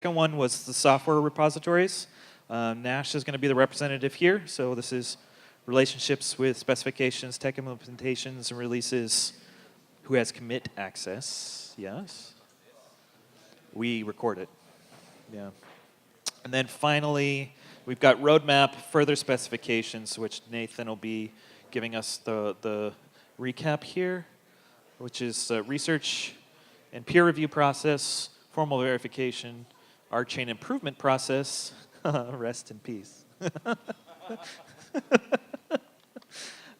second one was the software repositories. Nash is going to be the representative here. So this is relationships with specifications, tech implementations, and releases. Who has commit access? Yes. We record it. Yeah. And then finally, we've got roadmap, further specifications, which Nathan will be giving us the recap here, which is research and peer review process, formal verification, RChain improvement process. Rest in peace.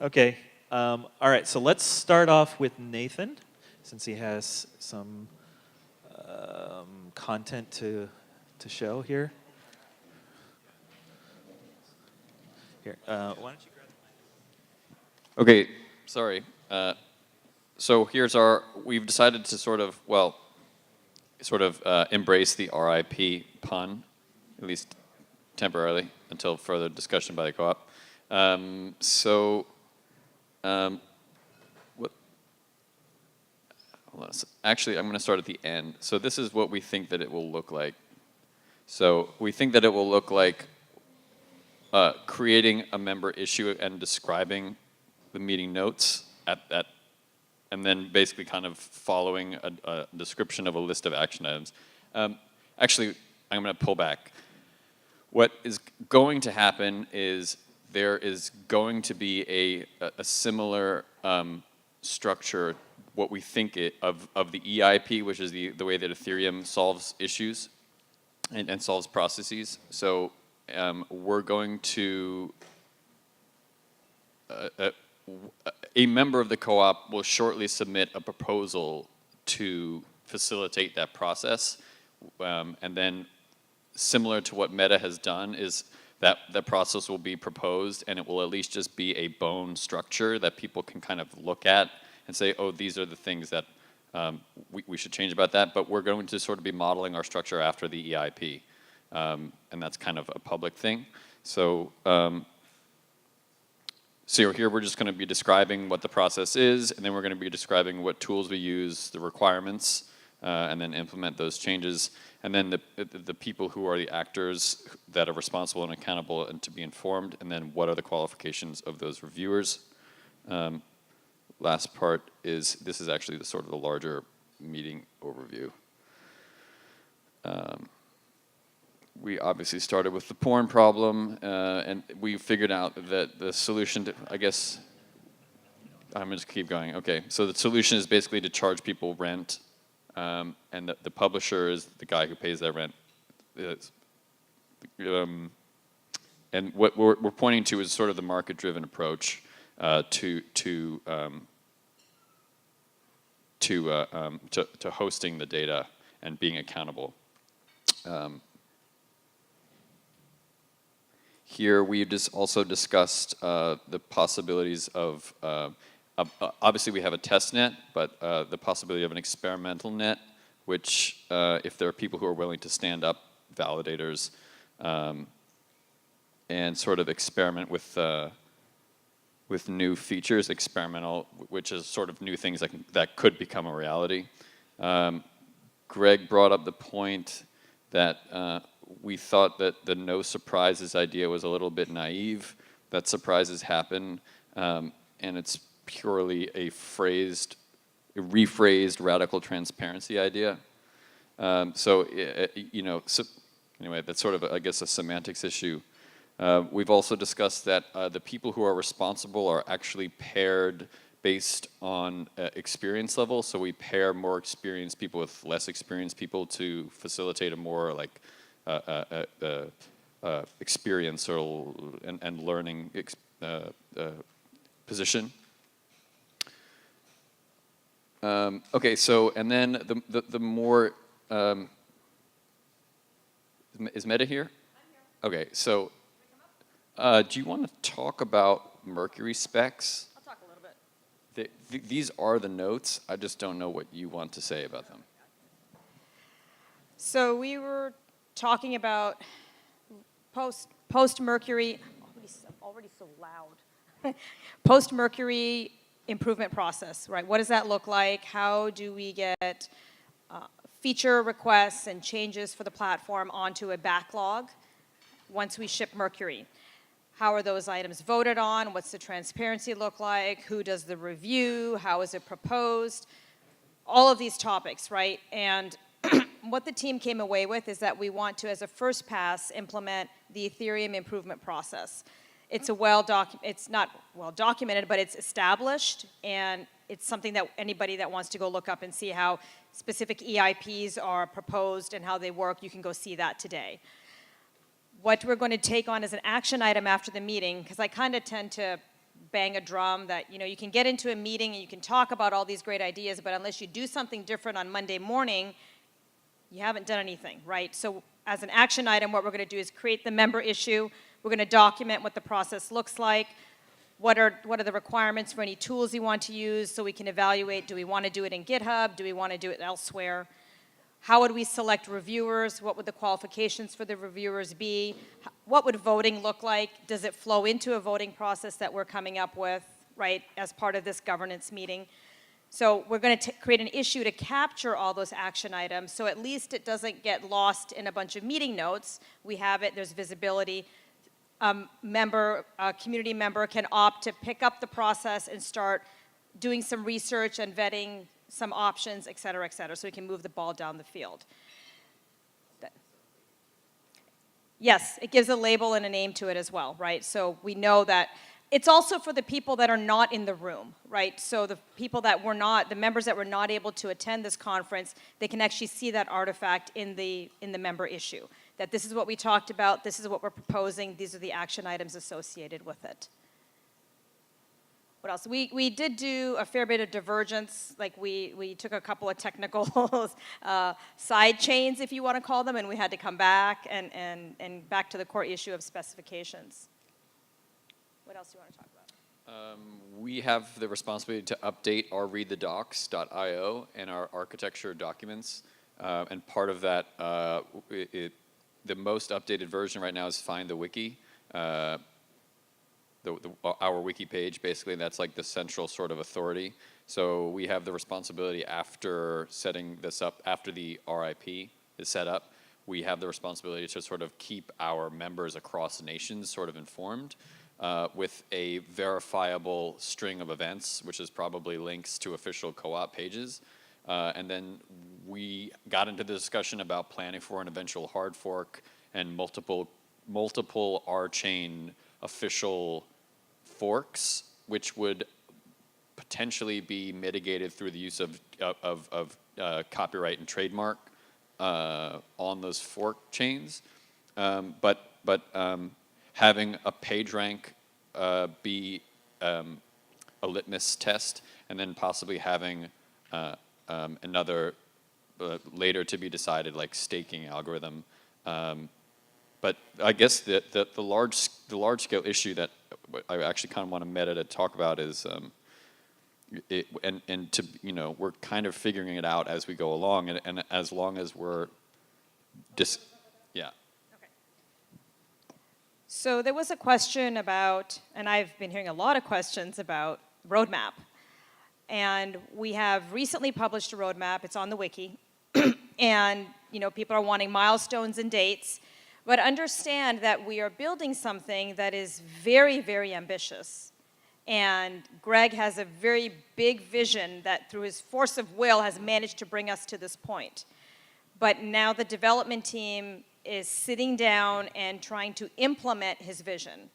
Okay. All right, so let's start off with Nathan, since he has some content to show here. Here, why don't you grab the mic? Okay, sorry. So here's we've decided to sort of embrace the RIP pun, at least temporarily, until further discussion by the co-op. Actually, I'm going to start at the end. So this is what we think that it will look like. So we think that it will look like creating a member issue and describing the meeting notes and then basically kind of following a description of a list of action items. Actually, I'm going to pull back. What is going to happen is there is going to be a similar structure, what we think of the EIP, which is the way that Ethereum solves issues and solves processes. So we're going to, a member of the co-op will shortly submit a proposal to facilitate that process. And then similar to what Meta has done is that the process will be proposed and it will at least just be a bone structure that people can kind of look at and say, oh, these are the things that we should change about that. But we're going to sort of be modeling our structure after the EIP. And that's kind of a public thing. So, so here we're just going to be describing what the process is, and then we're going to be describing what tools we use, the requirements, and then implement those changes. And then the people who are the actors that are responsible and accountable and to be informed, and then what are the qualifications of those reviewers. Last part is, this is actually the sort of the larger meeting overview. We obviously started with the porn problem, and we figured out that the solution to, I guess, I'm gonna just keep going. Okay, so the solution is basically to charge people rent, and the publisher is the guy who pays that rent. And what we're pointing to is sort of the market-driven approach to hosting the data and being accountable. Here we just also discussed the possibilities of, obviously we have a test net, but the possibility of an experimental net, which if there are people who are willing to stand up validators and sort of experiment with new features, experimental, which is sort of new things that could become a reality. Greg brought up the point that we thought that the no surprises idea was a little bit naive, that surprises happen, and it's purely a rephrased radical transparency idea. So anyway, that's sort of, I guess, a semantics issue. We've also discussed that the people who are responsible are actually paired based on experience level. So we pair more experienced people with less experienced people to facilitate a more like experiential and learning position. Okay, so and then the more is Meta here? I'm here. Okay, so do you want to talk about Mercury Specs? I'll talk a little bit. These are the notes. I just don't know what you want to say about them. So we were talking about post-Mercury, already so loud, post-Mercury improvement process, right? What does that look like? How do we get feature requests and changes for the platform onto a backlog once we ship Mercury. How are those items voted on? What's the transparency look like? Who does the review? How is it proposed? All of these topics, right? And what the team came away with is that we want to, as a first pass, implement the Ethereum improvement process. It's it's not well documented, but it's established, and it's something that anybody that wants to go look up and see how specific EIPs are proposed and how they work, you can go see that today. What we're going to take on as an action item after the meeting, because I kind of tend to bang a drum that, you can get into a meeting and you can talk about all these great ideas, but unless you do something different on Monday morning, you haven't done anything, right? So as an action item, what we're going to do is create the member issue. We're going to document what the process looks like. What are the requirements for any tools you want to use so we can evaluate, do we want to do it in GitHub? Do we want to do it elsewhere? How would we select reviewers? What would the qualifications for the reviewers be? What would voting look like? Does it flow into a voting process that we're coming up with, right, as part of this governance meeting? So we're going to create an issue to capture all those action items, so at least it doesn't get lost in a bunch of meeting notes. We have it, there's visibility. A community member can opt to pick up the process and start doing some research and vetting some options, et cetera, so we can move the ball down the field. Yes, it gives a label and a name to it as well, right? So we know that it's also for the people that are not in the room, right? So the people that were not, the members that were not able to attend this conference, they can actually see that artifact in the member issue. That this is what we talked about, this is what we're proposing, these are the action items associated with it. What else? We did do a fair bit of divergence, like we took a couple of technical side chains, if you want to call them, and we had to come back and back to the core issue of specifications. What else do you want to talk about? We have the responsibility to update our readthedocs.io and our architecture documents, and part of that, the most updated version right now is Find the Wiki. Our wiki page, basically, that's like the central sort of authority. So we have the responsibility after setting this up, after the RIP is set up, we have the responsibility to sort of keep our members across nations sort of informed with a verifiable string of events, which is probably links to official co-op pages. And then we got into the discussion about planning for an eventual hard fork and multiple RChain official forks, which would potentially be mitigated through the use of copyright and trademark on those fork chains. But having a page rank be a litmus test, and then possibly having another later to be decided like staking algorithm. But I guess the large scale issue that I actually kind of want to meta to talk about is, we're kind of figuring it out as we go along, and as long as we're yeah. Okay. So there was a question about, and I've been hearing a lot of questions about roadmap, and we have recently published a roadmap. It's on the wiki, and people are wanting milestones and dates. But understand that we are building something that is very, very ambitious. And Greg has a very big vision that through his force of will has managed to bring us to this point. But now the development team is sitting down and trying to implement his vision.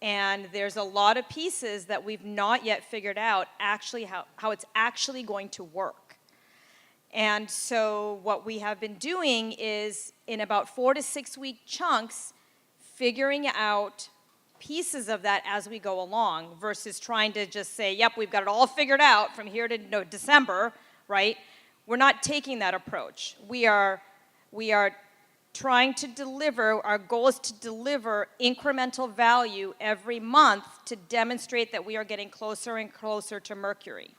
And there's a lot of pieces that we've not yet figured out actually how it's actually going to work. And so what we have been doing is, in about 4 to 6 week chunks, figuring out pieces of that as we go along, versus trying to just say, yep, we've got it all figured out from here to December, right? We're not taking that approach. We are trying to deliver, our goal is to deliver incremental value every month to demonstrate that we are getting closer and closer to Mercury.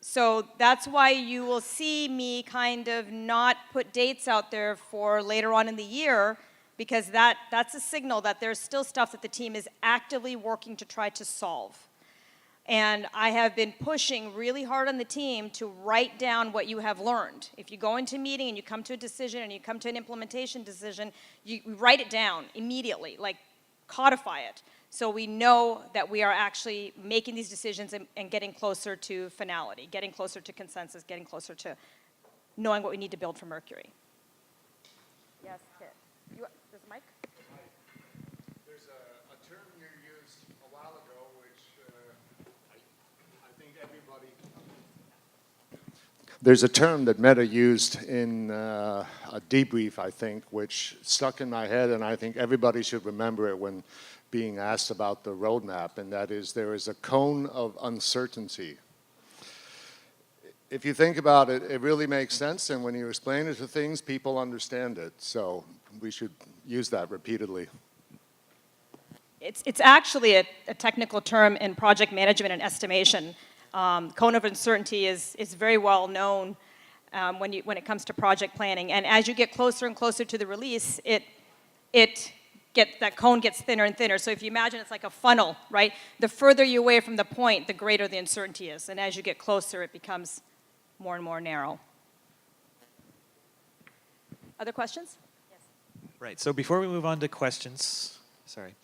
So that's why you will see me kind of not put dates out there for later on in the year, because that's a signal that there's still stuff that the team is actively working to try to solve. And I have been pushing really hard on the team to write down what you have learned. If you go into a meeting and you come to a decision and you come to an implementation decision, you write it down immediately, like codify it. So we know that we are actually making these decisions and getting closer to finality, getting closer to consensus, getting closer to knowing what we need to build for Mercury. Yes, Kit. There's a mic? There's a term you used a while ago, which I think everybody... There's a term that Meta used in a debrief, I think, which stuck in my head, and I think everybody should remember it when being asked about the roadmap, and that is there is a cone of uncertainty. If you think about it, it really makes sense, and when you explain it to things, people understand it. So we should use that repeatedly. It's actually a technical term in project management and estimation. Cone of uncertainty is very well known when it comes to project planning. And as you get closer and closer to the release, that cone gets thinner and thinner. So if you imagine it's like a funnel, right? The further you're away from the point, the greater the uncertainty is. And as you get closer, it becomes more and more narrow. Other questions? Yes. Right, so before we move on to questions, sorry,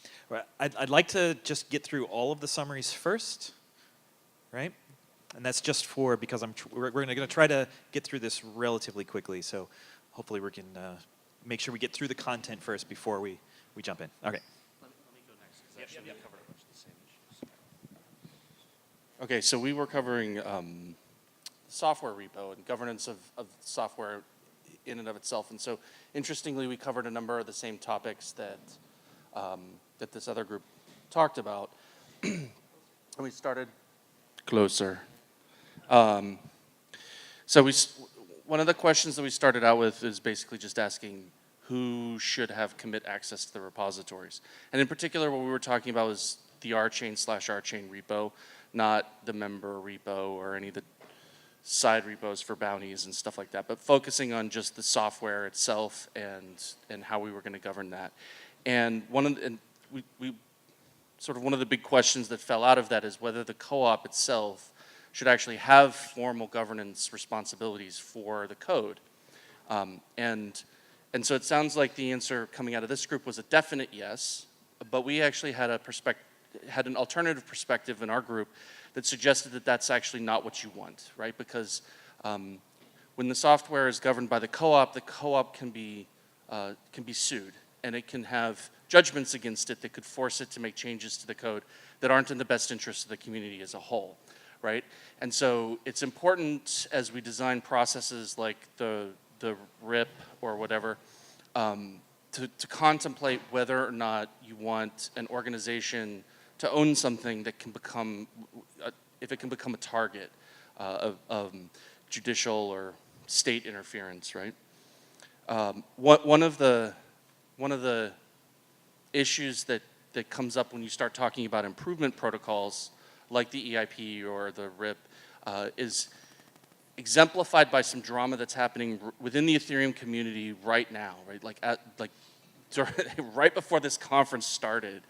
I'd like to just get through all of the summaries first, right? And that's just because we're going to try to get through this relatively quickly, so hopefully we can make sure we get through the content first before we jump in. Okay. Let me go next, because actually we covered a bunch of the same issues. Okay, so we were covering software repo and governance of software in and of itself. And so, interestingly, we covered a number of the same topics that this other group talked about. And we started closer. So one of the questions that we started out with is basically just asking who should have commit access to the repositories. And in particular, what we were talking about was the RChain/RChain repo, not the member repo or any of the side repos for bounties and stuff like that, but focusing on just the software itself and how we were going to govern that. And one of the big questions that fell out of that is whether the co-op itself should actually have formal governance responsibilities for the code. And so it sounds like the answer coming out of this group was a definite yes, but we actually had an alternative perspective in our group that suggested that that's actually not what you want, right? Because when the software is governed by the co-op can be sued, and it can have judgments against it that could force it to make changes to the code that aren't in the best interest of the community as a whole, right? And so it's important as we design processes like the RIP or whatever, to contemplate whether or not you want an organization to own something that can become, if it can become a target of judicial or state interference, right? One of the issues that comes up when you start talking about improvement protocols like the EIP or the RIP is exemplified by some drama that's happening within the Ethereum community right now, right? Right before this conference started,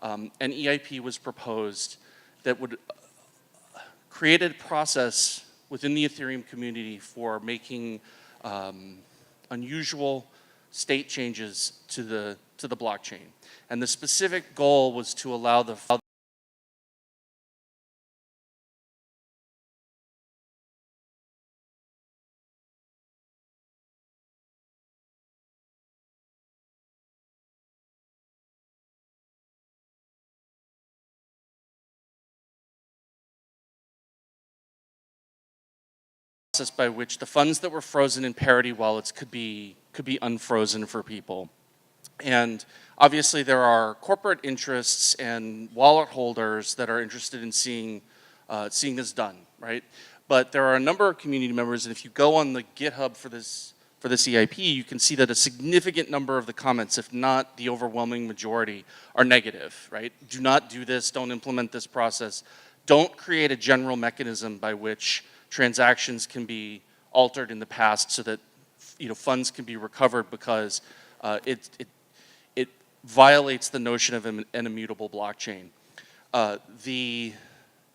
an EIP was proposed that would create a process within the Ethereum community for making unusual state changes to the blockchain. And the specific goal was to allow the process by which the funds that were frozen in parity wallets could be unfrozen for people. And obviously there are corporate interests and wallet holders that are interested in seeing this done, right? But there are a number of community members, and if you go on the GitHub for this EIP, you can see that a significant number of the comments, if not the overwhelming majority, are negative, right? Do not do this, don't implement this process. Don't create a general mechanism by which transactions can be altered in the past so that funds can be recovered, because it violates the notion of an immutable blockchain. The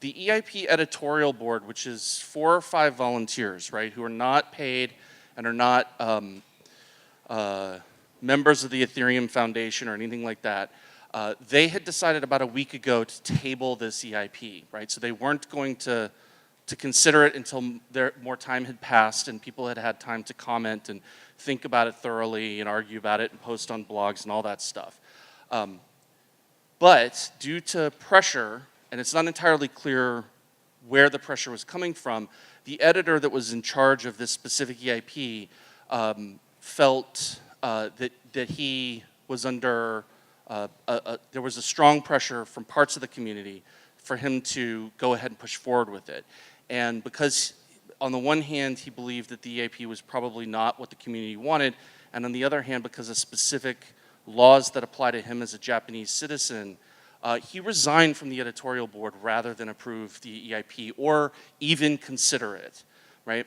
the EIP editorial board, which is 4 or 5 volunteers, right, who are not paid and are not members of the Ethereum Foundation or anything like that, they had decided about a week ago to table this EIP, right? So they weren't going to consider it until more time had passed and people had had time to comment and think about it thoroughly and argue about it and post on blogs and all that stuff. But due to pressure, and it's not entirely clear where the pressure was coming from, the editor that was in charge of this specific EIP felt that he was under, there was a strong pressure from parts of the community for him to go ahead and push forward with it. And because on the one hand, he believed that the EIP was probably not what the community wanted, and on the other hand, because of specific laws that apply to him as a Japanese citizen, he resigned from the editorial board rather than approve the EIP or even consider it, right?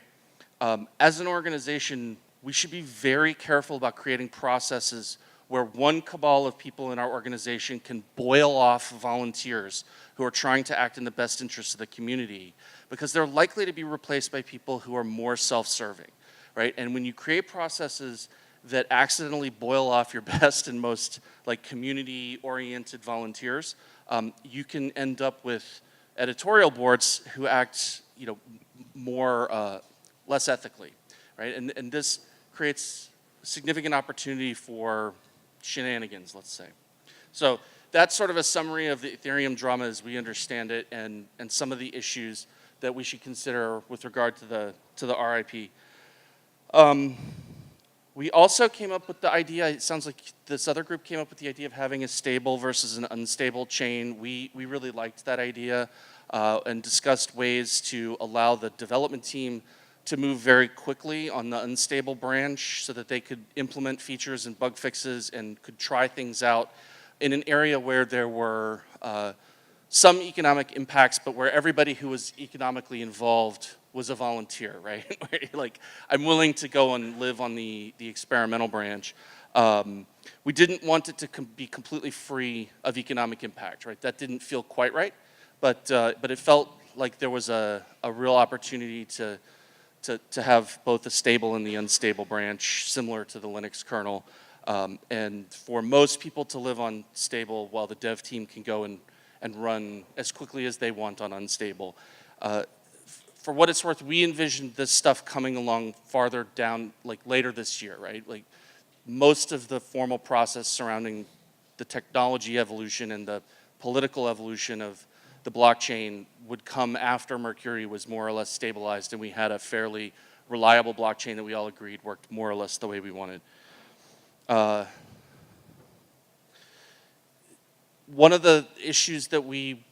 As an organization, we should be very careful about creating processes where one cabal of people in our organization can boil off volunteers who are trying to act in the best interest of the community, because they're likely to be replaced by people who are more self-serving, right? And when you create processes that accidentally boil off your best and most like community-oriented volunteers, you can end up with editorial boards who act, you know, more less ethically, right? And this creates significant opportunity for shenanigans, let's say. So that's sort of a summary of the Ethereum drama as we understand it, and some of the issues that we should consider with regard to the RIP. We also came up with the idea, it sounds like this other group came up with the idea of having a stable versus an unstable chain. We really liked that idea and discussed ways to allow the development team to move very quickly on the unstable branch so that they could implement features and bug fixes and could try things out in an area where there were some economic impacts, but where everybody who was economically involved was a volunteer, right? Where you're like, I'm willing to go and live on the experimental branch. We didn't want it to be completely free of economic impact, right? That didn't feel quite right, but it felt like there was a real opportunity to have both the stable and the unstable branch, similar to the Linux kernel, and for most people to live on stable while the dev team can go and run as quickly as they want on unstable. For what it's worth, we envisioned this stuff coming along farther down, like later this year, right? Like most of the formal process surrounding the technology evolution and the political evolution of the blockchain would come after Mercury was more or less stabilized and we had a fairly reliable blockchain that we all agreed worked more or less the way we wanted. One of the issues that we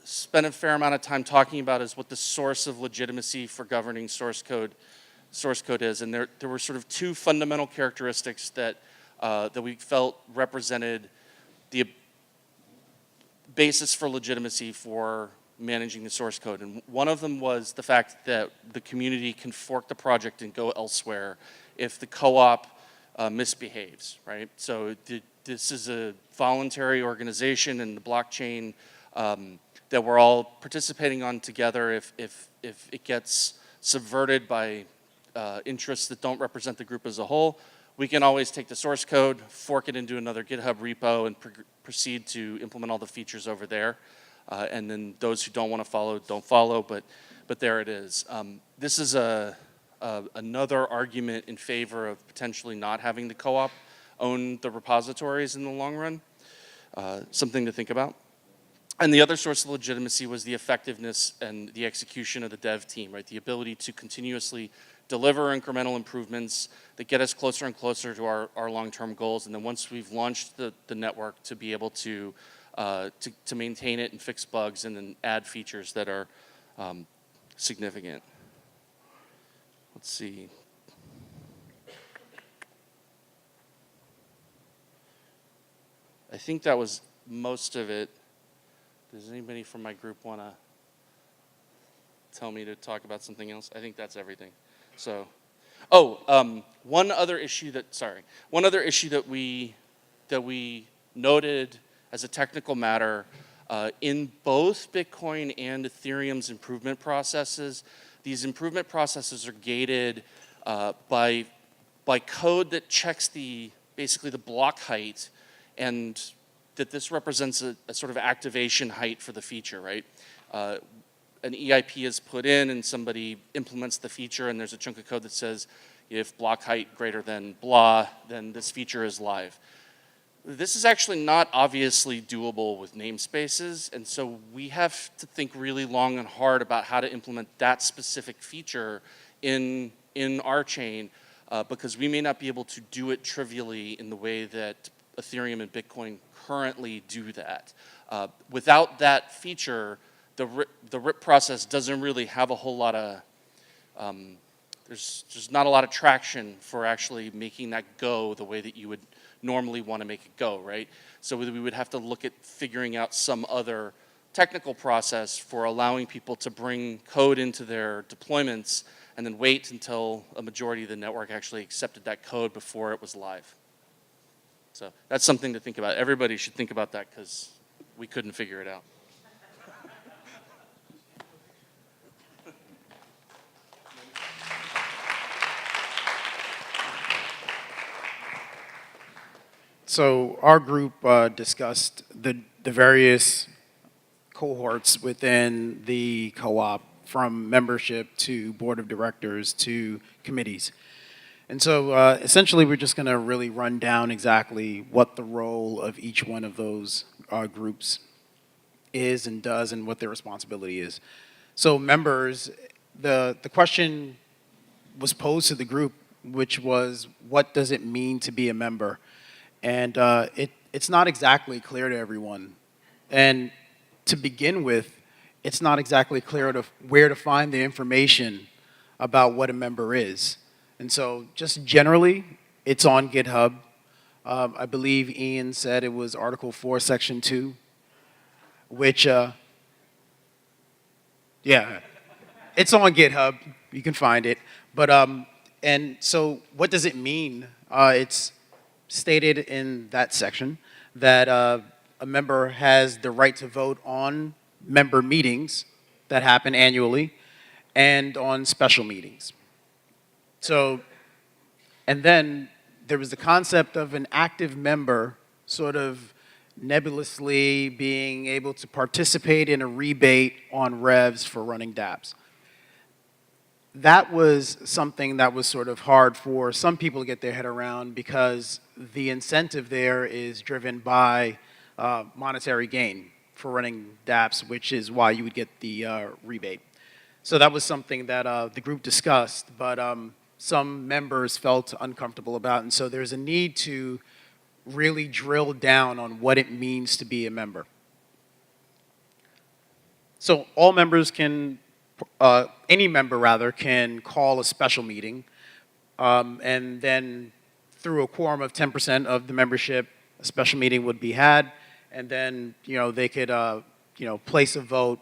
spent a fair amount of time talking about is what the source of legitimacy for governing source code is, and there were sort of 2 fundamental characteristics that we felt represented the basis for legitimacy for managing the source code. And one of them was the fact that the community can fork the project and go elsewhere if the co-op misbehaves, right? So this is a voluntary organization in the blockchain that we're all participating on together. If it gets subverted by interests that don't represent the group as a whole, we can always take the source code, fork it into another GitHub repo, and proceed to implement all the features over there. And then those who don't want to follow, don't follow, but there it is. This is another argument in favor of potentially not having the co-op own the repositories in the long run. Something to think about. And the other source of legitimacy was the effectiveness and the execution of the dev team, right? The ability to continuously deliver incremental improvements that get us closer and closer to our long-term goals. And then once we've launched the network, to be able to maintain it and fix bugs and then add features that are significant. Let's see. I think that was most of it. Does anybody from my group want to tell me to talk about something else? I think that's everything. So, one other issue that we noted as a technical matter In both Bitcoin and Ethereum's improvement processes, these improvement processes are gated by code that checks basically the block height, and that this represents a sort of activation height for the feature, right? An EIP is put in and somebody implements the feature, and there's a chunk of code that says if block height greater than blah, then this feature is live. This is actually not obviously doable with namespaces, and so we have to think really long and hard about how to implement that specific feature in RChain, because we may not be able to do it trivially in the way that Ethereum and Bitcoin currently do that. Without that feature, the RIP process doesn't really have a whole lot of, there's just not a lot of traction for actually making that go the way that you would normally want to make it go, right? So we would have to look at figuring out some other technical process for allowing people to bring code into their deployments and then wait until a majority of the network actually accepted that code before it was live. So that's something to think about. Everybody should think about that because we couldn't figure it out. So our group discussed the various cohorts within the co-op, from membership to board of directors to committees. And so essentially we're just going to really run down exactly what the role of each one of those groups is and does and what their responsibility is. So members, the question was posed to the group, which was, what does it mean to be a member? And it's not exactly clear to everyone. And to begin with, it's not exactly clear to where to find the information about what a member is. And so just generally, it's on GitHub. I believe Ian said it was Article 4, Section 2, which, yeah, it's on GitHub. You can find it. But, and so what does it mean? It's stated in that section that a member has the right to vote on member meetings that happen annually and on special meetings. So, and then there was the concept of an active member sort of nebulously being able to participate in a rebate on revs for running dApps. That was something that was sort of hard for some people to get their head around because the incentive there is driven by monetary gain for running dApps, which is why you would get the rebate. So that was something that the group discussed, but some members felt uncomfortable about, and so there's a need to really drill down on what it means to be a member. So all members can, any member rather, can call a special meeting, and then through a quorum of 10% of the membership, a special meeting would be had, and then they could place a vote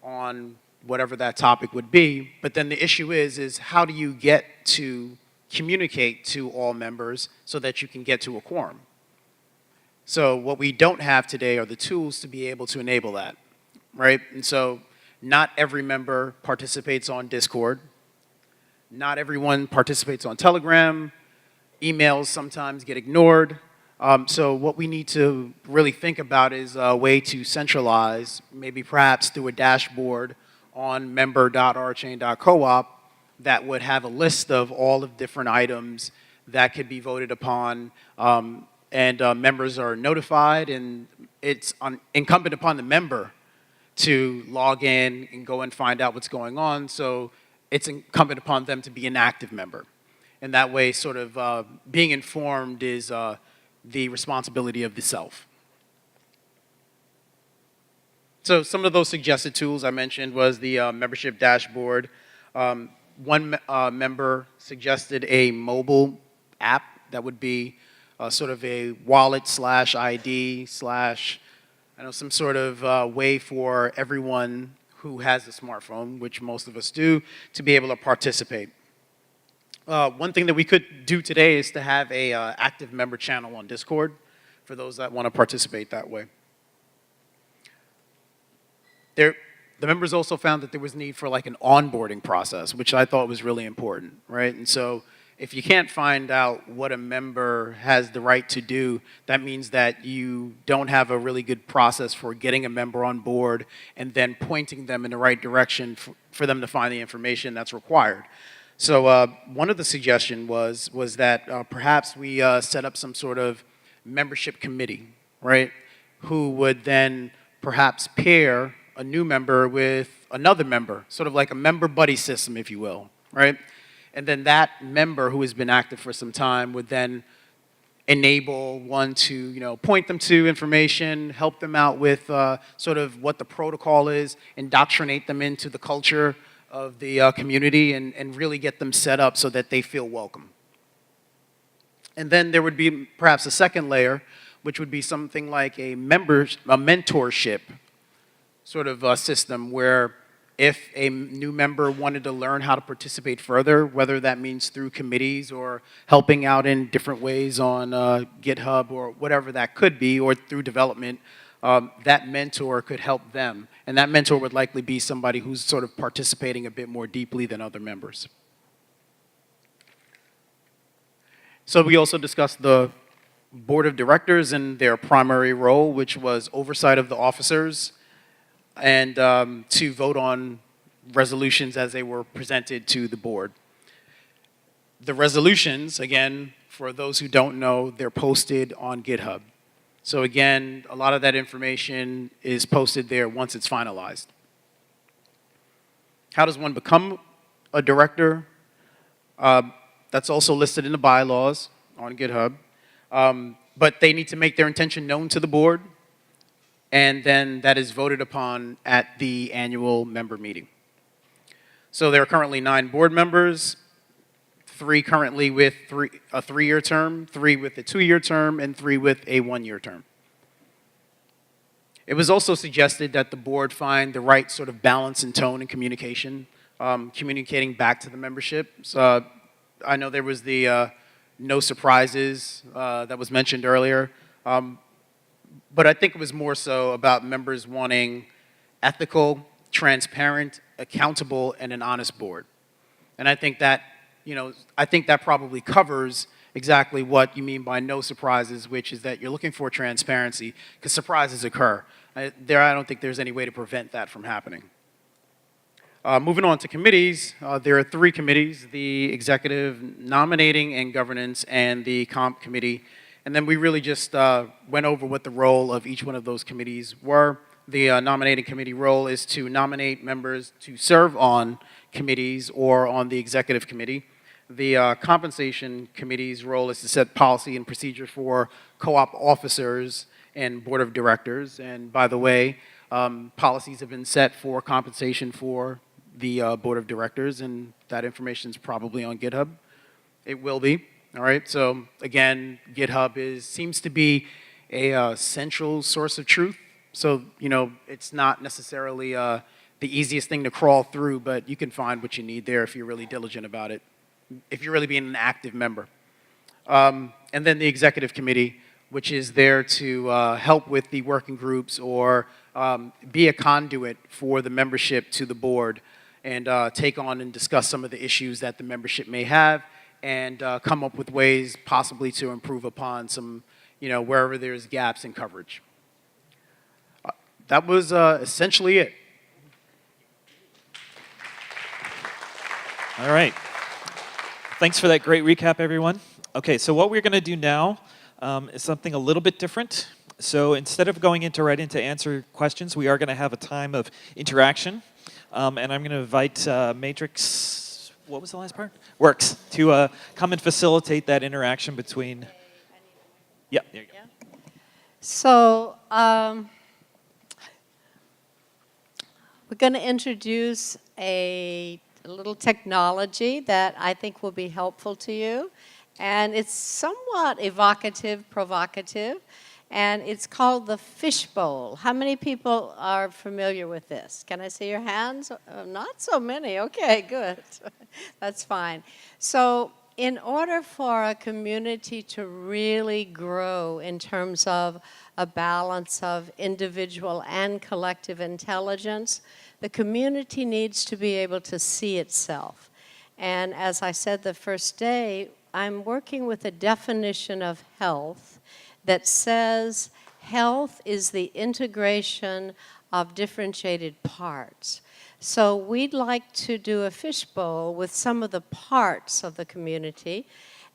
on whatever that topic would be. But then the issue is how do you get to communicate to all members so that you can get to a quorum? So what we don't have today are the tools to be able to enable that, right? And so not every member participates on Discord. Not everyone participates on Telegram. Emails sometimes get ignored. So what we need to really think about is a way to centralize, maybe perhaps through a dashboard on member.rchain.coop that would have a list of all the different items that could be voted upon, and members are notified, and it's incumbent upon the member to log in and go and find out what's going on. So it's incumbent upon them to be an active member. And that way, sort of being informed is the responsibility of the self. So some of those suggested tools I mentioned was the membership dashboard. One member suggested a mobile app that would be sort of a wallet / ID / some sort of way for everyone who has a smartphone, which most of us do, to be able to participate. One thing that we could do today is to have a active member channel on Discord for those that want to participate that way. The members also found that there was need for like an onboarding process, which I thought was really important, right? And so if you can't find out what a member has the right to do, that means that you don't have a really good process for getting a member on board and then pointing them in the right direction for them to find the information that's required. So one of the suggestions was that perhaps we set up some sort of membership committee, right? Who would then perhaps pair a new member with another member, sort of like a member buddy system, if you will, right? And then that member who has been active for some time would then enable one to, point them to information, help them out with sort of what the protocol is, indoctrinate them into the culture of the community, and really get them set up so that they feel welcome. And then there would be perhaps a second layer, which would be something like a mentorship sort of system where if a new member wanted to learn how to participate further, whether that means through committees or helping out in different ways on GitHub or whatever that could be, or through development, that mentor could help them. And that mentor would likely be somebody who's sort of participating a bit more deeply than other members. So we also discussed the board of directors and their primary role, which was oversight of the officers and to vote on resolutions as they were presented to the board. The resolutions, again, for those who don't know, they're posted on GitHub. So again, a lot of that information is posted there once it's finalized. How does one become a director? That's also listed in the bylaws on GitHub. But they need to make their intention known to the board, and then that is voted upon at the annual member meeting. So there are currently 9 board members, 3 currently with a 3-year term, 3 with a 2-year term, and 3 with a 1-year term. It was also suggested that the board find the right sort of balance and tone and communication, communicating back to the membership. So I know there was the no surprises that was mentioned earlier. But I think it was more so about members wanting ethical, transparent, accountable, and an honest board. And I think that, probably covers exactly what you mean by no surprises, which is that you're looking for transparency, because surprises occur. I don't think there's any way to prevent that from happening. Moving on to committees, there are 3 committees: the executive, nominating and governance, and the comp committee. And then we really just went over what the role of each one of those committees were. The nominating committee role is to nominate members to serve on committees or on the executive committee. The compensation committee's role is to set policy and procedure for co-op officers and board of directors. And by the way, policies have been set for compensation for the board of directors, and that information is probably on GitHub. It will be. All right, so again, GitHub seems to be a central source of truth. So, it's not necessarily the easiest thing to crawl through, but you can find what you need there if you're really diligent about it, if you're really being an active member. And then the executive committee, which is there to help with the working groups or be a conduit for the membership to the board and take on and discuss some of the issues that the membership may have, and come up with ways possibly to improve upon some, wherever there's gaps in coverage. That was essentially it. All right. Thanks for that great recap, everyone. Okay, so what we're going to do now is something a little bit different. So instead of going right into answer questions, we are going to have a time of interaction. And I'm going to invite Matrix, what was the last part? Works, to come and facilitate that interaction between. Yeah, there you go. Yeah. So we're going to introduce a little technology that I think will be helpful to you. And it's somewhat evocative, provocative, and it's called the Fishbowl. How many people are familiar with this? Can I see your hands? Not so many. Okay, good. That's fine. So In order for a community to really grow in terms of a balance of individual and collective intelligence, the community needs to be able to see itself. And as I said the first day, I'm working with a definition of health that says health is the integration of differentiated parts. So we'd like to do a fishbowl with some of the parts of the community,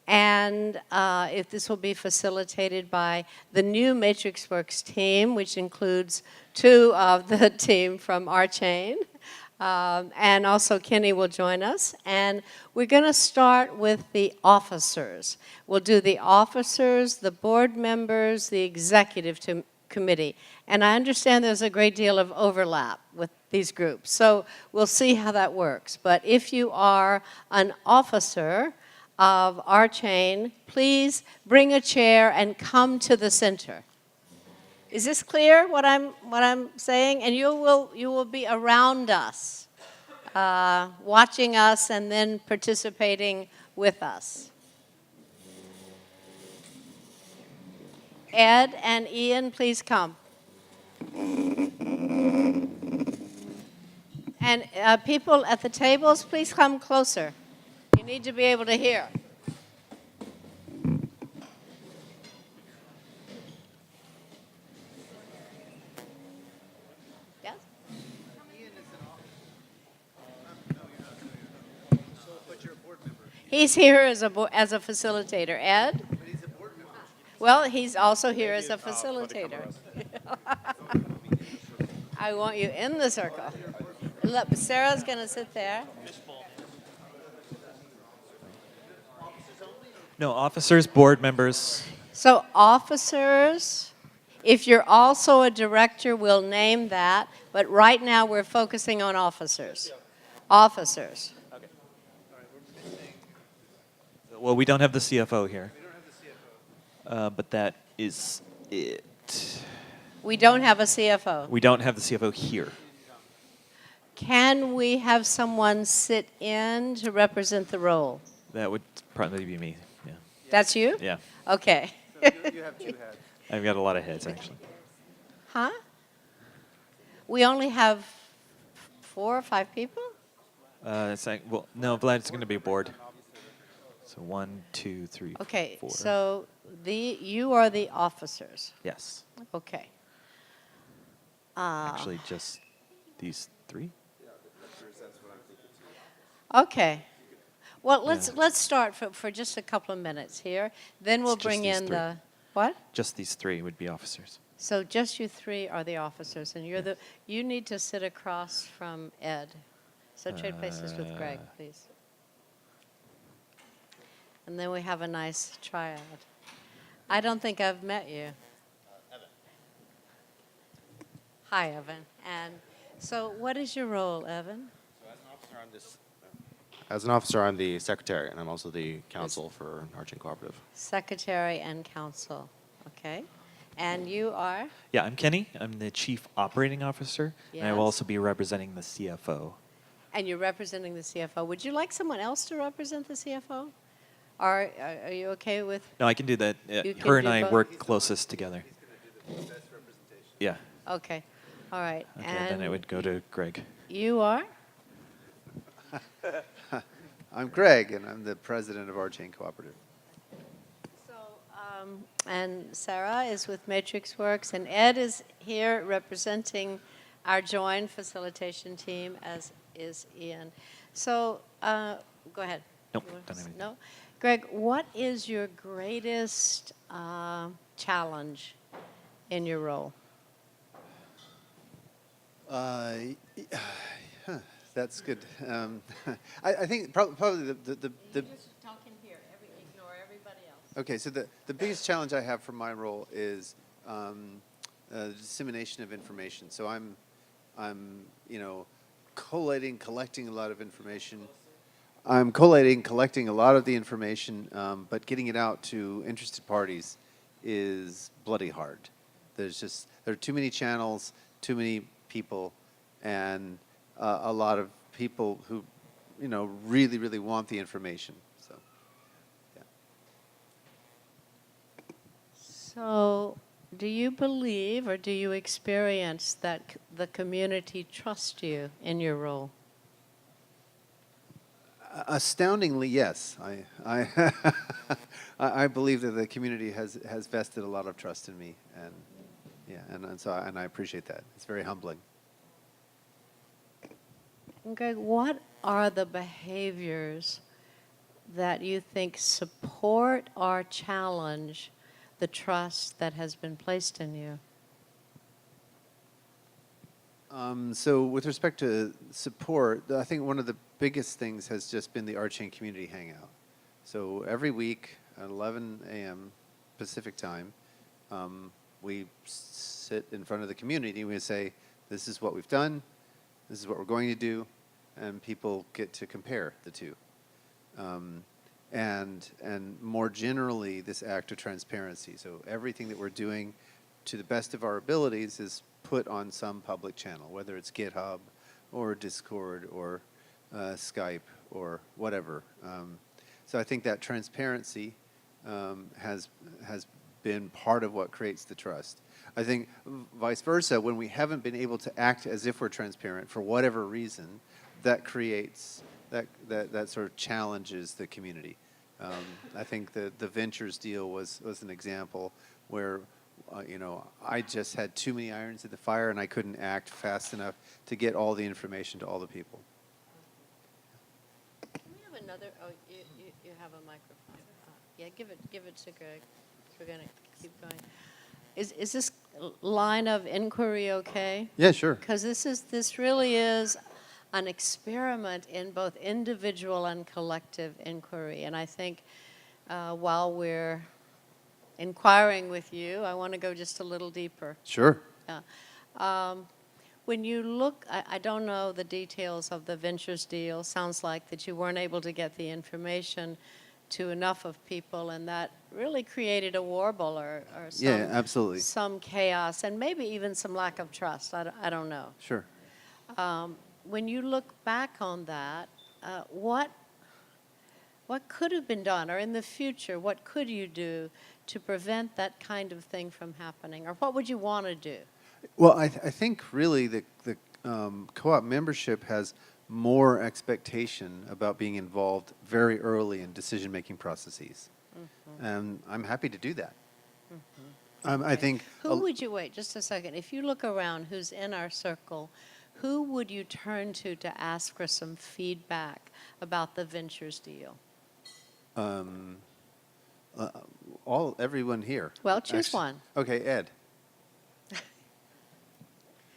and if this will be facilitated by the new MatrixWorks team, which includes 2 of the team from RChain, and also Kenny will join us. And we're going to start with the officers. We'll do the officers, the board members, the executive committee. And I understand there's a great deal of overlap with these groups. So we'll see how that works. But if you are an officer of RChain, please bring a chair and come to the center. Is this clear, what I'm saying? And you will be around us, watching us and then participating with us. Ed and Ian, please come. And people at the tables, please come closer. You need to be able to hear. Yes? He's here as a facilitator. Ed? Well, he's also here as a facilitator. I want you in the circle. Look, Sarah's going to sit there. No, officers, board members. So officers, if you're also a director, we'll name that. But right now, we're focusing on officers. Officers. Well, we don't have the CFO here. But that is it. We don't have a CFO. We don't have the CFO here. Can we have someone sit in to represent the role? That would probably be me. Yeah. That's you? Yeah. Okay. You have 2 heads. I've got a lot of heads, actually. Huh? We only have 4 or 5 people? It's like, well, no, Vlad's going to be a board. So 1, 2, 3, Okay, 4. so you are the officers. Yes. Okay. Actually, just these 3. Okay. Well, let's start for just a couple of minutes here. Then we'll It's just bring these in 3. the what? Just these 3 would be officers. So just you 3 are the officers, and you need to sit across from Ed. So trade places with Greg, please. And then we have a nice triad. I don't think I've met you. Evan. Hi, Evan. And so what is your role, Evan? As an officer, I'm the secretary, and I'm also the counsel for RChain Cooperative. Secretary and counsel. Okay. And you are? Yeah, I'm Kenny. I'm the Chief Operating Officer, and I will Yes. also be representing the CFO. And you're representing the CFO. Would you like someone else to represent the CFO? Are you okay with? No, I can do that. You can Her and do I both? work closest together. Yeah. Okay. All right. Okay, and then it would go to Greg. you are? I'm Greg, and I'm the president of RChain Cooperative. So, and Sarah is with MatrixWorks, and Ed is here representing our joint facilitation team, as is Ian. So, go ahead. Nope, You want don't to have anything. No? Greg, what is your greatest challenge in your role? That's good. I think probably the Just talk in here. Ignore everybody else. okay. So the biggest challenge I have for my role is the dissemination of information. So I'm collating, collecting a lot of information. I'm collating, collecting a lot of the information, but getting it out to interested parties is bloody hard. There are too many channels, too many people, and a lot of people who, really, really want the information. So So, do you believe or do you experience that the community trusts you in your role? Astoundingly, yes. I I believe that the community has vested a lot of trust in me, and yeah, and I appreciate that. It's very humbling. And Greg, what are the behaviors that you think support or challenge the trust that has been placed in you? So with respect to support, I think one of the biggest things has just been the RChain community hangout. So every week at 11 a.m. Pacific time, we sit in front of the community and we say, this is what we've done, this is what we're going to do, and people get to compare the two. And more generally, this act of transparency. So everything that we're doing to the best of our abilities is put on some public channel, whether it's GitHub or Discord or Skype or whatever. So I think that transparency has been part of what creates the trust. I think vice versa, when we haven't been able to act as if we're transparent for whatever reason, that creates, that sort of challenges the community. I think the ventures deal was an example where I just had too many irons in the fire and I couldn't act fast enough to get all the information to all the people. Can we have another? Oh, you have a microphone. Yeah, give it to Greg. We're gonna keep going. Is this line of inquiry okay? Yeah, sure. Because this really is an experiment in both individual and collective inquiry, and I think while we're inquiring with you, I want to go just a little deeper. Sure. Yeah. When you look, I don't know the details of the ventures deal. Sounds like that you weren't able to get the information to enough of people, and that really created a warble or some, Yeah, absolutely. some chaos, and maybe even some lack of trust. I don't know. Sure. When you look back on that, what could have been done, or in the future, what could you do to prevent that kind of thing from happening, or what would you want to do? Well, I think really the co-op membership has more expectation about being involved very early in decision-making processes. Mm-hmm. And I'm happy to do that. Mm-hmm. I think... Who would you, wait just a second, if you look around who's in our circle, who would you turn to ask for some feedback about the ventures deal? Everyone here. Well, choose one. Okay, Ed.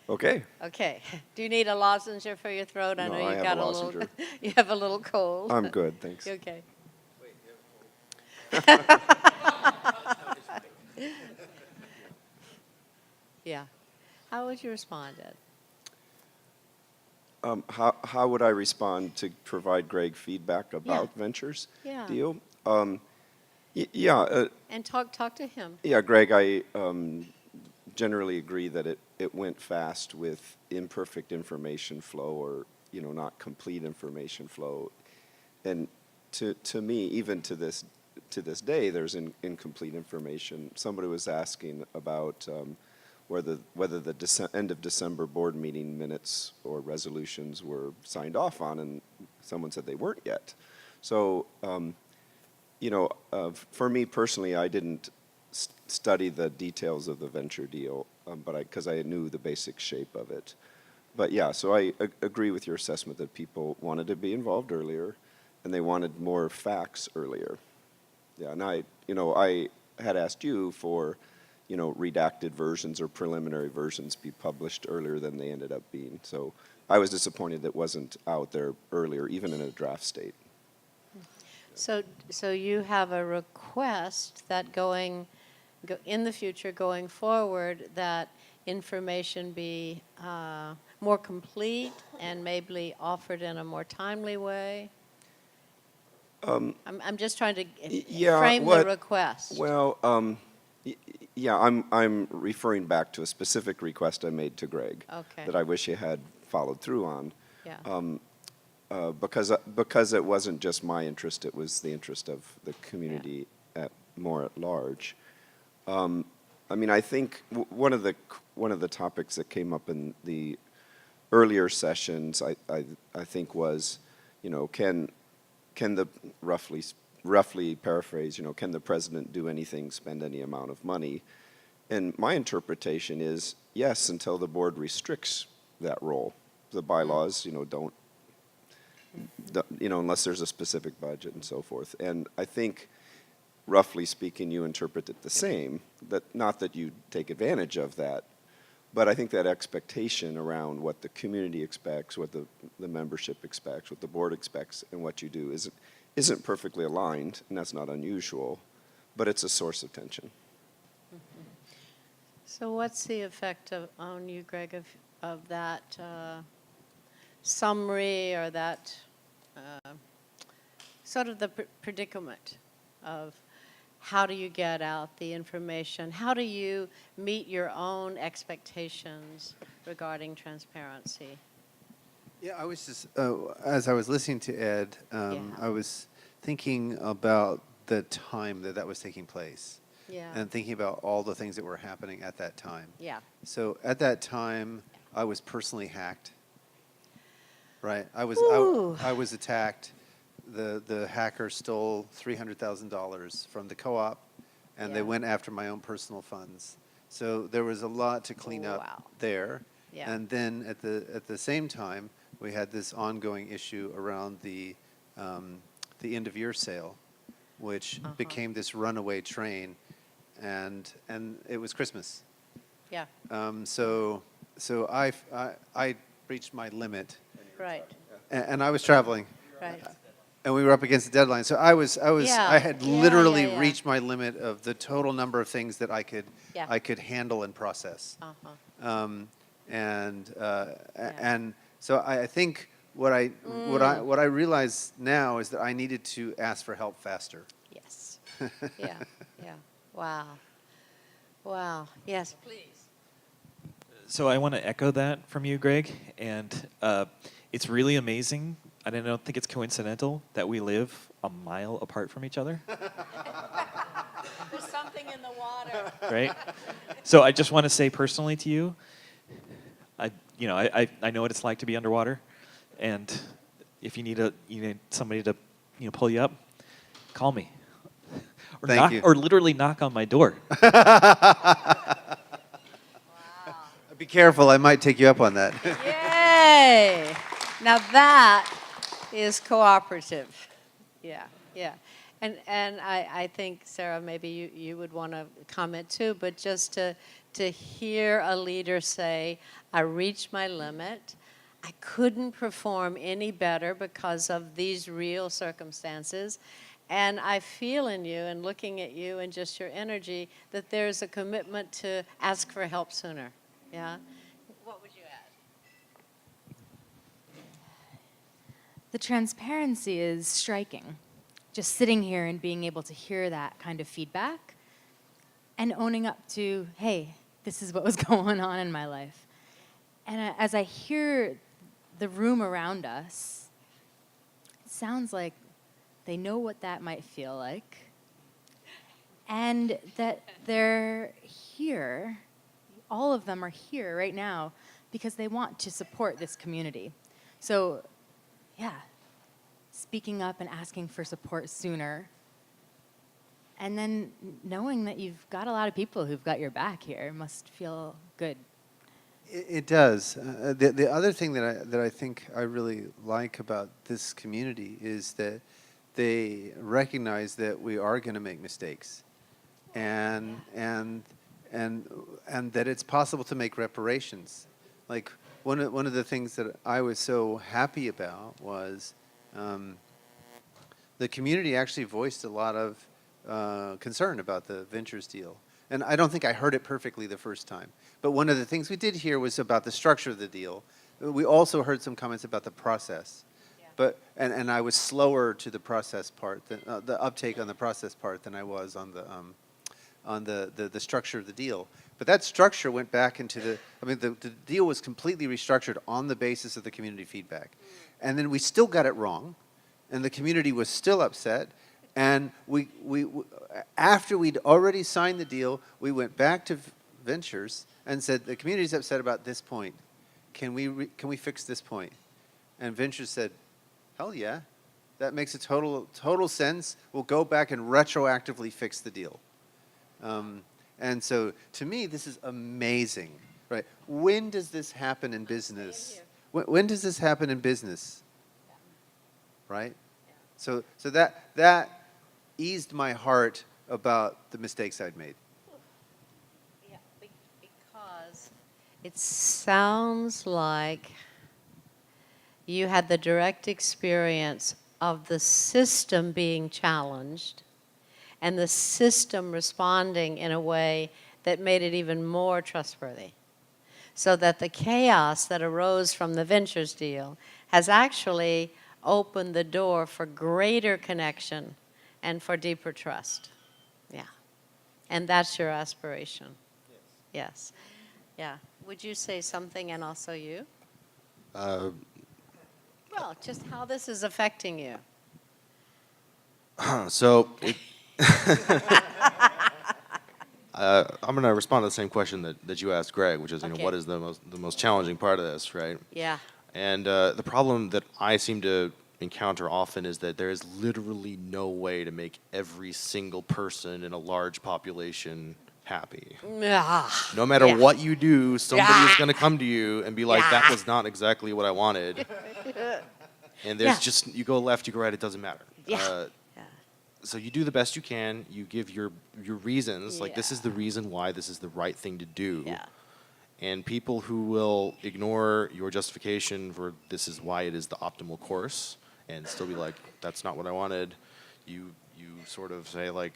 Okay. Okay. Do you need a lozenge for your throat? I No, know I you have got a a little. lozenger. You have a little cold. I'm good, thanks. Okay. Yeah. How would you respond, Ed? How would I respond to provide Greg feedback about Ventures Yeah. deal? Yeah. And talk to him. Yeah, Greg, I generally agree that it went fast with imperfect information flow, or not complete information flow, and to me, even to this day, there's incomplete information. Somebody was asking about whether the end of December board meeting minutes or resolutions were signed off on, and someone said they weren't yet. So, for me personally, I didn't study the details of the venture deal, because I knew the basic shape of it. But yeah, so I agree with your assessment that people wanted to be involved earlier, and they wanted more facts earlier. Yeah, and I had asked you for, redacted versions or preliminary versions be published earlier than they ended up being. So I was disappointed that it wasn't out there earlier, even in a draft state. So you have a request that in the future, going forward, that information be more complete and maybe offered in a more timely way? I'm just trying to frame the request. Well, yeah, I'm referring back to a specific request I made to Greg that I wish he had followed through on. Yeah. Because it wasn't just my interest, it was the interest of the community more at large. I mean, I think one of the topics that came up in the earlier sessions, I think was, you know, can the roughly paraphrase, you know, can the president do anything, spend any amount of money? And my interpretation is yes, until the board restricts that role. The bylaws, you know, don't, you know, unless there's a specific budget and so forth. And I think, roughly speaking, you interpret it the same. That not that you take advantage of that, but I think that expectation around what the community expects, what the membership expects, what the board expects, and what you do isn't perfectly aligned, and that's not unusual, but it's a source of tension. So what's the effect on you, Greg, of that summary or that sort of the predicament of how do you get out the information? How do you meet your own expectations regarding transparency? Yeah, I was just, as I was listening to Ed, I was thinking about the time that was taking place. Yeah. And thinking about all the things that were happening at that time. Yeah. So at that time, I was personally hacked. Right? I was attacked. The hacker stole $300,000 from the co-op, and they went after my own personal funds. So there was a lot to clean up there. Yeah. And then at the same time, we had this ongoing issue around the end of year sale, which became this runaway train, and it was Christmas. Yeah. So I reached my limit. Right. And I was traveling. Right. And we were up against the deadline. So I had literally yeah. reached my limit of the total number of things that I could handle and process. And so I think what I realize now is that I needed to ask for help faster. Yes. Yeah. Yeah. Wow. Wow. Yes, please. So I want to echo that from you, Greg, and it's really amazing. I don't think it's coincidental that we live a mile apart from each other. There's something in the water. Right? So I just want to say personally to you, I know what it's like to be underwater, and if you need somebody to pull you up, call me. Or Thank you. Or literally knock on my door. Be careful, I might take you up on that. Yay! Now that is cooperative. Yeah, yeah. And I think, Sarah, maybe you would want to comment too, but just to hear a leader say, I reached my limit, I couldn't perform any better because of these real circumstances, and I feel in you and looking at you and just your energy that there's a commitment to ask for help sooner. Yeah? What would you add? The transparency is striking. Just sitting here and being able to hear that kind of feedback and owning up to, hey, this is what was going on in my life. And as I hear the room around us, it sounds like they know what that might feel like, and that they're here, all of them are here right now because they want to support this community. So, yeah, speaking up and asking for support sooner, and then knowing that you've got a lot of people who've got your back here must feel good. It does. The other thing that I think I really like about this community is that they recognize that we are going to make mistakes, and that it's possible to make reparations. Like one of the things that I was so happy about was the community actually voiced a lot of concern about the ventures deal. And I don't think I heard it perfectly the first time. But one of the things we did hear was about the structure of the deal. We also heard some comments about the process. Yeah. But and I was slower to the process part, the uptake on the process part than I was on the structure of the deal. But that structure went back into the deal was completely restructured on the basis of the community feedback. And then we still got it wrong, and the community was still upset. And after we'd already signed the deal, we went back to Ventures and said, the community's upset about this point. Can we fix this point? And Ventures said, hell yeah. That makes a total sense. We'll go back and retroactively fix the deal. And so, to me, this is amazing, right? When does this happen in business? When does this happen in business? Right? So that eased my heart about the mistakes I'd made. Yeah, because it sounds like you had the direct experience of the system being challenged and the system responding in a way that made it even more trustworthy. So that the chaos that arose from the ventures deal has actually opened the door for greater connection and for deeper trust. Yeah. And that's your aspiration. Yes. Yeah. Would you say something, and also you? Well, just how this is affecting you. So, I'm going to respond to the same question that you asked Greg, which is, Okay. what is the most challenging part of this, right? Yeah. And the problem that I seem to encounter often is that there is literally no way to make every single person in a large population happy. Ah, No matter yeah. what you do, somebody is Yeah. going to come to you and be like, Yeah. that was not exactly what I wanted. And there's Yeah. just, you go left, you go right, it doesn't matter. Yeah. Yeah. So you do the best you can. You give your reasons, like this is the reason why this is the right thing to do. Yeah. And people who will ignore your justification for this is why it is the optimal course and still be like, that's not what I wanted, you sort of say like,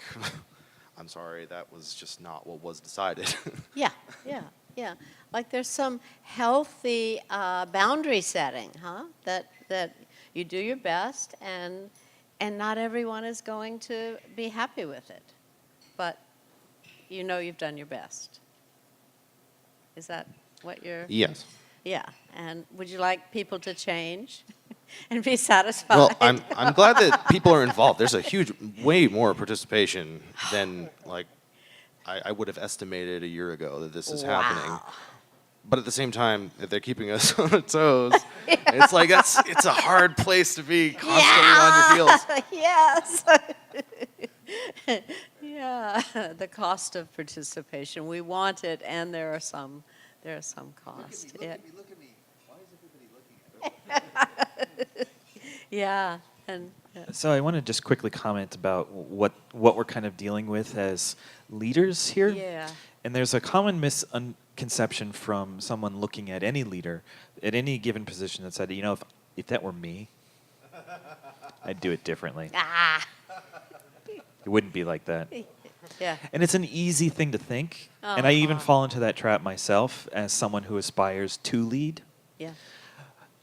I'm sorry, that was just not what was decided. Yeah, yeah, yeah. Like there's some healthy boundary setting, huh? That you do your best, and not everyone is going to be happy with it, but you know you've done your best. Is that what you're? Yes. Yeah. And would you like people to change and be satisfied? Well, I'm glad that people are involved. There's a huge, way more participation than like I would have estimated a year ago that this is happening. But at the same time, if they're keeping us on our toes, it's like it's a hard place to be constantly on your heels. Yes. Yeah, the cost of participation. We want it, and there are some costs. Look at me. Why is everybody looking at me? Yeah, and So I want to just quickly comment about what we're kind of dealing with as leaders here. yeah, And there's a common misconception from someone looking at any leader at any given position that said, if that were me, I'd do it differently. It wouldn't be like that. yeah, And it's an easy thing to think. And I even fall into that trap myself as someone who aspires to lead. yeah,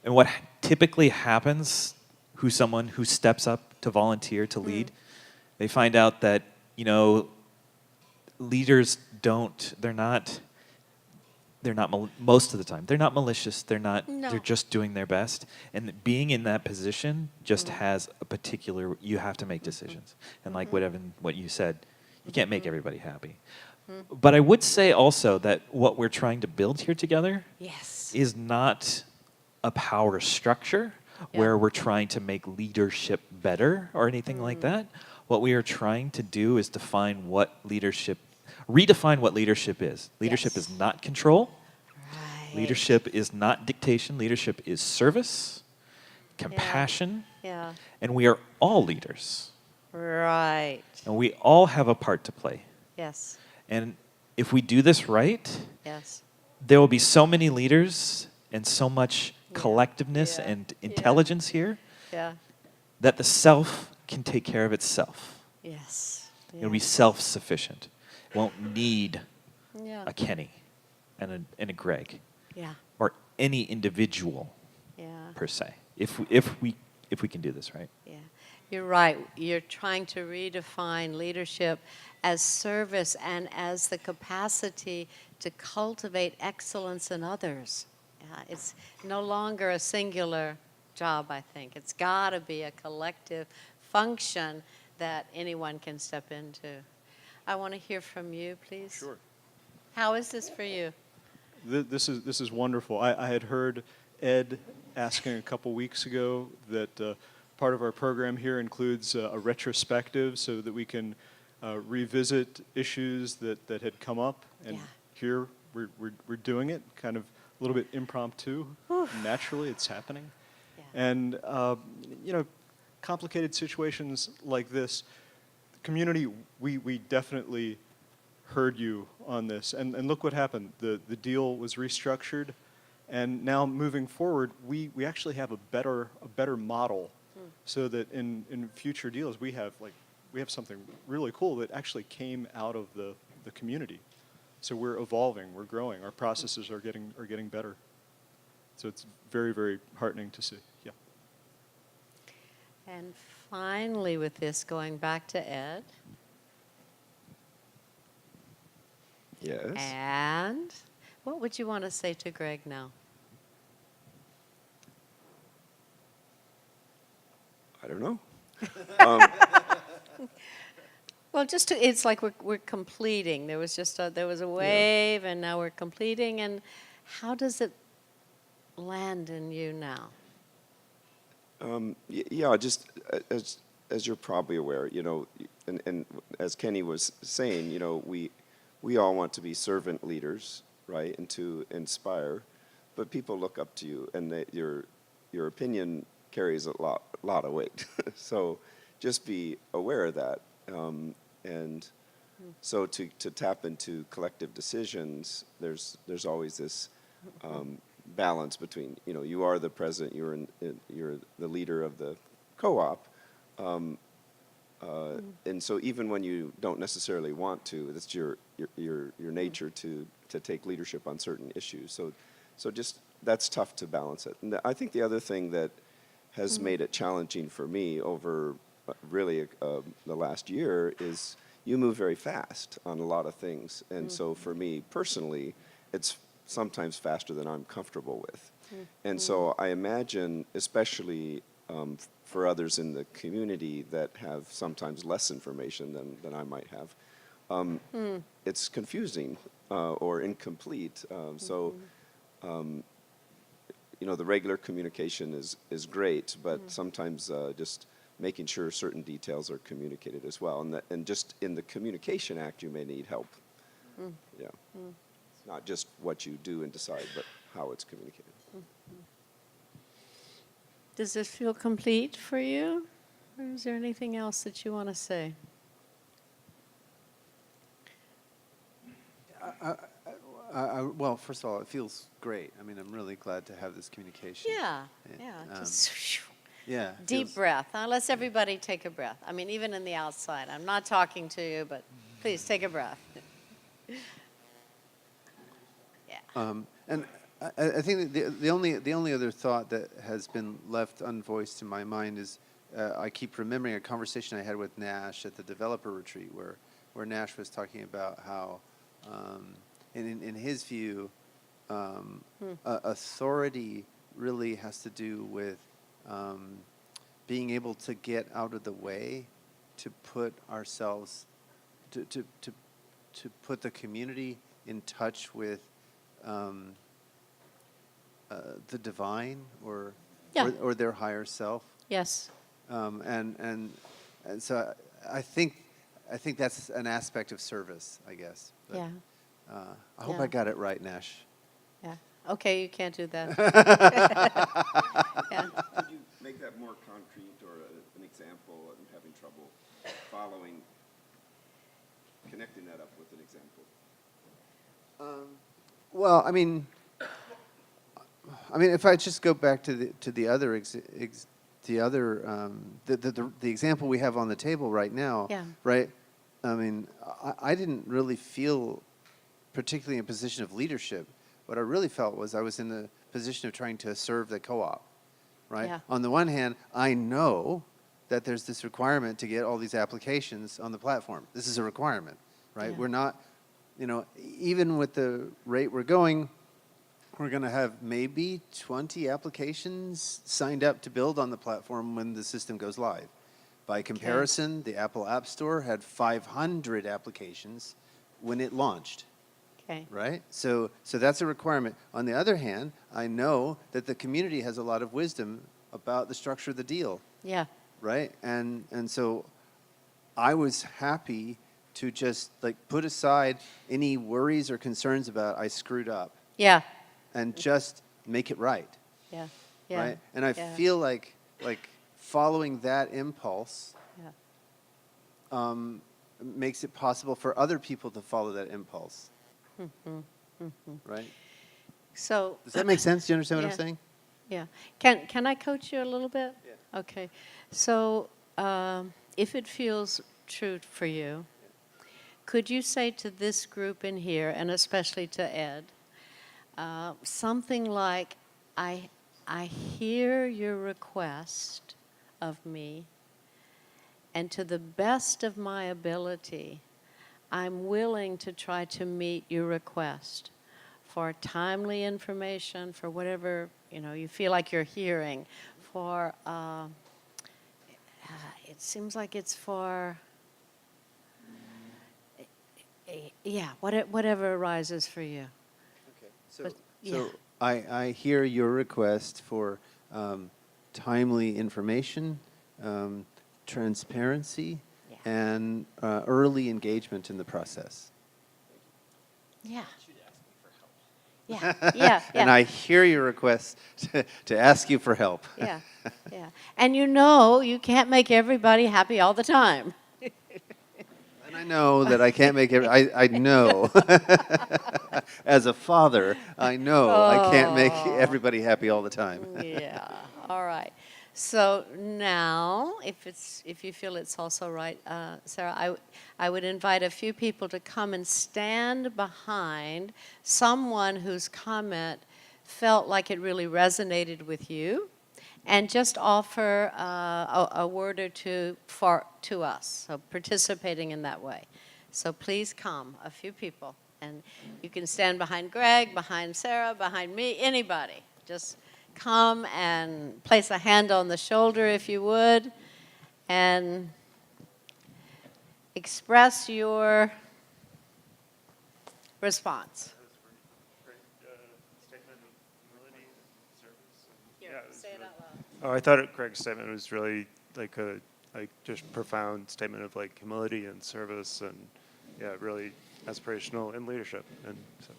And what typically happens, someone who steps up to volunteer to lead, they find out that, leaders most of the time, they're not malicious, No. they're just doing their best. And being in that position just has a particular, you have to make decisions. And like what you said, you can't make everybody happy. But I would say also that what we're trying to build here together yes, is not a power structure where we're trying to make leadership better or anything like that. What we are trying to do is redefine what leadership is. Leadership is not control. right. Leadership is not dictation. Leadership is service, compassion, Yeah, and we are all leaders. right. And we all have a part to play. Yes, And if we do this right, yes, there will be so many leaders and so much collectiveness Yeah. and intelligence here yeah, that the self can take care of itself. yes. It'll be self-sufficient. It won't need Yeah, a Kenny and a Greg yeah, or any individual yeah. per se. If we can do this right. Yeah, you're right. You're trying to redefine leadership as service and as the capacity to cultivate excellence in others. Yeah, it's no longer a singular job, I think. It's got to be a collective function that anyone can step into. I want to hear from you, please. Sure. How is this for you? This is wonderful. I had heard Ed asking a couple weeks ago that part of our program here includes a retrospective so that we can revisit issues that had come up. And Yeah. here we're doing it, kind of a little bit impromptu. Naturally, it's happening. Yeah. And, you know, complicated situations like this, community, we definitely heard you on this. And look what happened. The deal was restructured. And now moving forward, we actually have a better model so that in future deals we have something really cool that actually came out of the community. So we're evolving, we're growing, our processes are getting better. So it's very, very heartening to see. Yeah. And finally, with this, going back to Ed. Yes. And what would you want to say to Greg now? I don't know. Well, it's like we're completing. There was a wave, and now we're completing. And how does it land in you now? Yeah, just as you're probably aware, you know, and as Kenny was saying, you know, we all want to be servant leaders, right, and to inspire, but people look up to you, and your opinion carries a lot of weight. So just be aware of that, and so to tap into collective decisions, there's always this balance between, you know, you are the president, you're the leader of the co-op, and so even when you don't necessarily want to, it's your nature to take leadership on certain issues. So just that's tough to balance it. And I think the other thing that has made it challenging for me over really the last year is you move very fast on a lot of things, and so for me personally, it's sometimes faster than I'm comfortable with. And so I imagine, especially for others in the community that have sometimes less information than I might have, it's confusing or incomplete. So, you know, the regular communication is great, but sometimes just making sure certain details are communicated as well. And just in the Communication Act, you may need help. Yeah. It's not just what you do and decide, but how it's communicated. Does this feel complete for you? Or is there anything else that you want to say? Well, first of all, it feels great. I mean, I'm really glad to have this communication. Yeah, And, just yeah. it deep feels- breath. Let's everybody take a breath. I mean, even in the outside. I'm not talking to you, but please take a breath. Yeah. And I think that the only other thought that has been left unvoiced in my mind is I keep remembering a conversation I had with Nash at the developer retreat where Nash was talking about how, in his view, authority really has to do with being able to get out of the way to put ourselves to put the community in touch with the divine or their higher self. Yes. And so I think that's an aspect of service, I guess. But, Yeah. I hope Yeah. I got it right, Nash. Yeah. Okay, you can't do that. Yeah. Could you make that more concrete or an example? I'm having trouble connecting that up with an example. Well, I mean, if I just go back to the other the example we have on the table right now, Yeah. right? I mean, I didn't really feel particularly in a position of leadership. What I really felt was I was in the position of trying to serve the co-op, right? Yeah. On the one hand, I know that there's this requirement to get all these applications on the platform. This is a requirement, right? Yeah. We're not, even with the rate we're going, we're going to have maybe 20 applications signed up to build on the platform when the system goes live By comparison, the Apple App Store had 500 applications when it launched, Okay. right? So that's a requirement. On the other hand, I know that the community has a lot of wisdom about the structure of the deal, Yeah. right? And so I was happy to just like put aside any worries or concerns about I screwed up Yeah. and just make it right, Yeah. Yeah. right? And I yeah. feel like following that impulse Yeah. makes it possible for other people to follow that impulse, right? So. Does that make sense? Do you understand what Yeah. I'm saying? Yeah. Can I coach you a little bit? Yeah. Okay. So if it feels true for you, could you say to this group in here, and especially to Ed, something like, I hear your request of me, and to the best of my ability, I'm willing to try to meet your request for timely information, for whatever you feel like you're hearing, for it seems like it's for whatever arises for you. Okay. So, But, yeah. I hear your request for timely information, transparency, Yeah. and early engagement in the process. Yeah. Yeah, yeah, yeah. And I hear your request to ask you for help. Yeah, yeah. And you can't make everybody happy all the time. And I know that I can't make I know. As a father, I know I can't make everybody happy all the time. Yeah, all right. So now, if you feel it's also right, Sarah, I would invite a few people to come and stand behind someone whose comment felt like it really resonated with you, and just offer a word or two to us, so participating in that way. So please come, a few people. And you can stand behind Greg, behind Sarah, behind me, anybody. Just come and place a hand on the shoulder if you would, and express your response. Say it out loud. Oh, I thought Greg's statement was really like a just profound statement of like humility and service and really aspirational in leadership, and so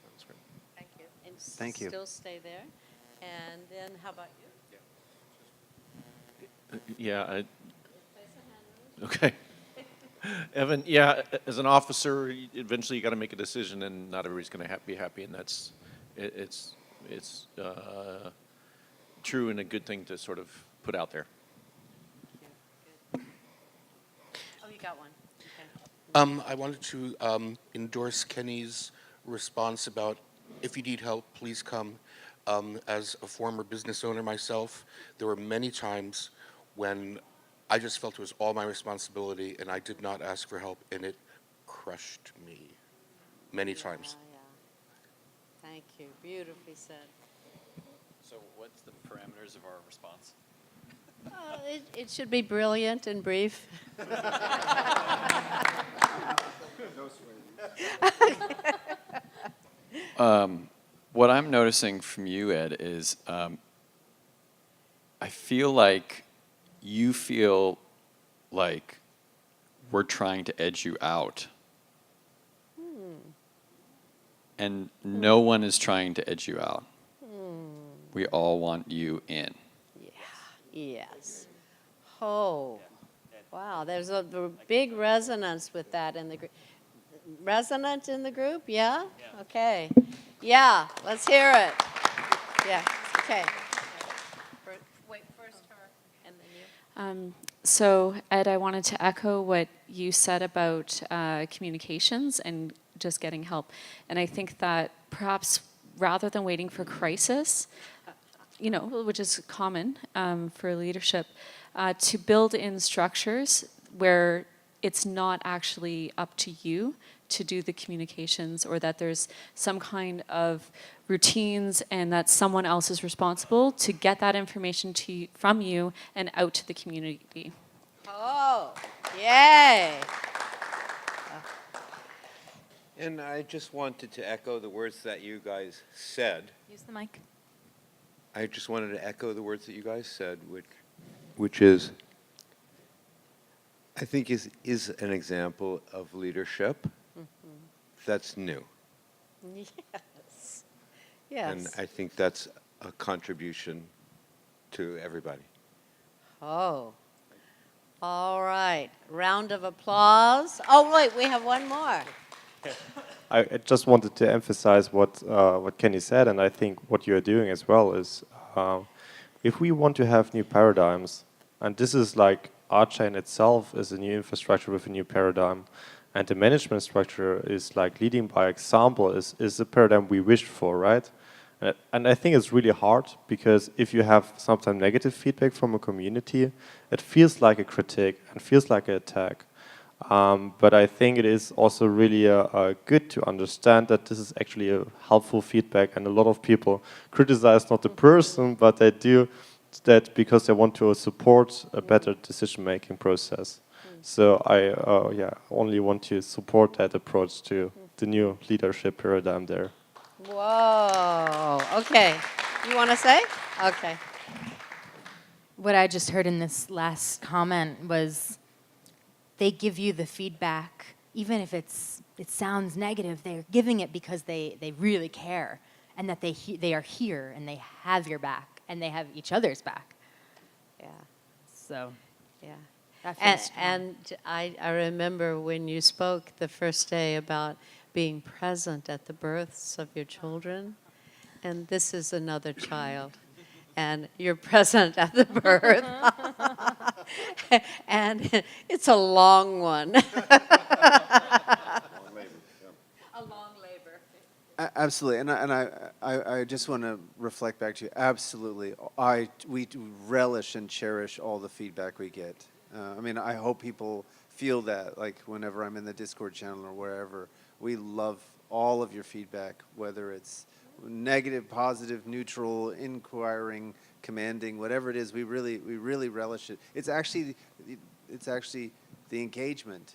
that was great. Thank you. And Thank you. Still stay there. And then how about you? Yeah. Okay. Evan, yeah, as an officer, eventually you got to make a decision, and not everybody's going to be happy, and that's it's true and a good thing to sort of put out there. Oh, you got one. Okay. I wanted to endorse Kenny's response about if you need help, please come. As a former business owner myself, there were many times when I just felt it was all my responsibility and I did not ask for help, and it crushed me many times. Yeah. Thank you. Beautifully said. So what's the parameters of our response? It should be brilliant and brief. What I'm noticing from you, Ed, is I feel like you feel like we're trying to edge you out. And no one is trying to edge you out. We all want you in. Yes. Oh, wow. There's a big resonance with that in the group. Resonant in the group? Yeah? Okay. Yeah, let's hear it. Yeah, okay. Wait, first her, and then you. So, Ed, I wanted to echo what you said about communications and just getting help. And I think that perhaps rather than waiting for crisis, which is common for leadership, to build in structures where it's not actually up to you to do the communications, or that there's some kind of routines and that someone else is responsible to get that information from you and out to the community. Oh, yay. And I just wanted to echo the words that you guys said. Use the mic. I just wanted to echo the words that you guys said, which is, I think is an example of leadership that's new. Yes. Yes. And I think that's a contribution to everybody. Oh. All right. Round of applause. Oh, wait, we have one more. I just wanted to emphasize what Kenny said, and I think what you're doing as well is, if we want to have new paradigms, and this is like RChain itself is a new infrastructure with a new paradigm, and the management structure is like leading by example is the paradigm we wished for, right? And I think it's really hard because if you have sometimes negative feedback from a community, it feels like a critique and feels like an attack. But I think it is also really good to understand that this is actually a helpful feedback, and a lot of people criticize not the person, but they do that because they want to support a better decision-making process. So I only want to support that approach to the new leadership paradigm there. Whoa. Okay. You want to say? Okay. What I just heard in this last comment was they give you the feedback, even if it sounds negative, they're giving it because they really care, and that they are here, and they have your back, and they have each other's back. Yeah. So, yeah. That feels strong. And I remember when you spoke the first day about being present at the births of your children, and this is another child, and you're present at the birth, and it's a long one. A long labor. Absolutely, and I just want to reflect back to you. Absolutely, we do relish and cherish all the feedback we get. I mean, I hope people feel that, like whenever I'm in the Discord channel or wherever, we love all of your feedback, whether it's negative, positive, neutral, inquiring, commanding, whatever it is. We really relish it. It's actually the engagement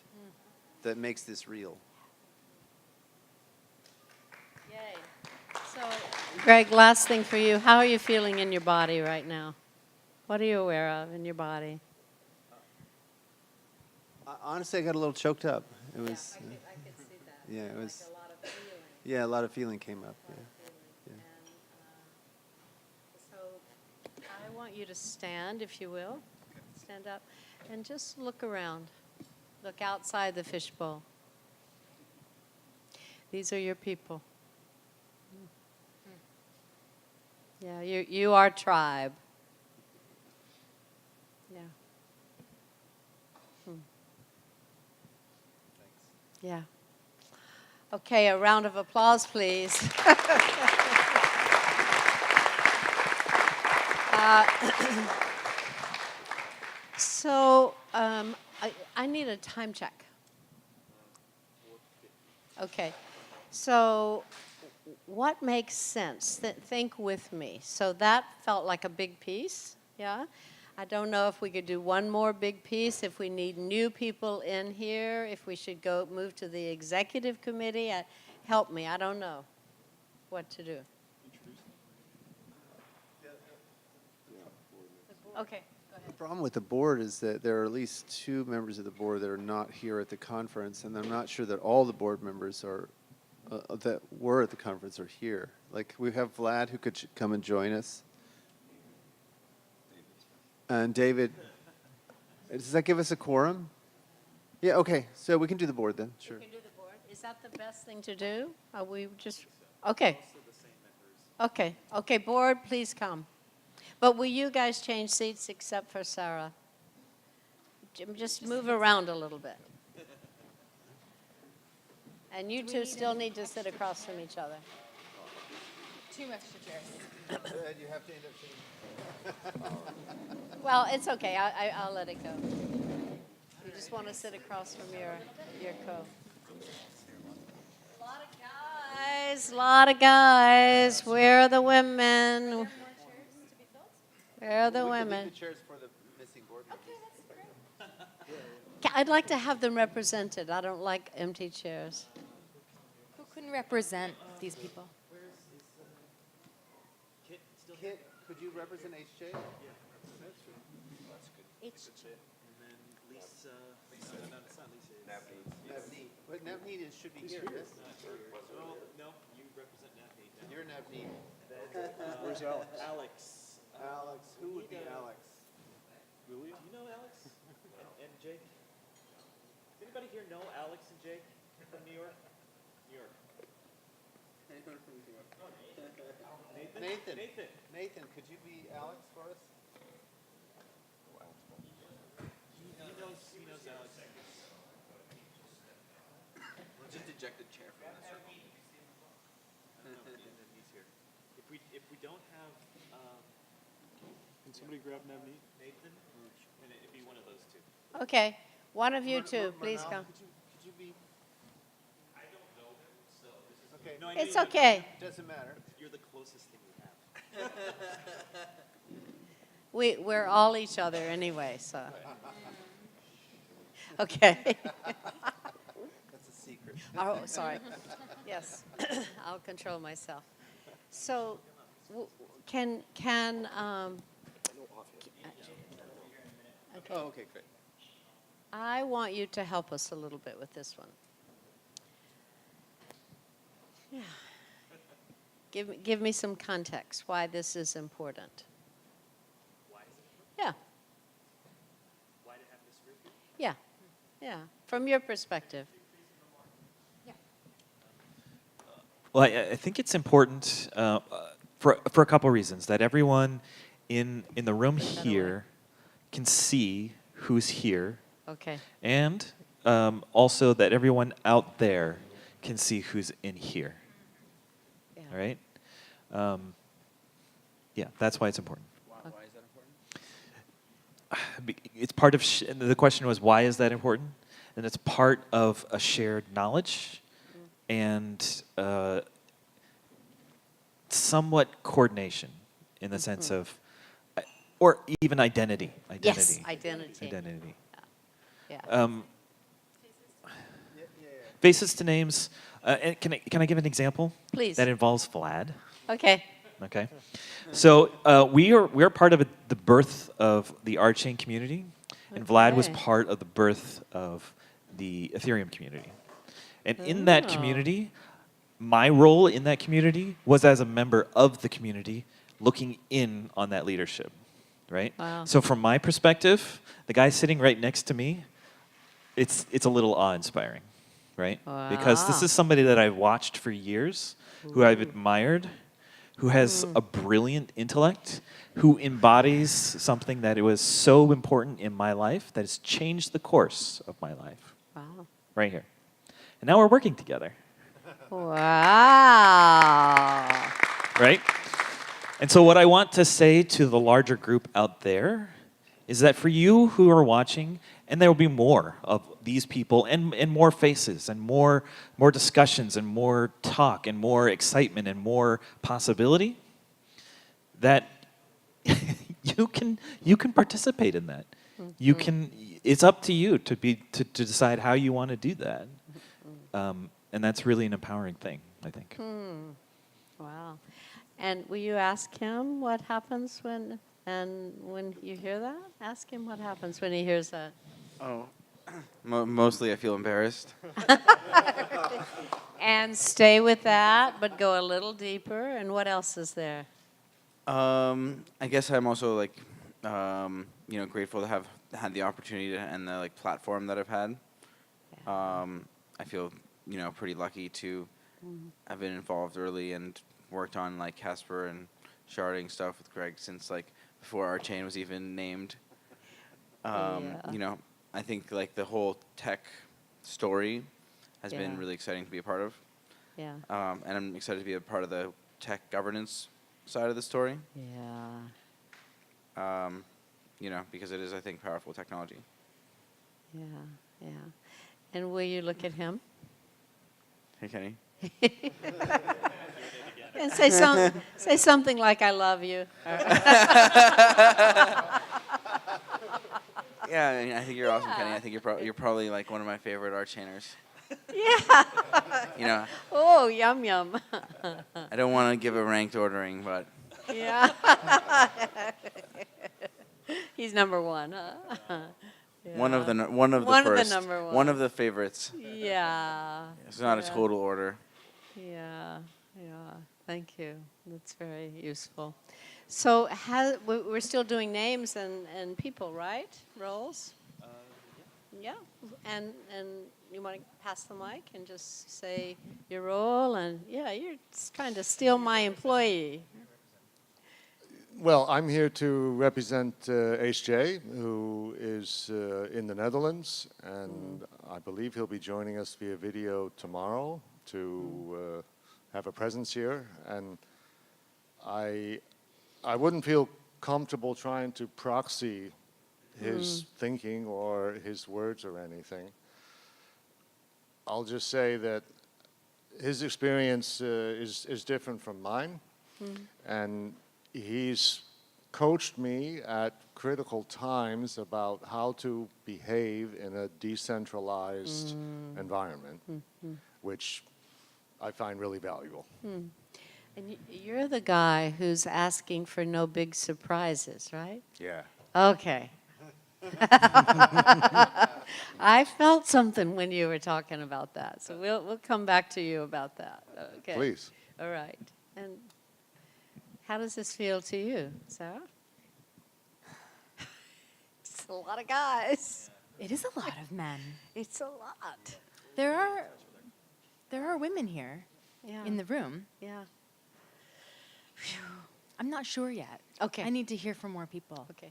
that makes this real. Yay. So, Greg, last thing for you. How are you feeling in your body right now? What are you aware of in your body? Honestly, I got a little choked up. It was. I could see that. Yeah, it was. Like a lot of feeling. Yeah, a lot of feeling came up. Yeah. And so I want you to stand, if you will. Stand up and just look around. Look outside the fishbowl. These are your people. Yeah, you are tribe. Yeah. Yeah. Okay, a round of applause, please. So I need a time check. Okay. So what makes sense? Think with me. So that felt like a big piece, yeah? I don't know if we could do one more big piece, if we need new people in here, if we should move to the executive committee. Help me, I don't know what to do. Okay, go ahead. The problem with the board is that there are at least 2 members of the board that are not here at the conference, and I'm not sure that all the board members are that were at the conference are here. Like, we have Vlad who could come and join us. And David, does that give us a quorum? Yeah, okay, so we can do the board then, sure. We can do the board. Is that the best thing to do? Are we just, okay. Okay, board, please come. But will you guys change seats except for Sarah? Just move around a little bit. And you two still need to sit across from each other. 2 extra chairs. You have to end up Well, it's okay. I'll let it go. You just want to sit across from your co. A lot of guys. Where are the women? Where are the women? chairs for the missing board members. I'd like to have them represented. I don't like empty chairs. Who can represent these people? Kit, could you represent HJ? Navneet. But Navneet should be here. Yes? No, you represent Navneet. You're Navneet. Where's Alex? Alex, who would be Alex? You know Alex and Jake? Does anybody here know Alex and Jake from New York? New York. Anyone from New York? Nathan? Nathan, could you be Alex for us? He knows Alex. Just eject a chair from this room. He's here. If we don't have Can somebody grab Navneet? Nathan, then it'd be one of those two. Okay, one of you two, please come. Could you be? I don't know him, so this is Okay. No, I It's know you okay. Doesn't matter. You're the closest thing we have. We're all each other anyway, so. Okay. That's a secret. Oh, sorry. Yes, I'll control myself. So, can Oh, okay, great. I want you to help us a little bit with this one. Yeah. Give me some context why this is important. Why is it? Yeah, Why to have this group? yeah, yeah. From your perspective. Well, I think it's important for a couple reasons that everyone in the room here can see who's here, Okay. and also that everyone out there can see who's in here. Yeah. All right. Yeah, that's why it's important. Why is that important? It's part of. The question was, why is that important? And it's part of a shared knowledge, and somewhat coordination, in the sense of, or even identity. Yes, identity. Identity. Yeah. Faces to names. And can I give an example? Please. That involves Vlad. Okay. Okay. So we're part of the birth of the RChain community, and Vlad was Okay. part of the birth of the Ethereum community. And in that Oh. community, my role in that community was as a member of the community, looking in on that leadership, right? Wow. So from my perspective, the guy sitting right next to me, it's a little awe-inspiring, right? Because this Wow. is somebody that I've watched for years, who I've admired, who has a brilliant intellect, who embodies something that it was so important in my life that has changed the course of my life, Wow. right here. And now we're working together, Wow. right? And so what I want to say to the larger group out there is that for you who are watching, and there will be more of these people, and more faces, and more discussions, and more talk, and more excitement, and more possibility, that you can participate in that. You can. It's up to you to decide how you want to do that, and that's really an empowering thing, I think. Wow. And will you ask him what happens when you hear that? Ask him what happens when he hears that. Oh, mostly I feel embarrassed. And stay with that, but go a little deeper. And what else is there? I guess I'm also like, grateful to have had the opportunity and the platform that I've had. I feel, pretty lucky to have been involved early and worked on Casper and sharding stuff with Greg since before RChain was even named. I think the whole tech story has been Yeah. really exciting to be a part of. Yeah. And I'm excited to be a part of the tech governance side of the story. Yeah. Because it is, I think, powerful technology. Yeah. Yeah. And will you look at him? Hey, Kenny. And say something like, "I love you." Yeah, I mean, I think you're awesome, Kenny. I think you're probably like one of my favorite RChainers. Yeah. You know, Oh, yum yum. I don't want to give a ranked ordering, but Yeah. He's number one, huh? one of the Yeah. one of the One first, of the number one. one of the favorites. Yeah. It's not a Yeah. total order. Yeah, yeah. Thank you. That's very useful. So we're still doing names and people, right? Roles? Yeah. And you want to pass the mic and just say your role and yeah, you're just trying to steal my employee. Well, I'm here to represent HJ, who is in the Netherlands, and I believe he'll be joining us via video tomorrow to have a presence here. And I wouldn't feel comfortable trying to proxy his thinking or his words or anything. I'll just say that his experience is different from mine, and he's coached me at critical times about how to behave in a decentralized environment, which I find really valuable. And you're the guy who's asking for no big surprises, right? Yeah. Okay. I felt something when you were talking about that, so we'll come back to you about that. Okay. Please. All right. And how does this feel to you, Sarah? It's a lot of guys. It is a lot of men. It's a lot. There are women here Yeah. in the room. Yeah. I'm not sure yet. Okay. I need to hear from more people. Okay.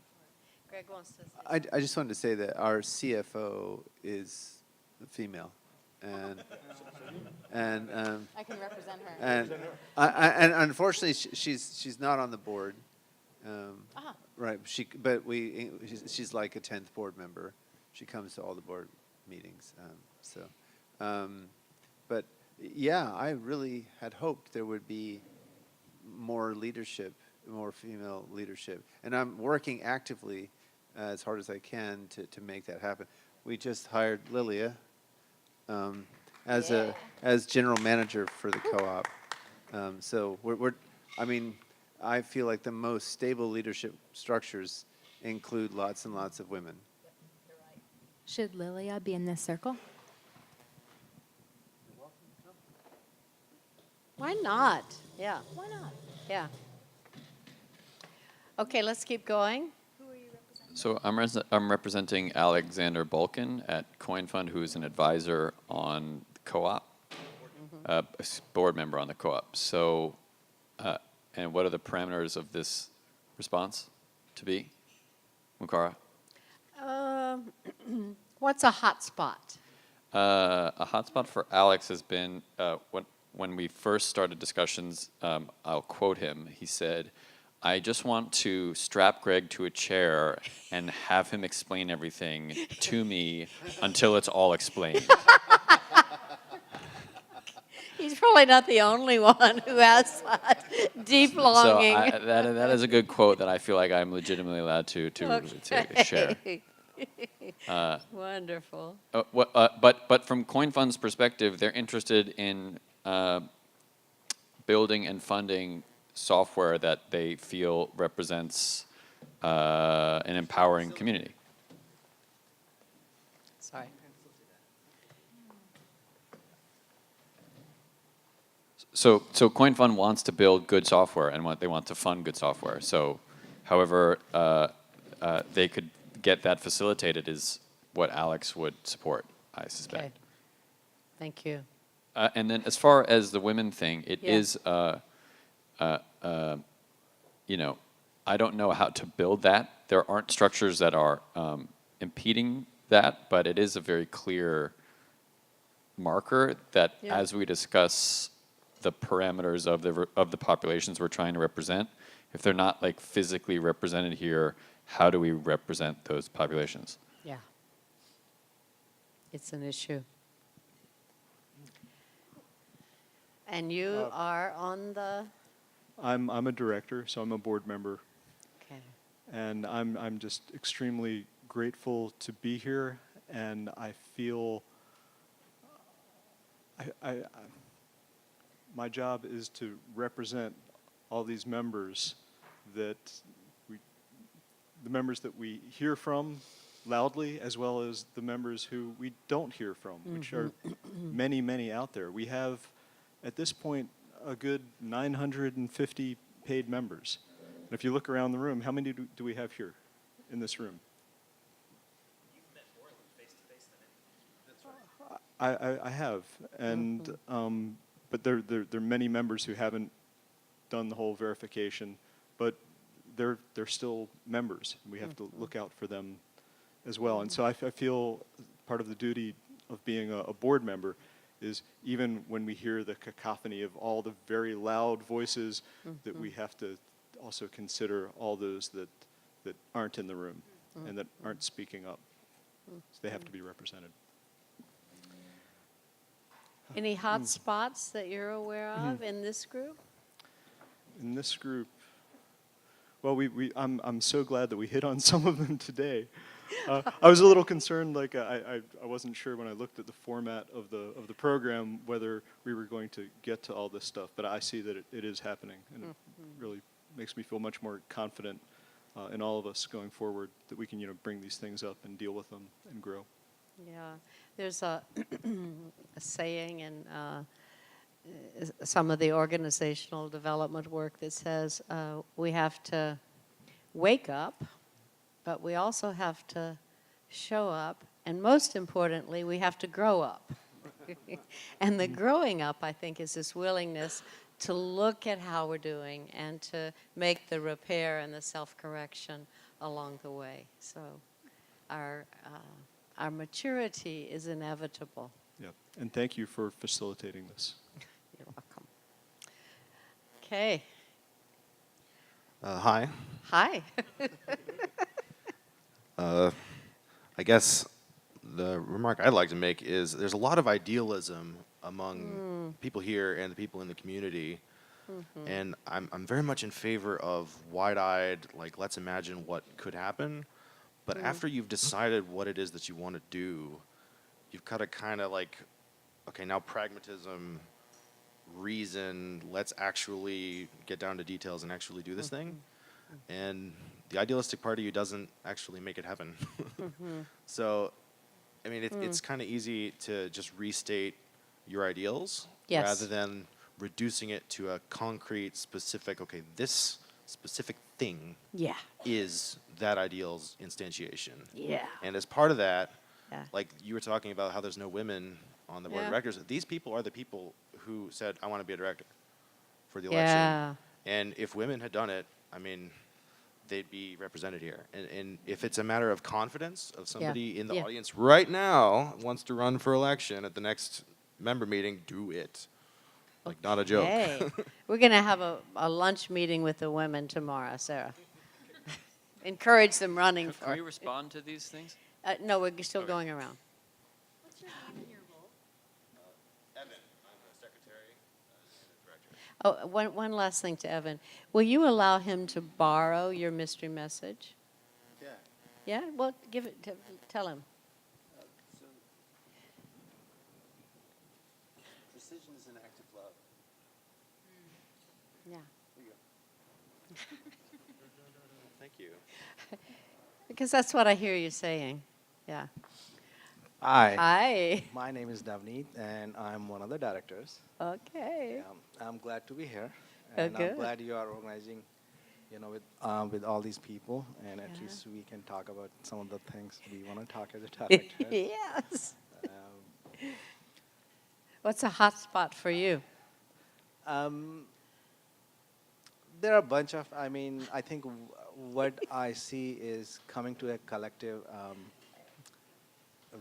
Greg wants to say. I just wanted to say that our CFO is female, and I can represent her. and unfortunately she's not on the board, Ah. right? She's like a 10th board member. She comes to all the board meetings. But yeah, I really had hoped there would be more leadership, more female leadership, and I'm working actively as hard as I can to make that happen. We just hired Lilia as general manager for the co-op. So I feel like the most stable leadership structures include lots and lots of women. Should Lilia be in this circle? Why not? Yeah. Why not? Yeah. Okay, let's keep going. So I'm representing Alexander Balkin at Coin Fund, who is an advisor on the co-op, a board member on the co-op. So, and what are the parameters of this response to be, Mukara? What's a hot spot? A hotspot for Alex has been when we first started discussions. I'll quote him. He said, "I just want to strap Greg to a chair and have him explain everything to me until it's all explained." He's probably not the only one who has that deep longing. So that is a good quote that I feel like I'm legitimately allowed to share. Wonderful. But from Coin Fund's perspective, they're interested in building and funding software that they feel represents an empowering community. Sorry. So Coin Fund wants to build good software and they want to fund good software. So, however, they could get that facilitated is what Alex would support, I suspect. Okay. Thank you. And then as far as the women thing, it is, you know, I don't know how to build that. There aren't structures that are impeding that, but it is a very clear marker that as we discuss the parameters of the populations we're trying to represent, if they're not like physically represented here, how do we represent those populations? Yeah. It's an issue. And you are on the... I'm a director, so I'm a board member. Okay. And I'm just extremely grateful to be here, and I feel my job is to represent all these members the members that we hear from loudly, as well as the members who we don't hear from, which are many, many out there. We have, at this point, a good 950 paid members. And if you look around the room, how many do we have here in this room? I have, and but there are many members who haven't done the whole verification, but they're still members. We have to look out for them as well. And so I feel part of the duty of being a board member is even when we hear the cacophony of all the very loud voices, that we have to also consider all those that aren't in the room and that aren't speaking up. So they have to be represented. Any hot spots that you're aware of in this group? In this group, well, I'm so glad that we hit on some of them today. I was a little concerned, like I wasn't sure when I looked at the format of the program whether we were going to get to all this stuff, but I see that it is happening, and it really makes me feel much more confident in all of us going forward that we can bring these things up and deal with them and grow. Yeah, there's a saying in some of the organizational development work that says we have to wake up, but we also have to show up, and most importantly, we have to grow up. And the growing up, I think, is this willingness to look at how we're doing and to make the repair and the self-correction along the way. So our maturity is inevitable. Yeah, and thank you for facilitating this. You're welcome. Okay. Hi. Hi. I guess the remark I'd like to make is there's a lot of idealism among people here and the people in the community. And I'm very much in favor of wide-eyed, like, let's imagine what could happen. But after you've decided what it is that you want to do, you've got to kind of like, okay, now pragmatism, reason, let's actually get down to details and actually do this thing. And the idealistic part of you doesn't actually make it happen. So, I mean, it's kind of easy to just restate your ideals rather than reducing it to a concrete, specific, okay, this specific thing is that ideal's instantiation. And as part of that, like you were talking about how there's no women on the board of directors, these people are the people who said, I want to be a director for the election. And if women had done it, I mean, they'd be represented here. And if it's a matter of confidence of somebody in the audience right now wants to run for election at the next member meeting, do it. Like, not a joke. Hey, we're going to have a lunch meeting with the women tomorrow, Sarah. Encourage them running for Can we it. respond to these things? No, we're still going around. What's your name and your role? Evan. I'm the secretary and the director. Oh, one last thing to Evan. Will you allow him to borrow your mystery message? Yeah. Yeah? Well, give it. Tell him. So, precision is an act of love. Yeah. There you go. Thank you. Because that's what I hear you saying. Yeah. Hi. Hi. My name is Navneet, and I'm one of the directors. Okay. I'm glad to be here, and good. I'm glad you are organizing, with all these people, and at least we can talk about some of the things we want to talk as a director. Yes. What's a hot spot for you? There are a bunch of, I think what I see is coming to a collective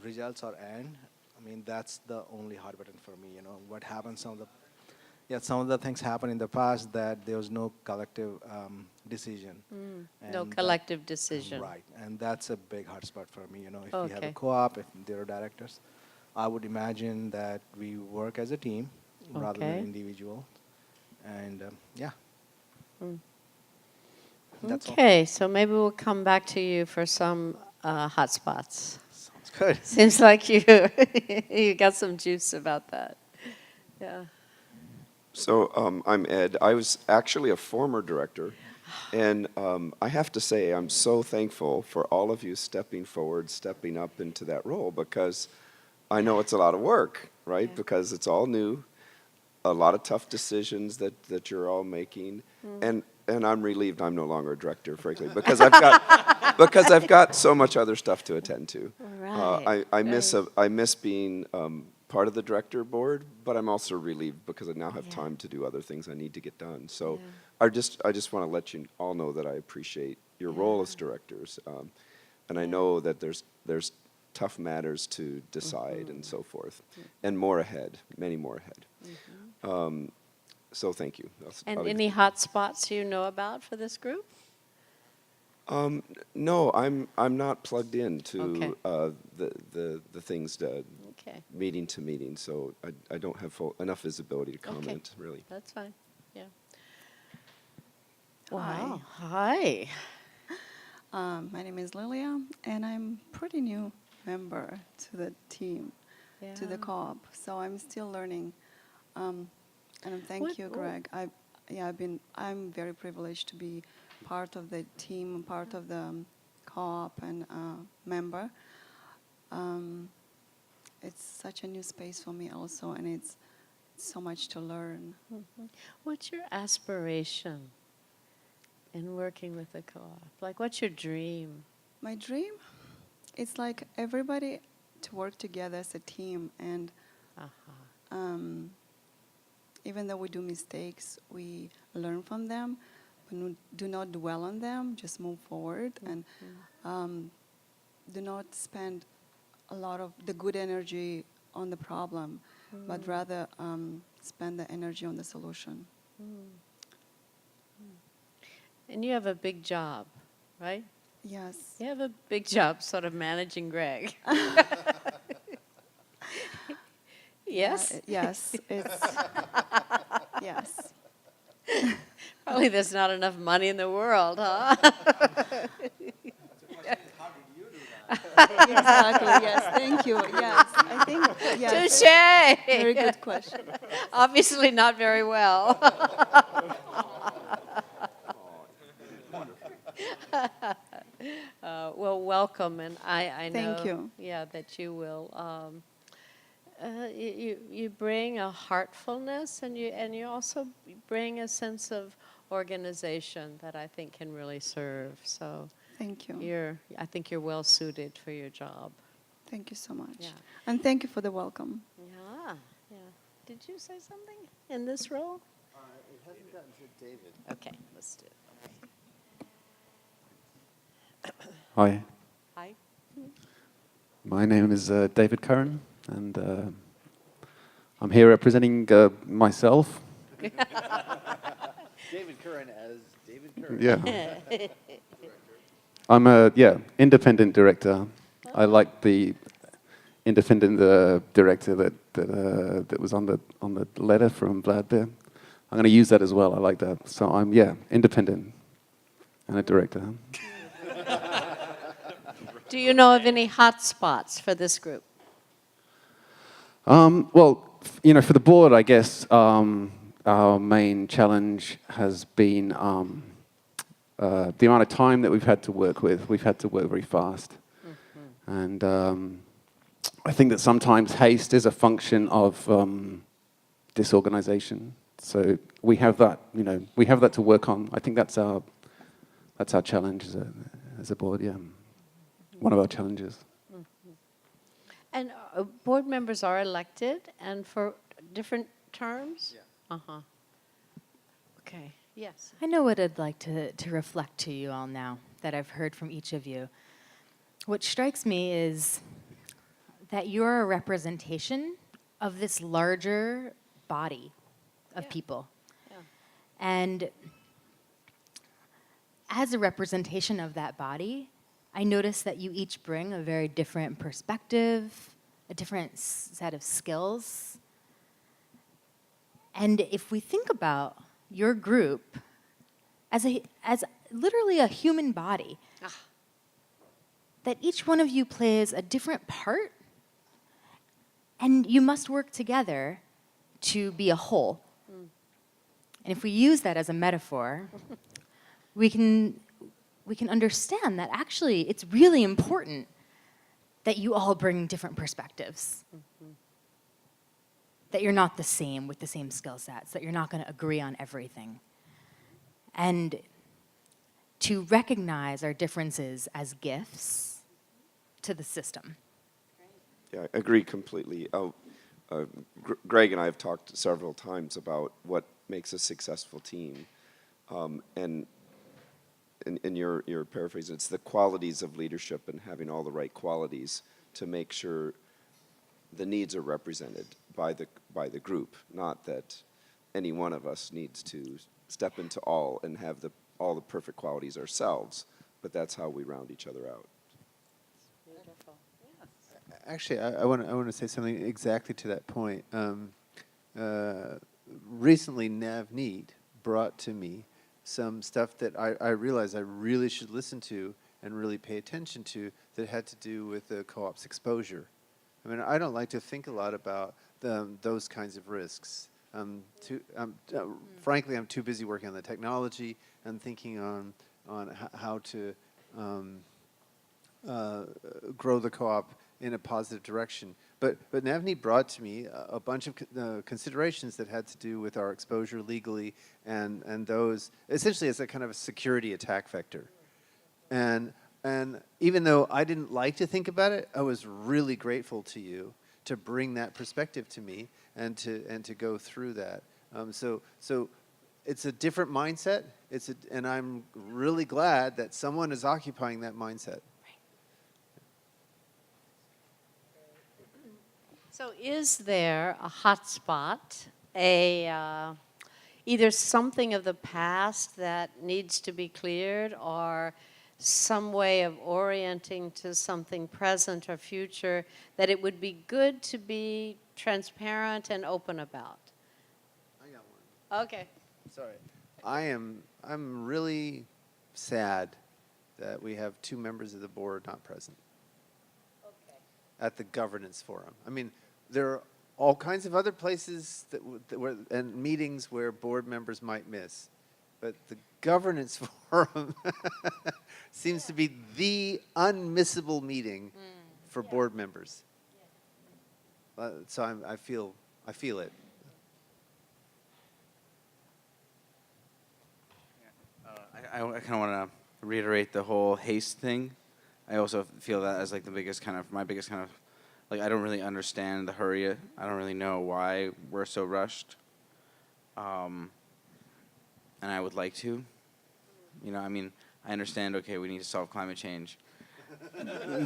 results or end. I mean, that's the only hot button for me, what happens, some of the things happen in the past that there was no collective decision. No collective decision. Right, and that's a big hot spot for me, if we have a Okay. co-op, if there are directors, I would imagine that we work as a team rather than Okay. individual, and That's all. Okay, so maybe we'll come back to you for some hotspots. Sounds good. Seems like you you got some juice about that. Yeah. So I'm Ed. I was actually a former director, and I have to say I'm so thankful for all of you stepping forward, stepping up into that role, because I know it's a lot of work, right? Yeah. Because it's all new, a lot of tough decisions that you're all making, and I'm relieved I'm no longer a director, frankly, because I've got so much other stuff to attend to. Right. I miss being part of the director board, but I'm also relieved because I now have time to do other things I need to get done. So I just want to let you all know that I appreciate your role as directors, and I know that there's tough matters to decide and so forth, and more ahead, many more ahead. So thank you. And any hot spots you know about for this group? No, I'm not plugged into Okay. the things meeting to meeting, so I don't have enough visibility to comment, really. That's fine. Yeah. Hi. Wow. Hi. My name is Lilia, and I'm pretty new member to the team, to the Yeah. co-op. So I'm still learning, and thank you, Greg. I'm very privileged to be part of the team, part of the co-op, and member. It's such a new space for me also, and it's so much to learn. What's your aspiration in working with the co-op? Like, what's your dream? My dream, it's like everybody to work together as a team, and even though we do mistakes, we learn from them, but do not dwell on them, just move forward, and do not spend a lot of the good energy on the problem, but rather spend the energy on the solution. And you have a big job, right? Yes. You have a big job sort of managing Greg. Yes? Yes, it's, yes. Probably there's not enough money in the world, huh? Exactly, yes, thank you, yes. I think, yes. Touche! Very good question. Obviously not very well. Well, welcome, and I know, Thank you. Yeah, that you will. You bring a heartfulness, and you also bring a sense of organization that I think can really serve. So Thank you. I think you're well suited for your job. Thank you so much. Yeah. And thank you for the welcome. Yeah. Did you say something in this role? It hasn't gotten to David. Okay, let's do it. Hi, Hi. my name is David Curran, and I'm here representing myself. David Curran as David Curran. Yeah. I'm a independent director. I like the independent director that was on the letter from Vlad there. I'm going to use that as well. I like that. So I'm independent and a director. Do you know of any hot spots for this group? Well, for the board, I guess our main challenge has been the amount of time that we've had to work with. We've had to work very fast. And I think that sometimes haste is a function of disorganization. So we have that, we have that to work on. I think that's our challenge as a board, one of our challenges. And board members are elected and for different terms? Yeah. Uh-huh. Okay, yes. I know what I'd like to reflect to you all now that I've heard from each of you. What strikes me is that you're a representation of this larger body of people. Yeah. And as a representation of that body, I notice that you each bring a very different perspective, a different set of skills. And if we think about your group as literally a human body, that each one of you plays a different part, and you must work together to be a whole. And if we use that as a metaphor, we can understand that actually it's really important that you all bring different perspectives. That you're not the same with the same skill sets, that you're not going to agree on everything. And to recognize our differences as gifts to the system. Yeah, I agree completely. Greg and I have talked several times about what makes a successful team. And in your paraphrase, it's the qualities of leadership and having all the right qualities to make sure the needs are represented by the group, not that any one of us needs to step into all and have all the perfect qualities ourselves, but that's how we round each other out. Actually, I want to say something exactly to that point. Recently, Navneet brought to me some stuff that I realized I really should listen to and really pay attention to that had to do with the co-op's exposure. I mean, I don't like to think a lot about those kinds of risks. Frankly, I'm too busy working on the technology and thinking on how to grow the co-op in a positive direction. But Navneet brought to me a bunch of considerations that had to do with our exposure legally and those essentially as a kind of a security attack vector. And even though I didn't like to think about it, I was really grateful to you to bring that perspective to me and to go through that. So it's a different mindset. And I'm really glad that someone is occupying that mindset. So is there a hotspot, either something of the past that needs to be cleared or some way of orienting to something present or future that it would be good to be transparent and open about? I got one. Okay. Sorry. I'm really sad that we have 2 members of the board not present at the governance forum. I mean, there are all kinds of other places and meetings where board members might miss, but the governance forum seems to be the unmissable meeting for board members. So I feel it. I kind of want to reiterate the whole haste thing. I also feel that as like my biggest kind of, like I don't really understand the hurry. I don't really know why we're so rushed. And I would like to. You know, I mean, I understand, okay, we need to solve climate change.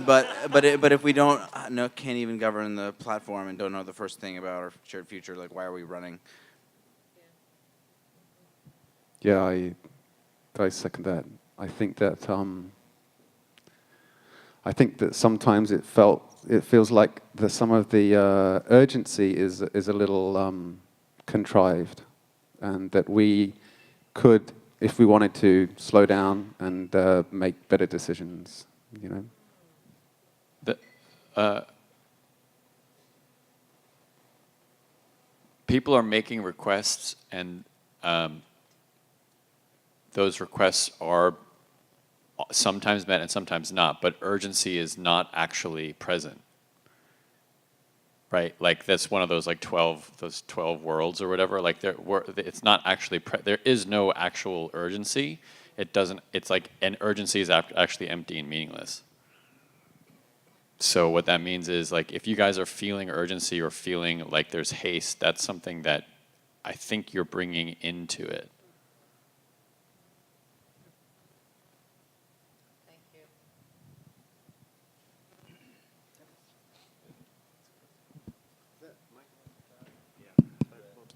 but if we can't even govern the platform and don't know the first thing about our shared future, like why are we running? Yeah, I second that. I think that sometimes it feels like some of the urgency is a little contrived, and that we could, if we wanted to, slow down and make better decisions. You know. People are making requests, and those requests are sometimes met and sometimes not, but urgency is not actually present. Right? Like that's one of those like 12 worlds or whatever. Like it's not actually, there is no actual urgency. It's like an urgency is actually empty and meaningless. So what that means is like if you guys are feeling urgency or feeling like there's haste, that's something that I think you're bringing into it.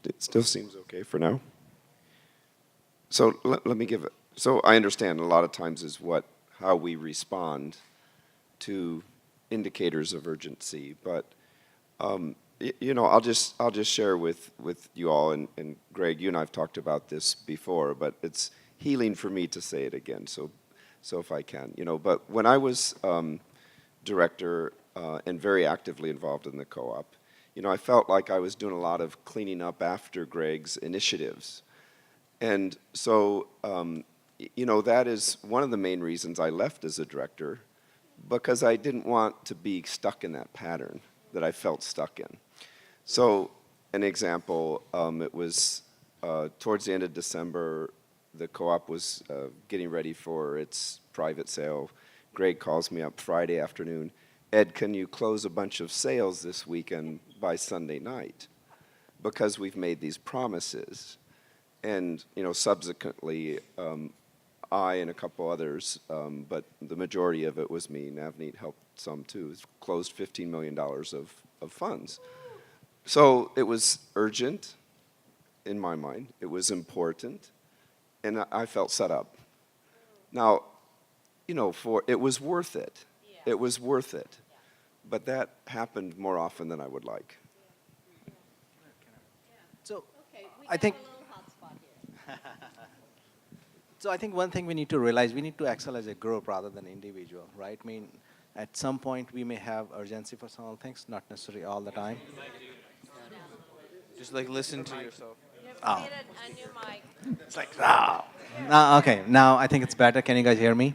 It still seems okay for now. So let me give it. So I understand a lot of times is how we respond to indicators of urgency, but you know, I'll just share with you all, and Greg, you and I've talked about this before, but it's healing for me to say it again. So if I can, you know, but when I was director and very actively involved in the co-op, I felt like I was doing a lot of cleaning up after Greg's initiatives. And so, that is one of the main reasons I left as a director, because I didn't want to be stuck in that pattern that I felt stuck in. So, an example, it was towards the end of December, the co-op was getting ready for its private sale. Greg calls me up Friday afternoon, Ed, can you close a bunch of sales this weekend by Sunday night? Because we've made these promises. And, subsequently, I and a couple others, but the majority of it was me. Navneet helped some too. It's closed $15 million of funds. So it was urgent in my mind. It was important. And I felt set up. Now, it was worth it. It was worth it. But that happened more often than I would like. So I think so I think one thing we need to realize, we need to excel as a group rather than individual, right? I mean, at some point we may have urgency for some things, not necessarily all the time. Just like listen to yourself. Oh. It's like, okay, now I think it's better. Can you guys hear me?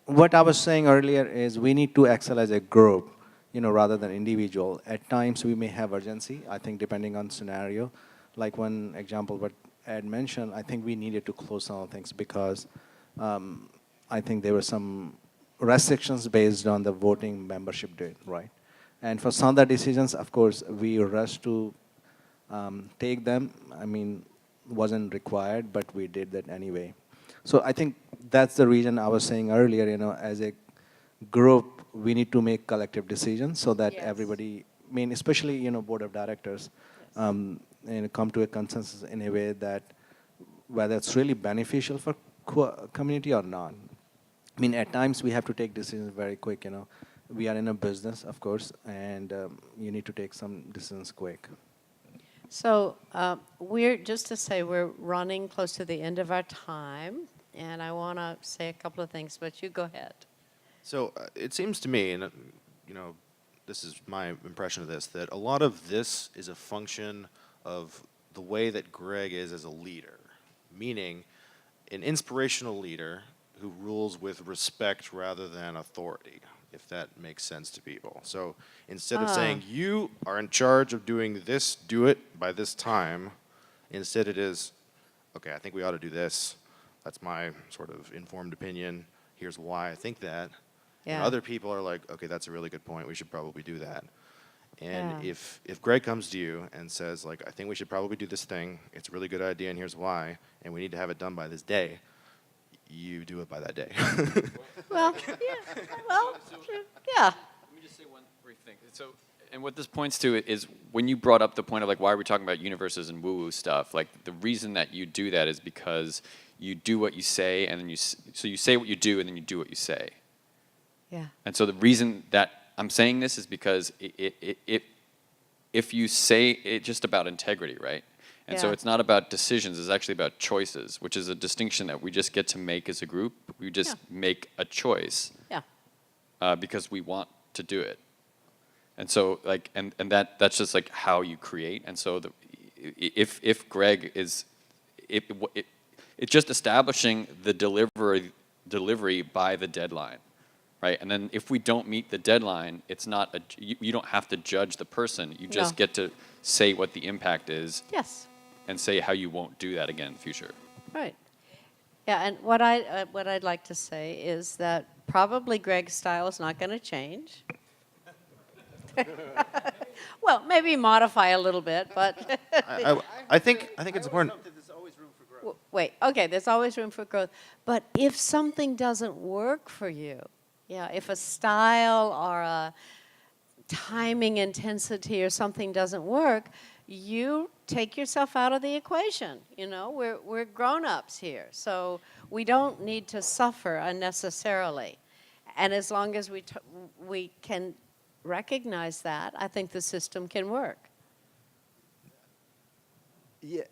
What I was saying earlier is we need to excel as a group, rather than individual. At times we may have urgency, I think depending on scenario. Like one example what Ed mentioned, I think we needed to close some of things because I think there were some restrictions based on the voting membership date, right? And for some of the decisions, of course, we rushed to take them. I mean, wasn't required, but we did that anyway. So I think that's the reason I was saying earlier, as a group, we need to make collective decisions so that everybody, I mean, especially, board of directors, come to a consensus in a way that whether it's really beneficial for community or not. I mean, at times we have to take decisions very quick, We are in a business, of course, and you need to take some decisions quick. So just to say, we're running close to the end of our time, and I want to say a couple of things, but you go ahead. So it seems to me, and this is my impression of this, that a lot of this is a function of the way that Greg is as a leader, meaning an inspirational leader who rules with respect rather than authority, if that makes sense to people. So instead of saying, you are in charge of doing this, do it by this time, instead it is, okay, I think we ought to do this. That's my sort of informed opinion. Here's why I think that. Yeah. And other people are like, okay, that's a really good point. We should probably do that. And if Greg comes to you and says, like, I think we should probably do this thing, it's a really good idea, and here's why, and we need to have it done by this day, you do it by that day. Well, yeah. Well, yeah. Let me just say one brief thing. So, and what this points to is when you brought up the point of like, why are we talking about universes and woo-woo stuff? Like, the reason that you do that is because you do what you say, and then so you say what you do, and then you do what you say. Yeah. And so the reason that I'm saying this is because if you say it's just about integrity, right? And so it's not about decisions, it's actually about choices, which is a distinction that we just get to make as a group. We just make a choice because we want to do it. And so like, and that's just like how you create. And so if Greg is, it's just establishing the delivery by the deadline. Right, and then if we don't meet the deadline, it's not you don't have to judge the person. You just get to say what the impact is. Yes. And say how you won't do that again in the future. Right. Yeah, and what I'd like to say is that probably Greg's style is not going to change. Well, maybe modify a little bit, but I think it's important. Wait, okay, there's always room for growth. But if something doesn't work for you, if a style or a timing intensity or something doesn't work, you take yourself out of the equation. We're grown-ups here, so we don't need to suffer unnecessarily. And as long as we can recognize that, I think the system can work.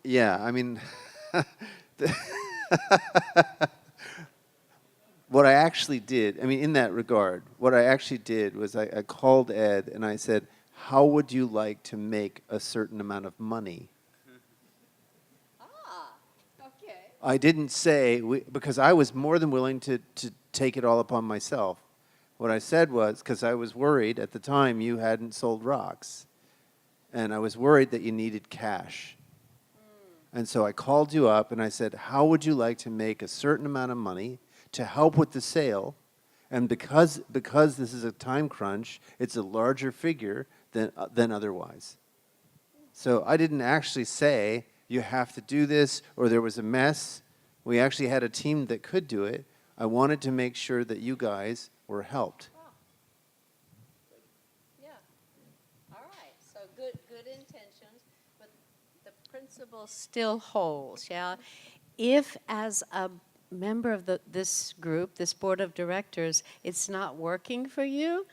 Yeah, I mean, what I actually did, I mean, in that regard, what I actually did was I called Ed and I said, how would you like to make a certain amount of money? I didn't say, because I was more than willing to take it all upon myself. What I said was, because I was worried at the time you hadn't sold rocks, and I was worried that you needed cash. And so I called you up and I said, how would you like to make a certain amount of money to help with the sale? And because this is a time crunch, it's a larger figure than otherwise. So I didn't actually say, you have to do this, or there was a mess. We actually had a team that could do it. I wanted to make sure that you guys were helped. Yeah. All right. So good intentions, but the principle still holds. Yeah. If as a member of this group, this board of directors, it's not working for you,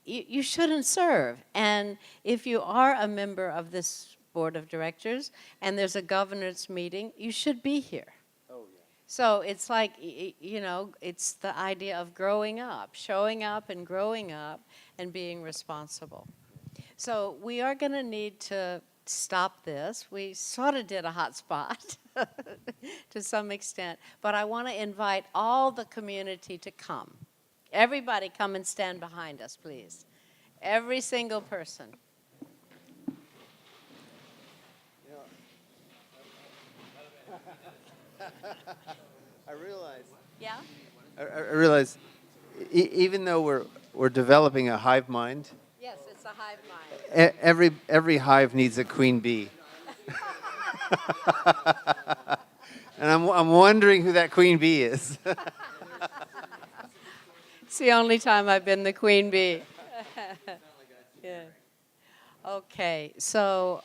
you shouldn't serve. And if you are a member of this board of directors and there's a governance meeting, you should be here. Oh, yeah. So it's like, you know, it's the idea of growing up, showing up and growing up and being responsible. So we are going to need to stop this. We sort of did a hot spot to some extent, but I want to invite all the community to come. Everybody come and stand behind us, please. Every single person. I realize. Yeah? I realize, even though we're developing a hive mind. Yes, it's a hive mind. Every hive needs a queen bee. And I'm wondering who that queen bee is. It's the only time I've been the queen bee. Yeah. Okay, so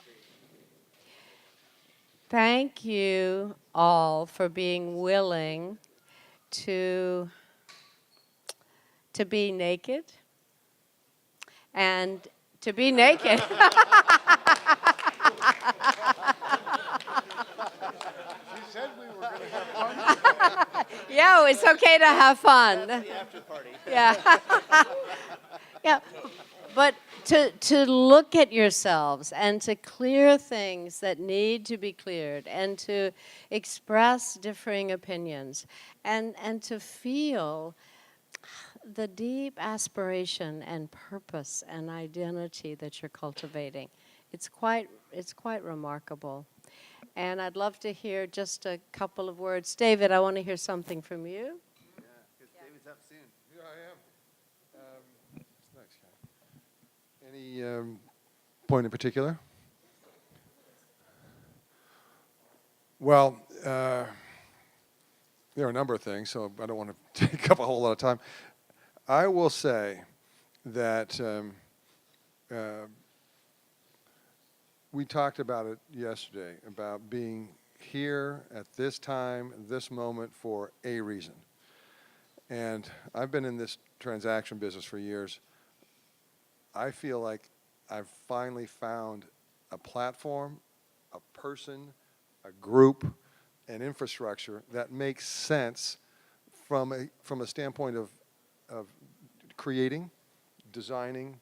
thank you all for being willing to be naked and to be naked. Yeah, it's okay to have fun. That's the after party. Yeah. Yeah. But to look at yourselves and to clear things that need to be cleared and to express differing opinions and to feel the deep aspiration and purpose and identity that you're cultivating. It's quite remarkable. And I'd love to hear just a couple of words. David, I want to hear something from you. Yeah, because David's up soon. Yeah, I am. Thanks, Ken. Any point in particular? Well, there are a number of things, so I don't want to take up a whole lot of time. I will say that we talked about it yesterday, about being here at this time, this moment for a reason. And I've been in this transaction business for years. I feel like I've finally found a platform, a person, a group, an infrastructure that makes sense from a standpoint of creating, designing,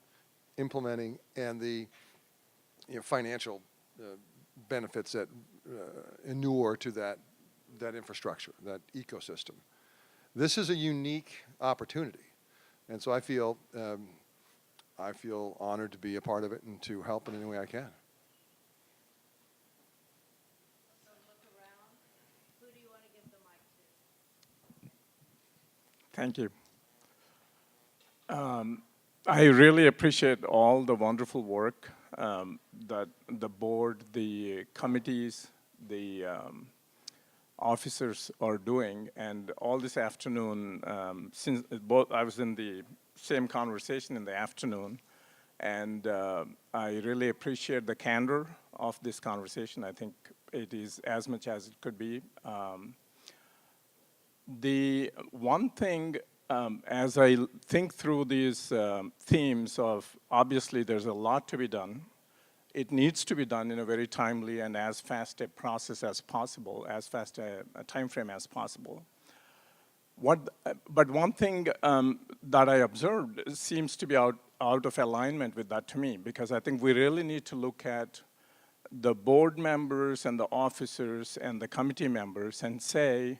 implementing, and the financial benefits that inure to that infrastructure, that ecosystem. This is a unique opportunity, and so I feel honored to be a part of it and to help in any way I can. Thank you. I really appreciate all the wonderful work that the board, the committees, the officers are doing. And all this afternoon, since I was in the same conversation in the afternoon, and I really appreciate the candor of this conversation. I think it is as much as it could be. The one thing, as I think through these themes of, obviously there's a lot to be done. It needs to be done in a very timely and as fast a process as possible, as fast a time frame as possible. But one thing that I observed seems to be out of alignment with that to me, because I think we really need to look at the board members and the officers and the committee members and say,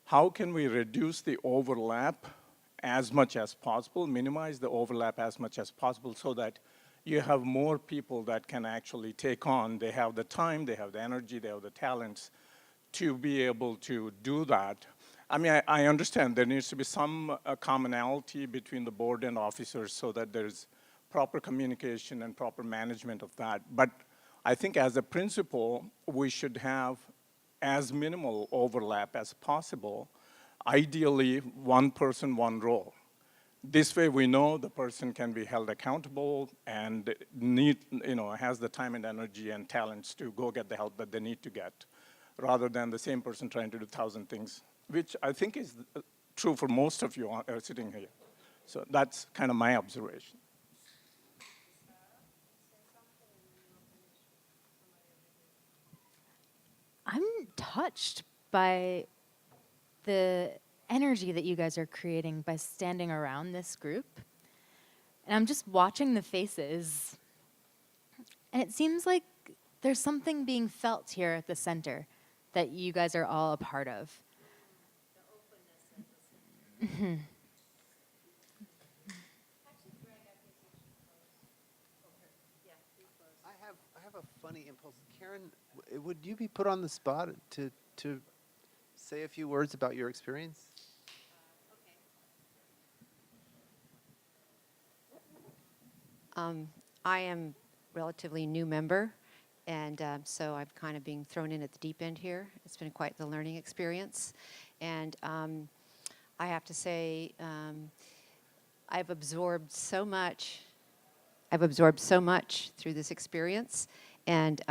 how can we reduce the overlap as much as possible, minimize the overlap as much as possible so that you have more people that can actually take on, they have the time, they have the energy, they have the talents to be able to do that. I mean, I understand there needs to be some commonality between the board and officers so that there's proper communication and proper management of that. But I think as a principle, we should have as minimal overlap as possible. Ideally, one person, one role. This way we know the person can be held accountable and has the time and energy and talents to go get the help that they need to get, rather than the same person trying to do 1,000 things, which I think is true for most of you sitting here. So that's kind of my observation. I'm touched by the energy that you guys are creating by standing around this group. And I'm just watching the faces. And it seems like there's something being felt here at the center that you guys are all a part of. Mm-hmm. I have a funny impulse. Karen, would you be put on the spot to say a few words about your experience? I am relatively new member, and so I'm kind of being thrown in at the deep end here. It's been quite the learning experience, and I have to say I've absorbed so much. I've absorbed so much through this experience, and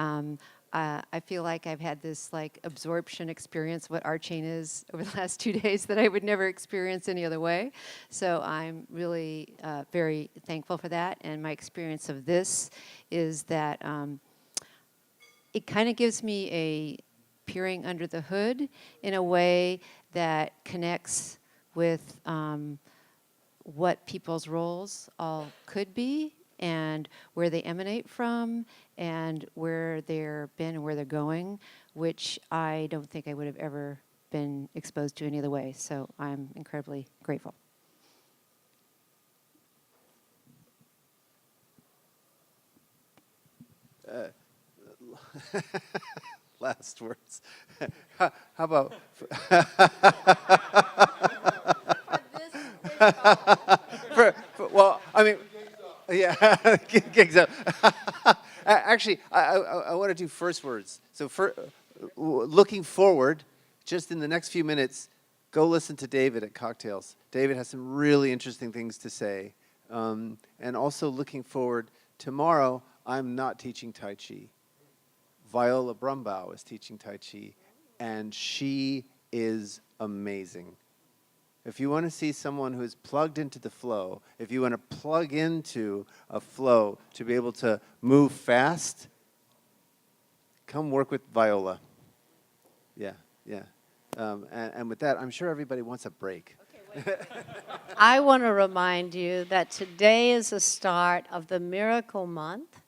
I feel like I've had this absorption experience of what RChain is over the last 2 days that I would never experience any other way. So I'm really very thankful for that. And my experience of this is that it kind of gives me a peering under the hood in a way that connects with what people's roles all could be, and where they emanate from, and where they're been and where they're going, which I don't think I would have ever been exposed to any other way. So I'm incredibly grateful. Last words. How about... well, I mean... Yeah, gigs up. Actually, I want to do first words. So looking forward, just in the next few minutes, go listen to David at Cocktails. David has some really interesting things to say. And also looking forward, tomorrow, I'm not teaching Tai Chi. Viola Brumbaugh is teaching Tai Chi, and she is amazing. If you want to see someone who is plugged into the flow, if you want to plug into a flow to be able to move fast, come work with Viola. Yeah. And with that, I'm sure everybody wants a break. Okay, wait. I want to remind you that today is the start of the Miracle Month.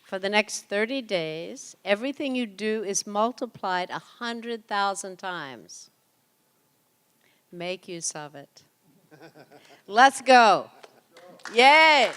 For the next 30 days, everything you do is multiplied 100,000 times. Make use of it. Let's go. Yay.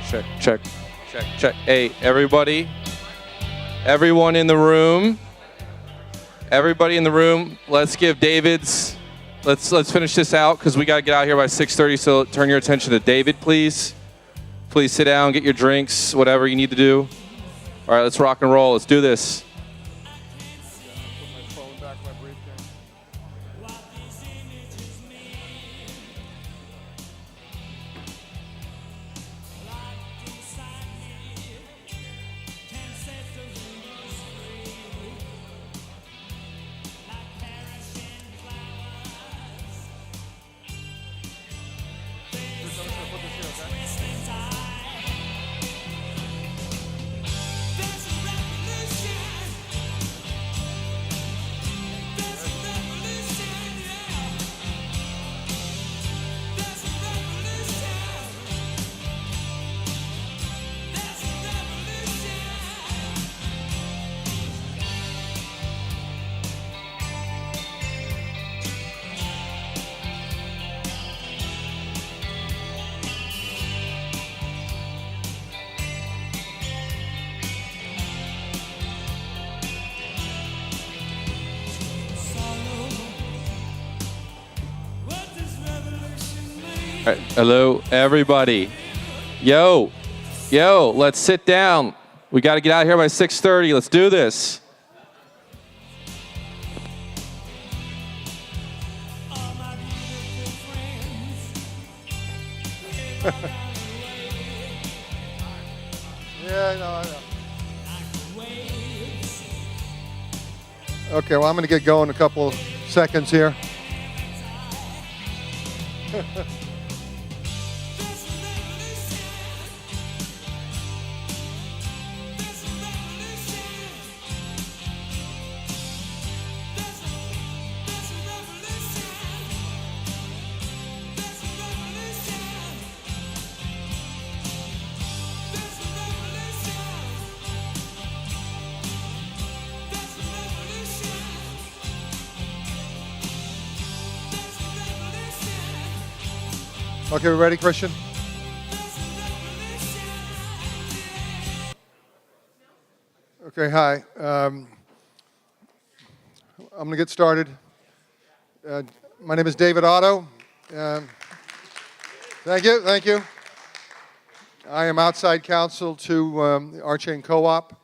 check, check, check, check. Hey, everybody. Everyone in the room. Everybody in the room, let's give David's, let's finish this out because we got to get out here by 6:30, so turn your attention to David, please. Please sit down, get your drinks, whatever you need to do. All right, let's rock and roll. Let's do this. All right, hello, everybody. Yo, let's sit down. We got to get out here by 6:30. Let's do this. Yeah, I know. Okay, well, I'm going to get going in a couple of seconds here. Okay, we ready, Christian? Okay, hi. I'm going to get started. My name is David Otto. Thank you. I am outside counsel to the RChain co-op.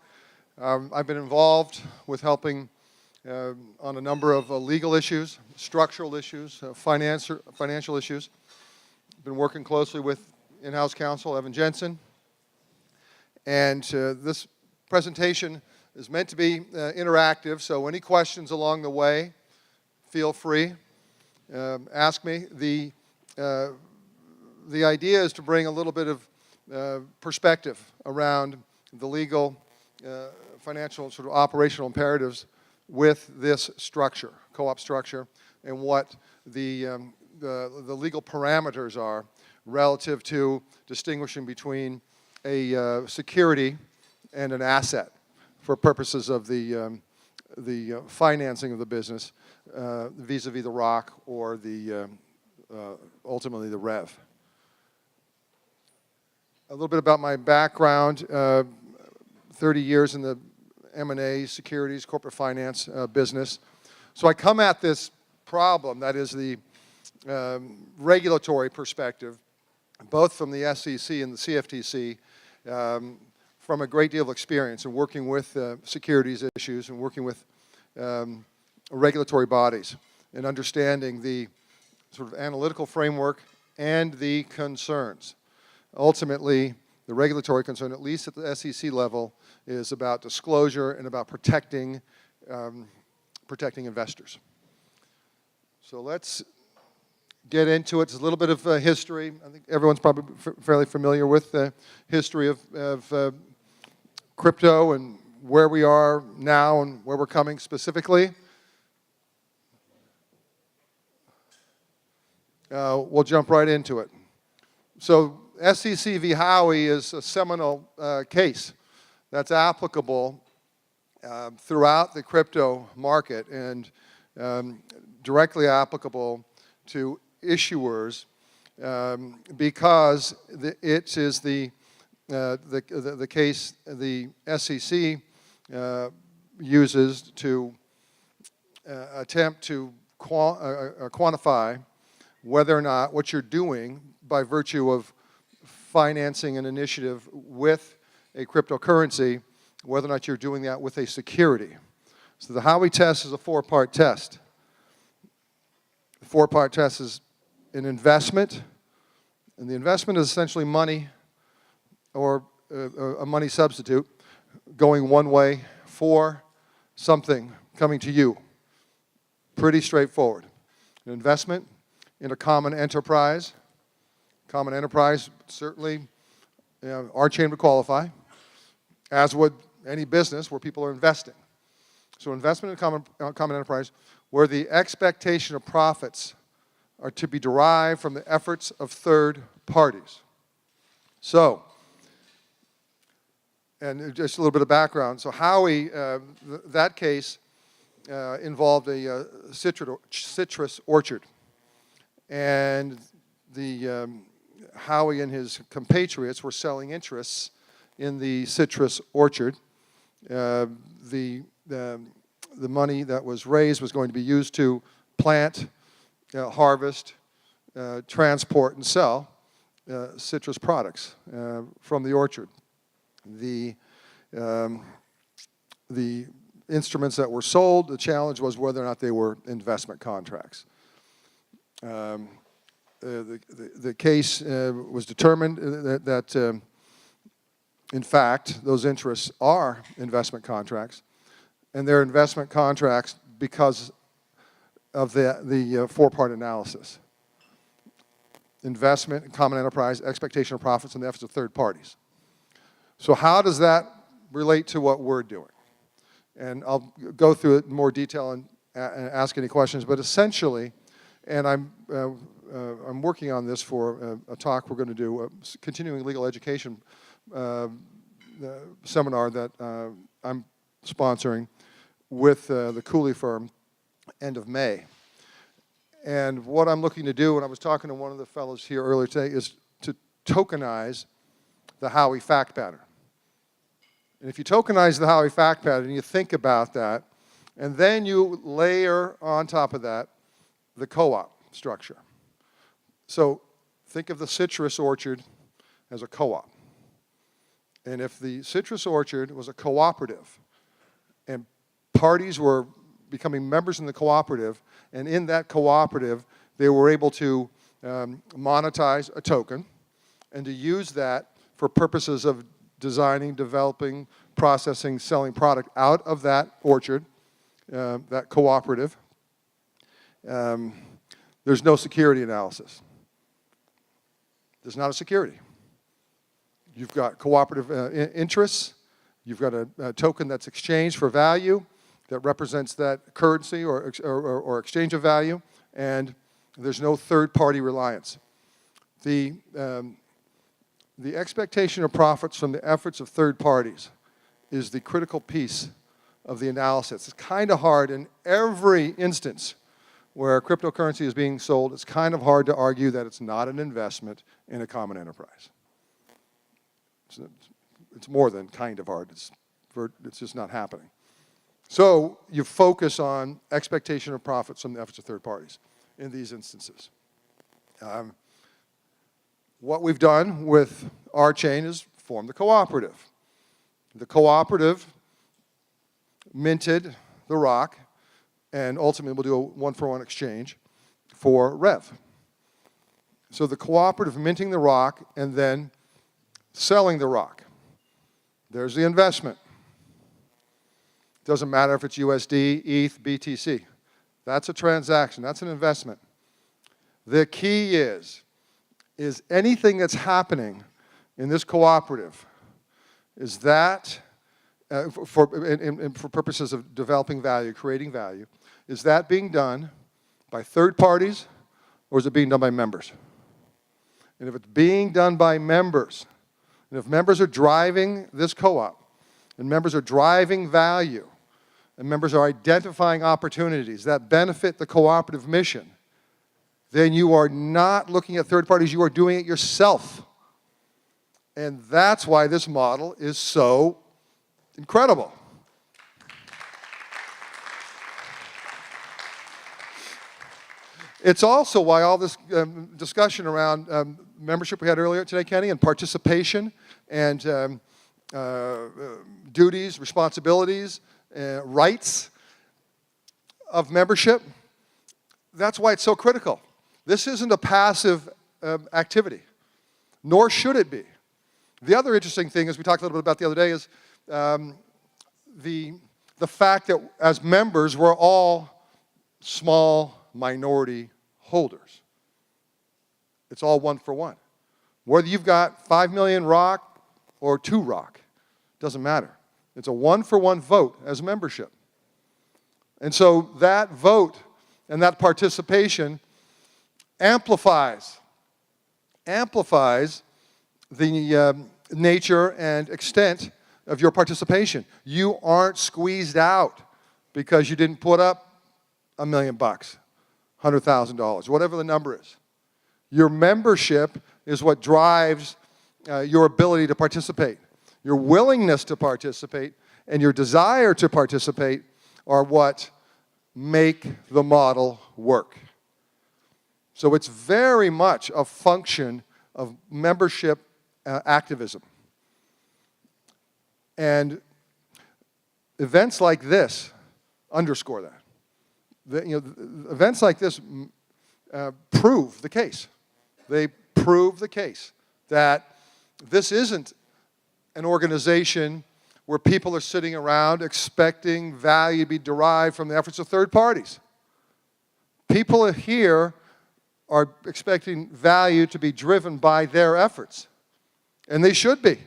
I've been involved with helping on a number of legal issues, structural issues, financial issues. Been working closely with in-house counsel Evan Jensen. And this presentation is meant to be interactive, so any questions along the way, feel free. Ask me. The idea is to bring a little bit of perspective around the legal, financial, sort of operational imperatives with this structure, co-op structure, and what the legal parameters are relative to distinguishing between a security and an asset for purposes of the financing of the business vis-a-vis the ROC or the ultimately the REV. A little bit about my background, 30 years in the M&A, securities, corporate finance business. So I come at this problem, that is the regulatory perspective, both from the SEC and the CFTC, from a great deal of experience in working with securities issues and working with regulatory bodies and understanding the sort of analytical framework and the concerns. Ultimately, the regulatory concern, at least at the SEC level, is about disclosure and about protecting investors. So let's get into it. It's a little bit of history. I think everyone's probably fairly familiar with the history of crypto and where we are now and where we're coming specifically. We'll jump right into it. So SEC v. Howey is a seminal case that's applicable throughout the crypto market and directly applicable to issuers because it is the the case the SEC uses to attempt to quantify whether or not what you're doing by virtue of financing an initiative with a cryptocurrency, whether or not you're doing that with a security. So the Howey test is a four-part test. The four-part test is an investment, and the investment is essentially money or a money substitute going one way for something coming to you. Pretty straightforward. An investment in a common enterprise. Common enterprise, certainly, RChain would qualify, as would any business where people are investing. So investment in a common enterprise where the expectation of profits are to be derived from the efforts of third parties. So, and just a little bit of background. So Howey, that case involved a citrus orchard. And the Howey and his compatriots were selling interests in the citrus orchard. The money that was raised was going to be used to plant, harvest, transport, and sell citrus products from the orchard. The instruments that were sold, the challenge was whether or not they were investment contracts. The case was determined that in fact, those interests are investment contracts, and they're investment contracts because of the four-part analysis. Investment, common enterprise, expectation of profits, and the efforts of third parties. So how does that relate to what we're doing? And I'll go through it in more detail and ask any questions, but essentially, and I'm working on this for a talk we're going to do, a continuing legal education seminar that I'm sponsoring with the Cooley firm end of May. And what I'm looking to do, and I was talking to one of the fellows here earlier today, is to tokenize the Howey fact pattern. And if you tokenize the Howey fact pattern, you think about that, and then you layer on top of that the co-op structure. So think of the citrus orchard as a co-op. And if the citrus orchard was a cooperative and parties were becoming members in the cooperative, and in that cooperative they were able to monetize a token and to use that for purposes of designing, developing, processing, selling product out of that orchard, that cooperative, there's no security analysis. There's not a security. You've got cooperative interests. You've got a token that's exchanged for value that represents that currency or exchange of value, and there's no third-party reliance. The expectation of profits from the efforts of third parties is the critical piece of the analysis. It's kind of hard in every instance where cryptocurrency is being sold. It's kind of hard to argue that it's not an investment in a common enterprise. It's more than kind of hard. It's just not happening. So you focus on expectation of profits from the efforts of third parties in these instances. What we've done with RChain is form the cooperative. The cooperative minted the rock, and ultimately we'll do a one-for-one exchange for Rev. So the cooperative minting the rock and then selling the rock. There's the investment. Doesn't matter if it's USD, ETH, BTC. That's a transaction. That's an investment. The key is anything that's happening in this cooperative, is that, for purposes of developing value, creating value, is that being done by third parties or is it being done by members? And if it's being done by members, and if members are driving this co-op, and members are driving value, and members are identifying opportunities that benefit the cooperative mission, then you are not looking at third parties, you are doing it yourself. And that's why this model is so incredible. It's also why all this discussion around membership we had earlier today, Kenny, and participation and duties, responsibilities, rights of membership, that's why it's so critical. This isn't a passive activity, nor should it be. The other interesting thing, as we talked a little bit about the other day, is the fact that as members, we're all small minority holders. It's all one for one. Whether you've got 5 million rock or 2 rock, doesn't matter. It's a one-for-one vote as membership. And so that vote and that participation amplifies the nature and extent of your participation. You aren't squeezed out because you didn't put up $1 million, $100,000, whatever the number is. Your membership is what drives your ability to participate. Your willingness to participate and your desire to participate are what make the model work. So it's very much a function of membership activism. And events like this underscore that. Events like this prove the case. They prove the case that this isn't an organization where people are sitting around expecting value to be derived from the efforts of third parties. People here are expecting value to be driven by their efforts, and they should be.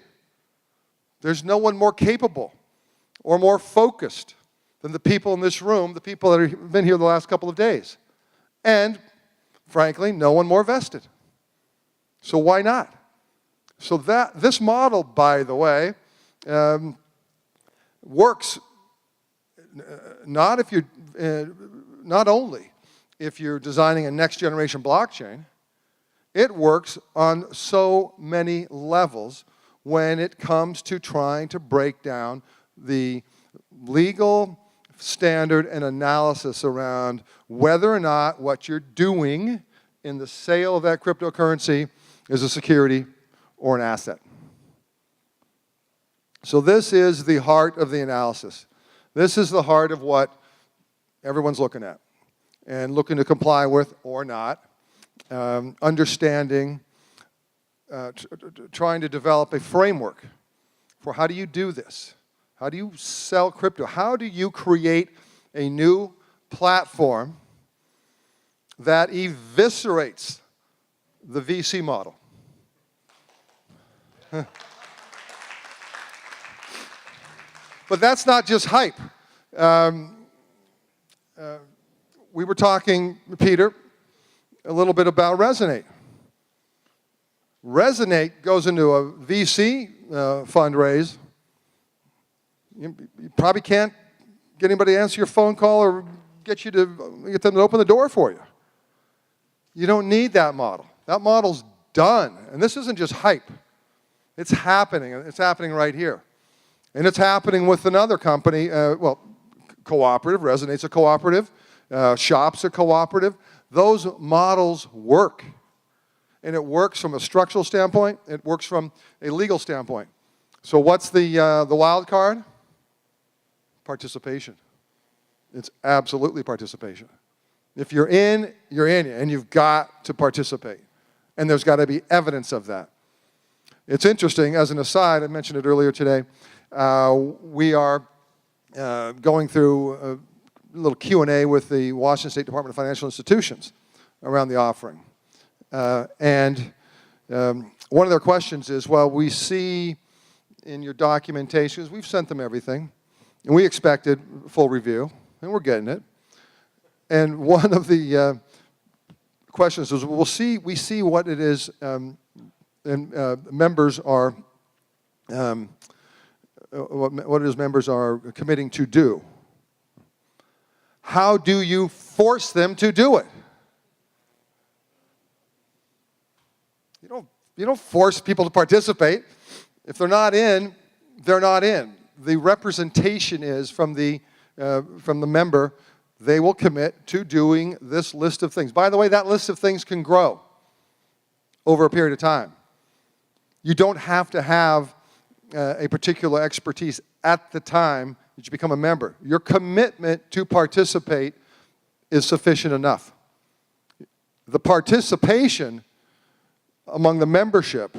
There's no one more capable or more focused than the people in this room, the people that have been here the last couple of days. And, frankly, no one more vested. So why not? So this model, by the way, works not only if you're designing a next generation blockchain, it works on so many levels when it comes to trying to break down the legal standard and analysis around whether or not what you're doing in the sale of that cryptocurrency is a security or an asset. So this is the heart of the analysis. This is the heart of what everyone's looking at and looking to comply with or not, understanding, trying to develop a framework for how do you do this? How do you sell crypto? How do you create a new platform that eviscerates the VC model? But that's not just hype. We were talking, Peter, a little bit about Resonate. Resonate goes into a VC fundraise. You probably can't get anybody to answer your phone call or get them to open the door for you. You don't need that model. That model's done. And this isn't just hype. It's happening. It's happening right here. And it's happening with another company, cooperative. Resonate's a cooperative. Shops are cooperative. Those models work. And it works from a structural standpoint. It works from a legal standpoint. So what's the wild card? Participation. It's absolutely participation. If you're in, and you've got to participate. And there's got to be evidence of that. It's interesting, as an aside, I mentioned it earlier today, we are going through a little Q&A with the Washington State Department of Financial Institutions around the offering. And one of their questions is, well, we see in your documentation, we've sent them everything, and we expected full review, and we're getting it. And one of the questions is, we see what it is, and members are, what it is members are committing to do. How do you force them to do it? You don't You don't force people to participate. If they're not in, they're not in. The representation is from the member. They will commit to doing this list of things. By the way, that list of things can grow over a period of time. You don't have to have a particular expertise at the time that you become a member. Your commitment to participate is sufficient enough. The participation among the membership,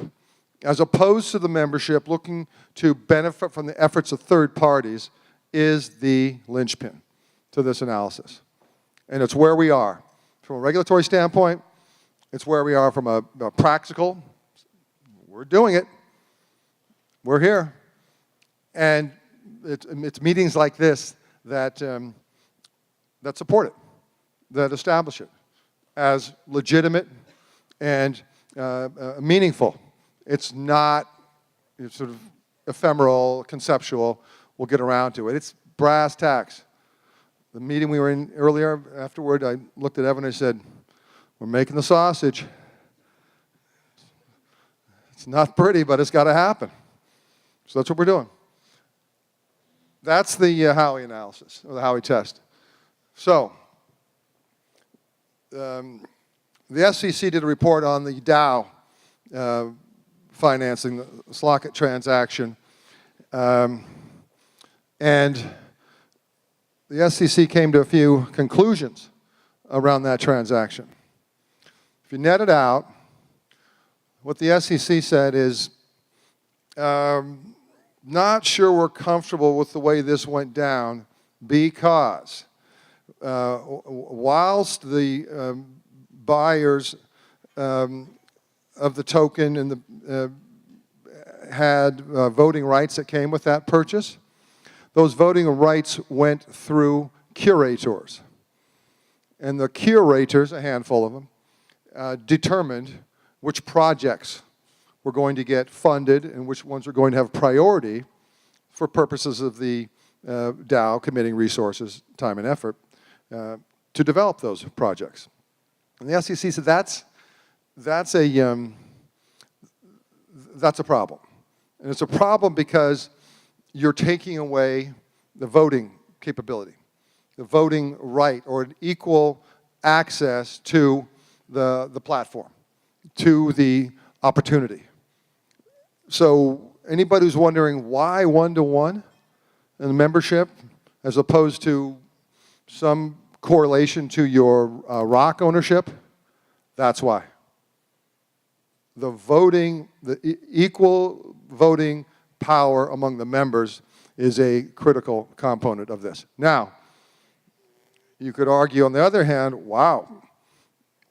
as opposed to the membership looking to benefit from the efforts of third parties, is the linchpin to this analysis. And it's where we are. From a regulatory standpoint, it's where we are from a practical. We're doing it. We're here. And it's meetings like this that, that support it, that establish it as legitimate and meaningful. It's not sort of ephemeral, conceptual. We'll get around to it. It's brass tacks. The meeting we were in earlier, afterward, I looked at Evan and I said, we're making the sausage. It's not pretty, but it's got to happen. So that's what we're doing. That's the Howey analysis, or the Howey test. So, the SEC did a report on the Dow financing, the Slockett transaction. And the SEC came to a few conclusions around that transaction. If you net it out, what the SEC said is, not sure we're comfortable with the way this went down because whilst the buyers of the token and the had voting rights that came with that purchase, those voting rights went through curators. And the curators, a handful of them, determined which projects were going to get funded and which ones were going to have priority for purposes of the Dow committing resources, time, and effort to develop those projects. And the SEC said that's a problem. And it's a problem because you're taking away the voting capability, the voting right, or an equal access to the platform, to the opportunity. So anybody who's wondering why 1-to-1 in the membership as opposed to some correlation to your rock ownership, that's why. The voting, the equal voting power among the members is a critical component of this. Now, you could argue on the other hand, wow,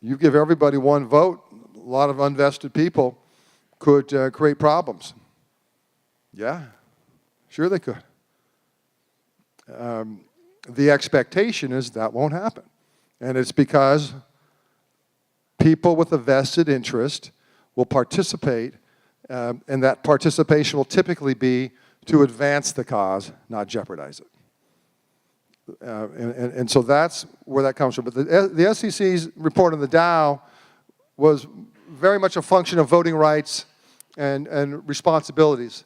you give everybody one vote, a lot of unvested people could create problems. Yeah, sure they could. The expectation is that won't happen. And it's because people with a vested interest will participate, and that participation will typically be to advance the cause, not jeopardize it. And so that's where that comes from. But the SEC's report on the Dow was very much a function of voting rights and responsibilities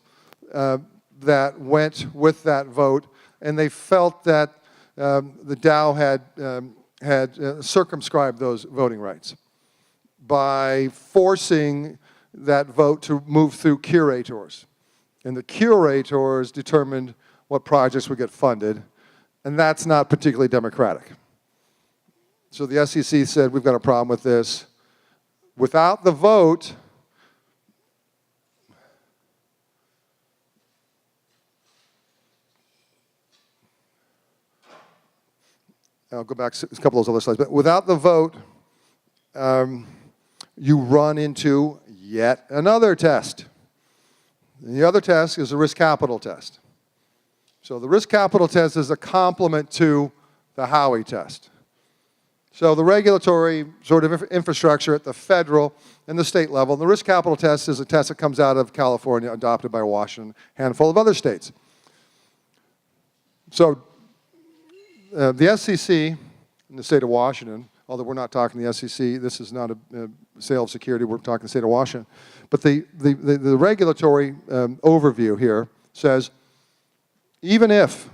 that went with that vote, and they felt that the Dow had circumscribed those voting rights by forcing that vote to move through curators. And the curators determined what projects would get funded, and that's not particularly democratic. So the SEC said, we've got a problem with this. Without the vote, I'll go back a couple of those other slides, but without the vote, you run into yet another test. And the other test is the risk capital test. So the risk capital test is a complement to the Howey test. So the regulatory sort of infrastructure at the federal and the state level, the risk capital test is a test that comes out of California, adopted by Washington, a handful of other states. So the SEC in the state of Washington, although we're not talking the SEC, this is not a sale of security, we're talking the state of Washington. But the regulatory overview here says, even if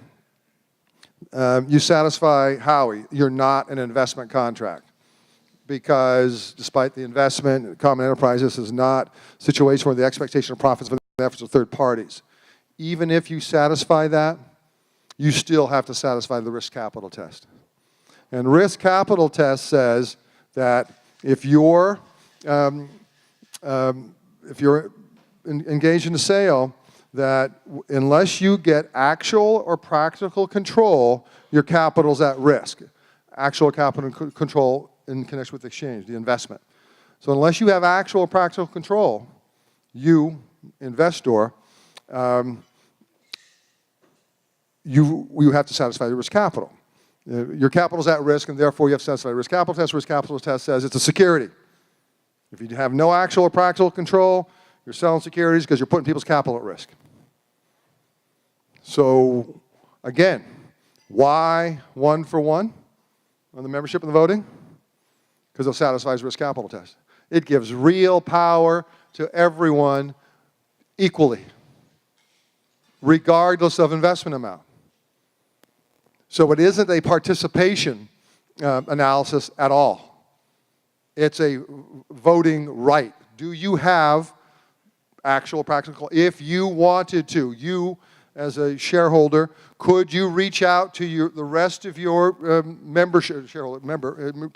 you satisfy Howey, you're not an investment contract. Because despite the investment, common enterprise, this is not a situation where the expectation of profits from the efforts of third parties. Even if you satisfy that, you still have to satisfy the risk capital test. And risk capital test says that if you're engaged in a sale, that unless you get actual or practical control, your capital's at risk. Actual capital control in connection with the exchange, the investment. So unless you have actual or practical control, you, investor, you have to satisfy the risk capital. Your capital is at risk, and therefore you have to satisfy the risk capital test. Risk capital test says it's a security. If you have no actual or practical control, you're selling securities because you're putting people's capital at risk. So, again, why 1 for 1 on the membership and the voting? Because it satisfies risk capital test. It gives real power to everyone equally, regardless of investment amount. So it isn't a participation analysis at all. It's a voting right. Do you have actual practical? If you wanted to, you as a shareholder, could you reach out to the rest of your can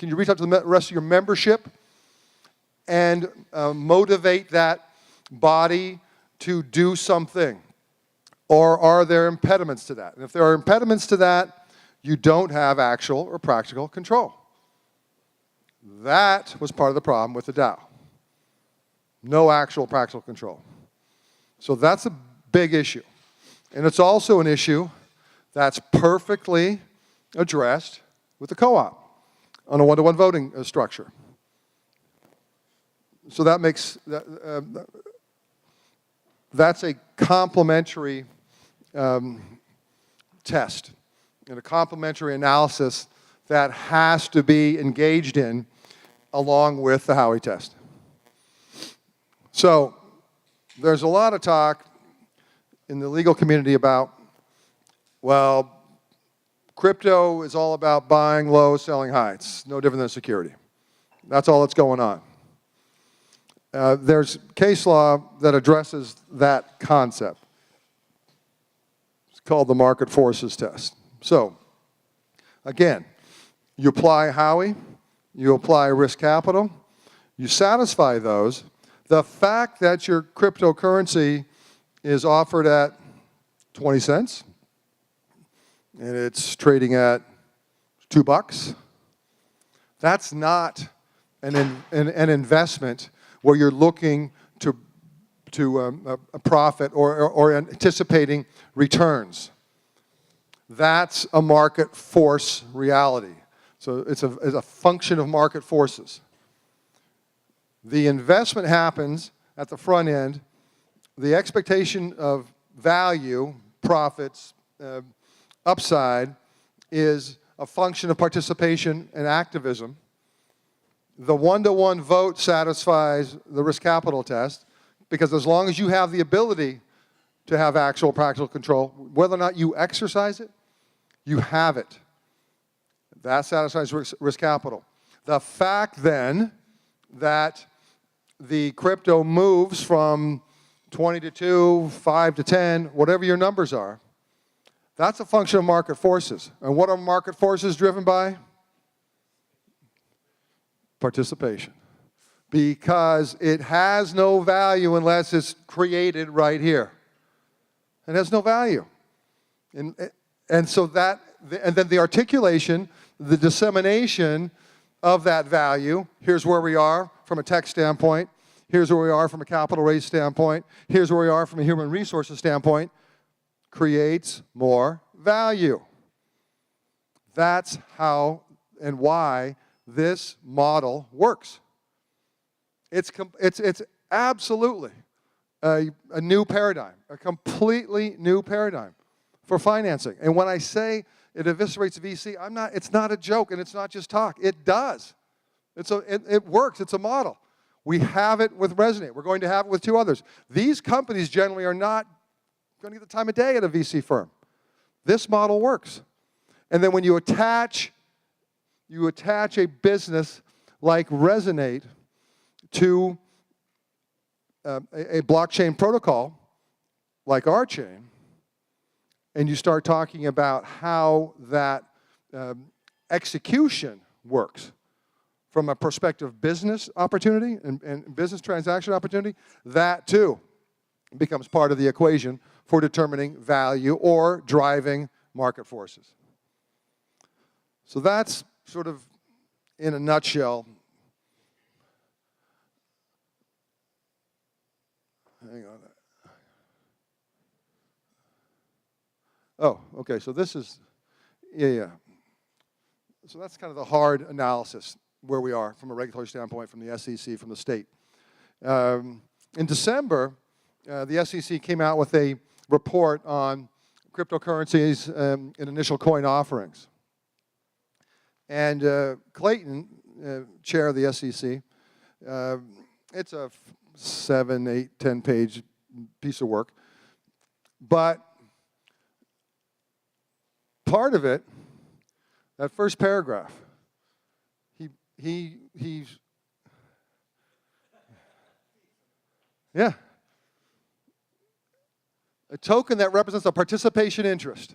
you reach out to the rest of your membership and motivate that body to do something? Or are there impediments to that? And if there are impediments to that, you don't have actual or practical control. That was part of the problem with the Dow. No actual practical control. So that's a big issue. And it's also an issue that's perfectly addressed with the co-op on a one-to-one voting structure. So that makes, that's a complementary test and a complementary analysis that has to be engaged in along with the Howey test. So there's a lot of talk in the legal community about, well, crypto is all about buying low, selling high. It's no different than security. That's all that's going on. There's case law that addresses that concept. It's called the market forces test. So, again, you apply Howey, you apply risk capital, you satisfy those. The fact that your cryptocurrency is offered at 20 cents and it's trading at $2, that's not an investment where you're looking to a profit or anticipating returns. That's a market force reality. So it's a function of market forces. The investment happens at the front end. The expectation of value, profits, upside is a function of participation and activism. The one-to-one vote satisfies the risk capital test because as long as you have the ability to have actual practical control, whether or not you exercise it, you have it. That satisfies risk capital. The fact then that the crypto moves from 20 to 2, 5 to 10, whatever your numbers are, that's a function of market forces. And what are market forces driven by? Participation. Because it has no value unless it's created right here. It has no value. And so that, and then the articulation, the dissemination of that value, here's where we are from a tech standpoint, here's where we are from a capital raise standpoint, here's where we are from a human resources standpoint, creates more value. That's how and why this model works. It's absolutely a new paradigm, a completely new paradigm. for financing. And when I say it eviscerates VC, it's not a joke, and it's not just talk. It does. It works. It's a model. We have it with Resonate. We're going to have it with 2 others. These companies generally are not going to get the time of day at a VC firm. This model works. And then when you attach a business like Resonate to a blockchain protocol like RChain, and you start talking about how that execution works from a perspective business opportunity and business transaction opportunity, that too becomes part of the equation for determining value or driving market forces. So that's sort of, in a nutshell, hang on. Oh, okay, so this is, yeah. So that's kind of the hard analysis where we are from a regulatory standpoint, from the SEC, from the state. In December, the SEC came out with a report on cryptocurrencies and initial coin offerings. And Clayton, chair of the SEC, it's a 7, 8, 10-page piece of work. But part of it, that first paragraph, he's, yeah. A token that represents a participation interest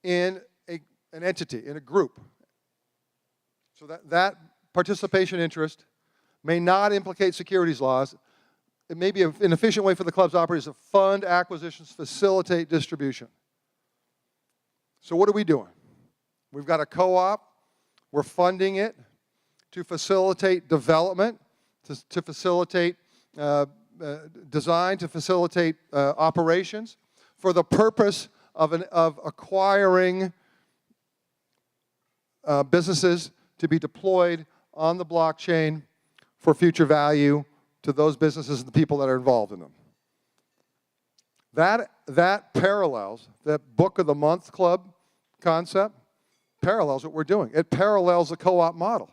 in an entity, in a group. So that participation interest may not implicate securities laws. It may be an efficient way for the club's operators to fund acquisitions, facilitate distribution. So what are we doing? We've got a co-op. We're funding it to facilitate development, to facilitate design, to facilitate operations for the purpose of acquiring businesses to be deployed on the blockchain for future value to those businesses and the people that are involved in them. That parallels, that Book of the Month Club concept, parallels what we're doing. It parallels the co-op model.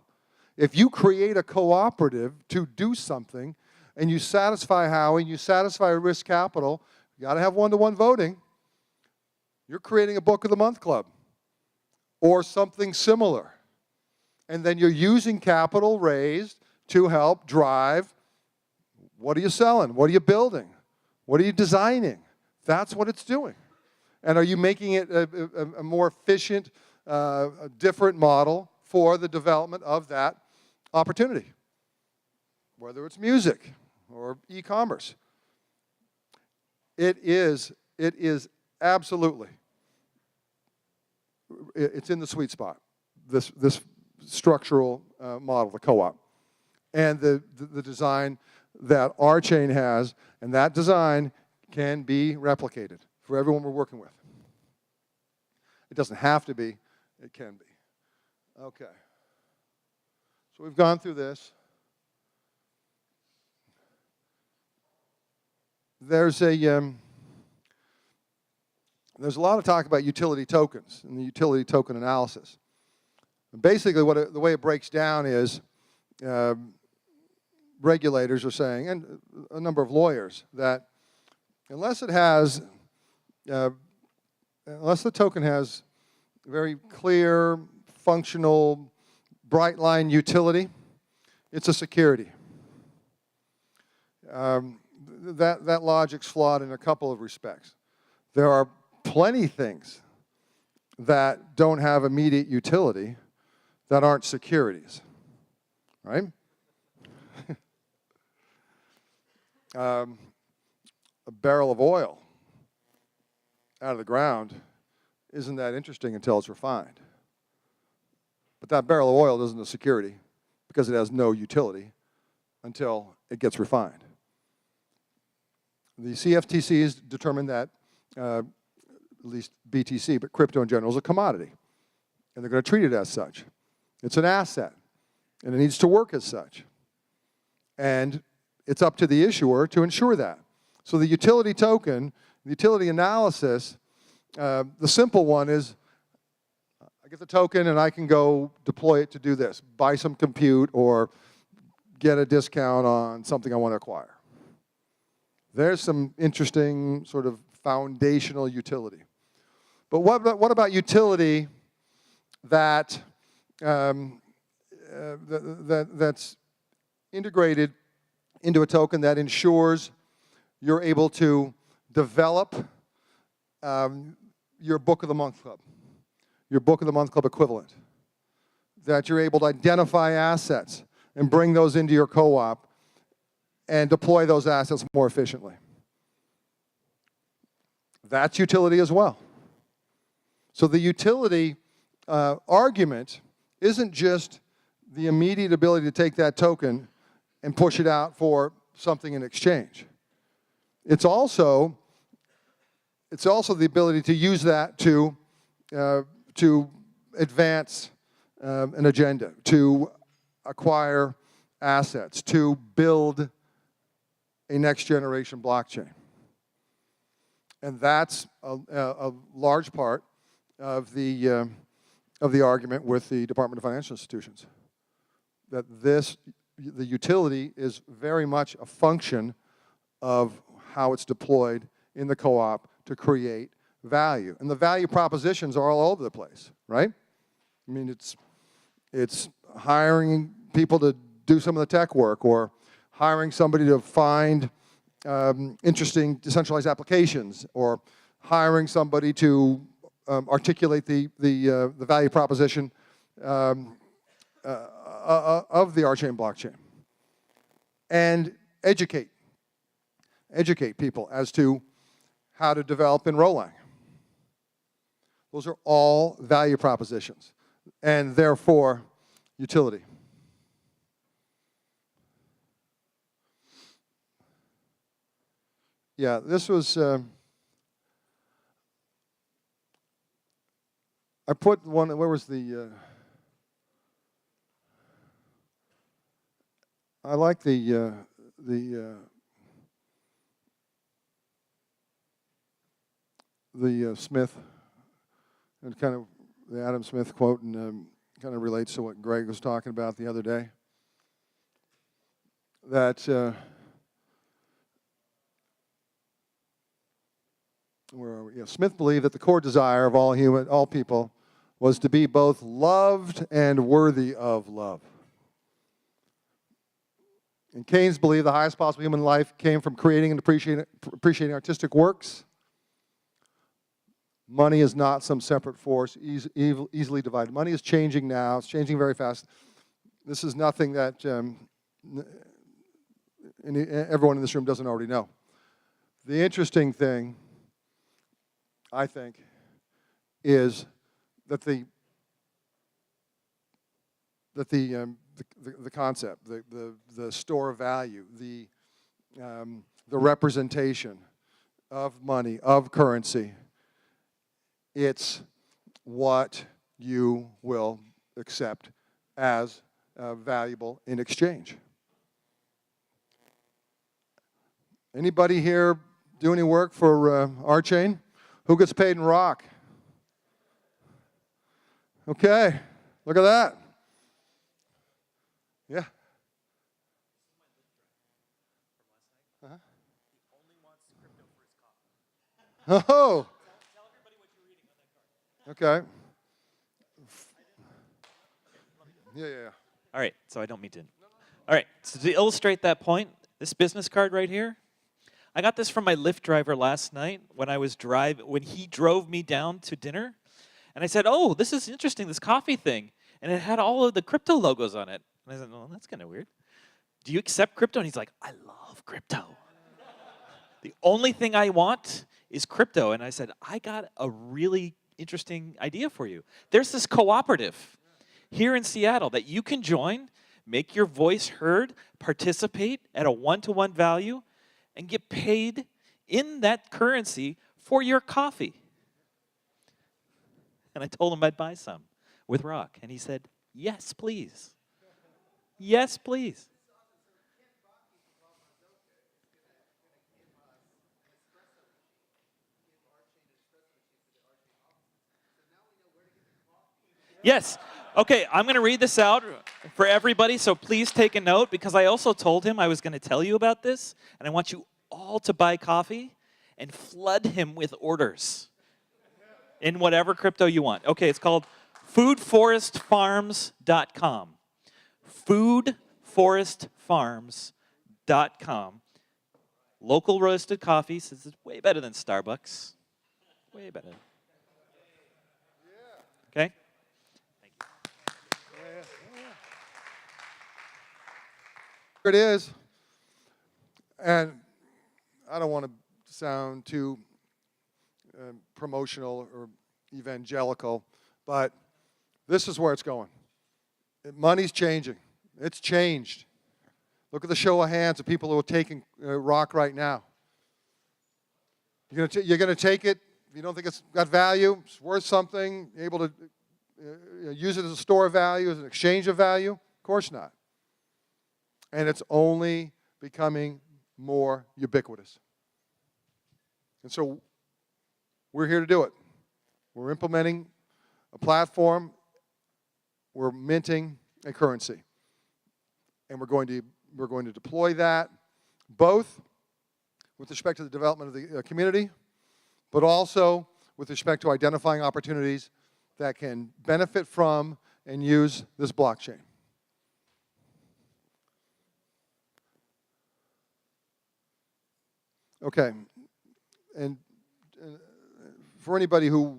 If you create a cooperative to do something, and you satisfy Howie, you satisfy risk capital, you got to have one-to-one voting, you're creating a Book of the Month Club or something similar. And then you're using capital raised to help drive, what are you selling? What are you building? What are you designing? That's what it's doing. And are you making it a more efficient, a different model for the development of that opportunity? Whether it's music or e-commerce. It is absolutely, it's in the sweet spot, this structural model, the co-op. And the design that RChain has, and that design can be replicated for everyone we're working with. It doesn't have to be, it can be. Okay. So we've gone through this. There's a lot of talk about utility tokens and the utility token analysis. Basically, the way it breaks down is regulators are saying, and a number of lawyers, that unless the token has very clear, functional, bright line utility, it's a security. That logic's flawed in a couple of respects. There are plenty of things that don't have immediate utility that aren't securities, right? A barrel of oil out of the ground isn't that interesting until it's refined. But that barrel of oil isn't a security because it has no utility until it gets refined. The CFTC has determined that, at least BTC, but crypto in general is a commodity. And they're going to treat it as such. It's an asset, and it needs to work as such. And it's up to the issuer to ensure that. So the utility token, the utility analysis, the simple one is I get the token and I can go deploy it to do this, buy some compute or get a discount on something I want to acquire. There's some interesting sort of foundational utility. But what about utility that's integrated into a token that ensures you're able to develop your Book of the Month Club, your Book of the Month Club equivalent, that you're able to identify assets and bring those into your co-op and deploy those assets more efficiently. That's utility as well. So the utility argument isn't just the immediate ability to take that token and push it out for something in exchange. It's also the ability to use that to advance an agenda, to acquire assets, to build a next generation blockchain. And that's a large part of the argument with the Department of Financial Institutions. That the utility is very much a function of how it's deployed in the co-op to create value. And the value propositions are all over the place, right? I mean, it's hiring people to do some of the tech work, or hiring somebody to find interesting decentralized applications, or hiring somebody to articulate the value proposition of the RChain blockchain, and educate people as to how to develop in Rolang. Those are all value propositions, and therefore utility. Yeah, this was, I put one, where was the, I like the Smith, and kind of the Adam Smith quote, and kind of relates to what Greg was talking about the other day. That where are we? Yeah, Smith believed that the core desire of all people, was to be both loved and worthy of love. And Keynes believed the highest possible human life came from creating and appreciating artistic works. Money is not some separate force, easily divided. Money is changing now. It's changing very fast. This is nothing that everyone in this room doesn't already know. The interesting thing, I think, is that the concept, the store of value, the representation of money, of currency, it's what you will accept as valuable in exchange. Anybody here do any work for RChain? Who gets paid in rock? Okay, look at that. Yeah. Oh. Okay. Yeah. All right, so I don't mean to. All right, so to illustrate that point, this business card right here, I got this from my Lyft driver last night when he drove me down to dinner. And I said, oh, this is interesting, this coffee thing. And it had all of the crypto logos on it. And I said, well, that's kind of weird. Do you accept crypto? And he's like, I love crypto. The only thing I want is crypto. And I said, I got a really interesting idea for you. There's this cooperative here in Seattle that you can join, make your voice heard, participate at a one-to-one value, and get paid in that currency for your coffee. And I told him I'd buy some with Rock. And he said, yes, please. Yes, please. Yes. Okay, I'm going to read this out for everybody, so please take a note, because I also told him I was going to tell you about this, and I want you all to buy coffee and flood him with orders in whatever crypto you want. Okay, it's called foodforestfarms.com. Foodforestfarms.com. Local roasted coffee says it's way better than Starbucks. Way better. Okay? Here it is. And I don't want to sound too promotional or evangelical, but this is where it's going. Money's changing. It's changed. Look at the show of hands of people who are taking rock right now. You're going to take it. If you don't think it's got value, it's worth something, you're able to use it as a store of value, as an exchange of value? Of course not. And it's only becoming more ubiquitous. And so we're here to do it. We're implementing a platform. We're minting a currency. And we're going to deploy that both with respect to the development of the community, but also with respect to identifying opportunities that can benefit from and use this blockchain. Okay, and for anybody who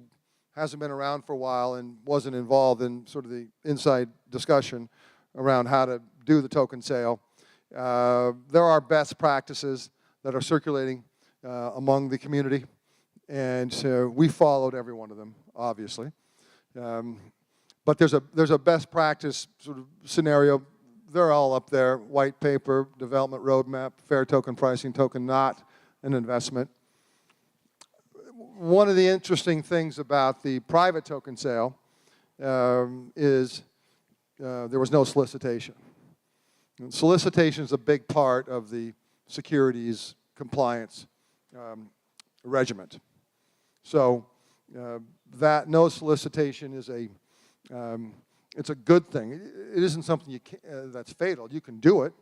hasn't been around for a while and wasn't involved in sort of the inside discussion around how to do the token sale, there are best practices that are circulating among the community, and so we followed every one of them, obviously. But there's a best practice sort of scenario. They're all up there: white paper, development roadmap, fair token pricing, token not an investment. One of the interesting things about the private token sale is there was no solicitation. And solicitation is a big part of the securities compliance regiment. So that no solicitation is it's a good thing. It isn't something that's fatal. You can do it,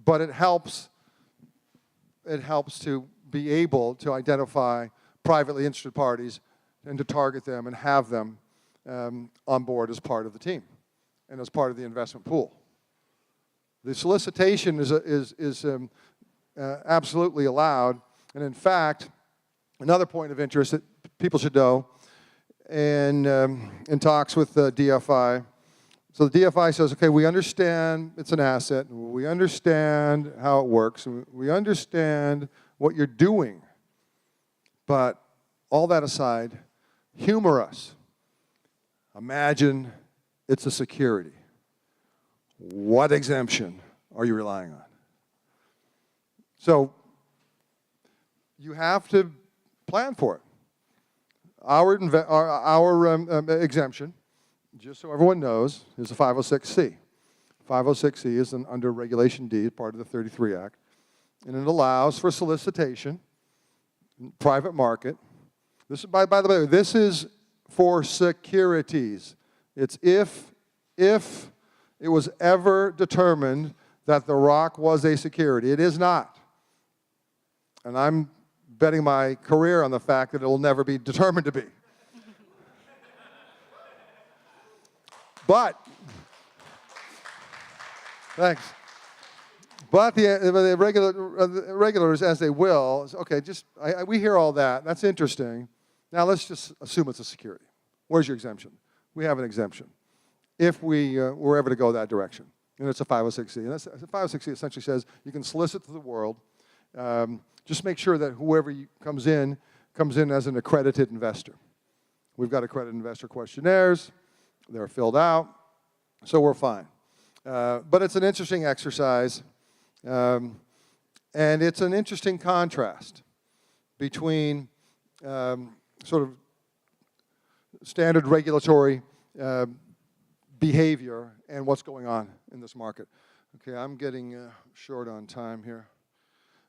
but it helps. It helps to be able to identify privately interested parties and to target them and have them on board as part of the team and as part of the investment pool. The solicitation is absolutely allowed, and in fact, another point of interest that people should know in talks with the DFI. So the DFI says, okay, we understand it's an asset, we understand how it works, we understand what you're doing, but all that aside, humor us. Imagine it's a security. What exemption are you relying on? So you have to plan for it. Our exemption, just so everyone knows, is a 506C. 506C is under Regulation D, part of the 33 Act, and it allows for solicitation, private market. This is, by the way, this is for securities. It's if it was ever determined that the rock was a security. It is not. And I'm betting my career on the fact that it will never be determined to be. But, thanks. But the regulators, as they will, okay, we hear all that. That's interesting. Now let's just assume it's a security. Where's your exemption? We have an exemption if we were ever to go that direction. And it's a 506C. And that's, a 506C essentially says you can solicit to the world. Just make sure that whoever comes in as an accredited investor. We've got accredited investor questionnaires. They're filled out, so we're fine. But it's an interesting exercise, and it's an interesting contrast between sort of standard regulatory behavior and what's going on in this market. Okay, I'm getting short on time here.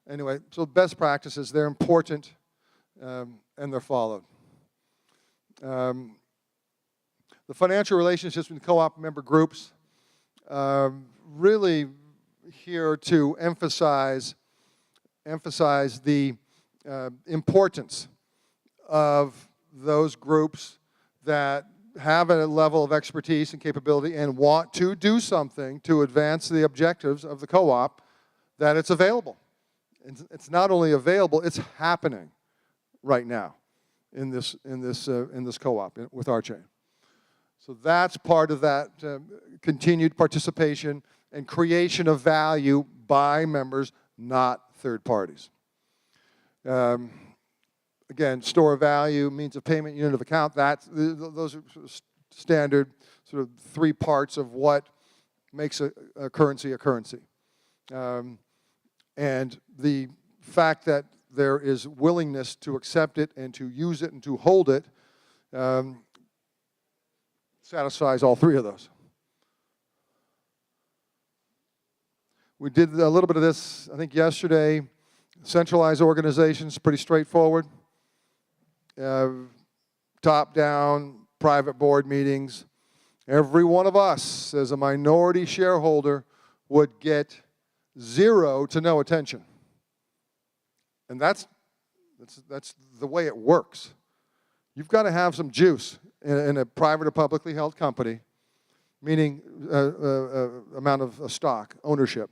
Anyway, so best practices, they're important and they're followed. The financial relationships with co-op member groups, really here to emphasize the importance of those groups that have a level of expertise and capability and want to do something to advance the objectives of the co-op, that it's available. It's not only available, it's happening right now in this co-op with RChain. So that's part of that continued participation and creation of value by members, not third parties. Again, store of value, means of payment, unit of account, those are standard sort of 3 parts of what makes a currency a currency. And the fact that there is willingness to accept it and to use it and to hold it satisfies all 3 of those. We did a little bit of this, I think, yesterday. Centralized organizations, pretty straightforward. Top-down, private board meetings. Every one of us, as a minority shareholder, would get 0 to no attention. And that's the way it works. You've got to have some juice in a private or publicly held company, meaning amount of stock, ownership,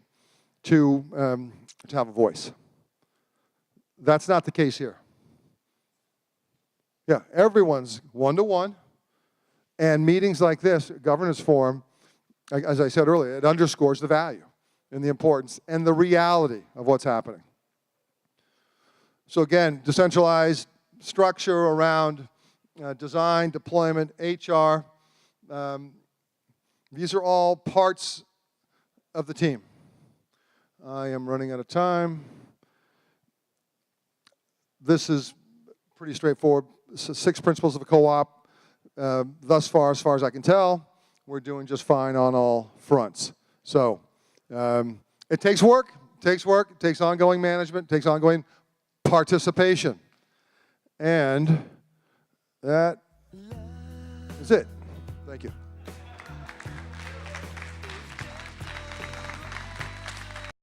to have a voice. That's not the case here. Yeah, everyone's one-to-one, and meetings like this, governance forum, as I said earlier, it underscores the value and the importance and the reality of what's happening. So again, decentralized structure around design, deployment, HR. These are all parts of the team. I am running out of time. This is pretty straightforward. 6 principles of a co-op. Thus far as I can tell, we're doing just fine on all fronts. So it takes work, it takes ongoing management, it takes ongoing participation. And that is it. Thank you.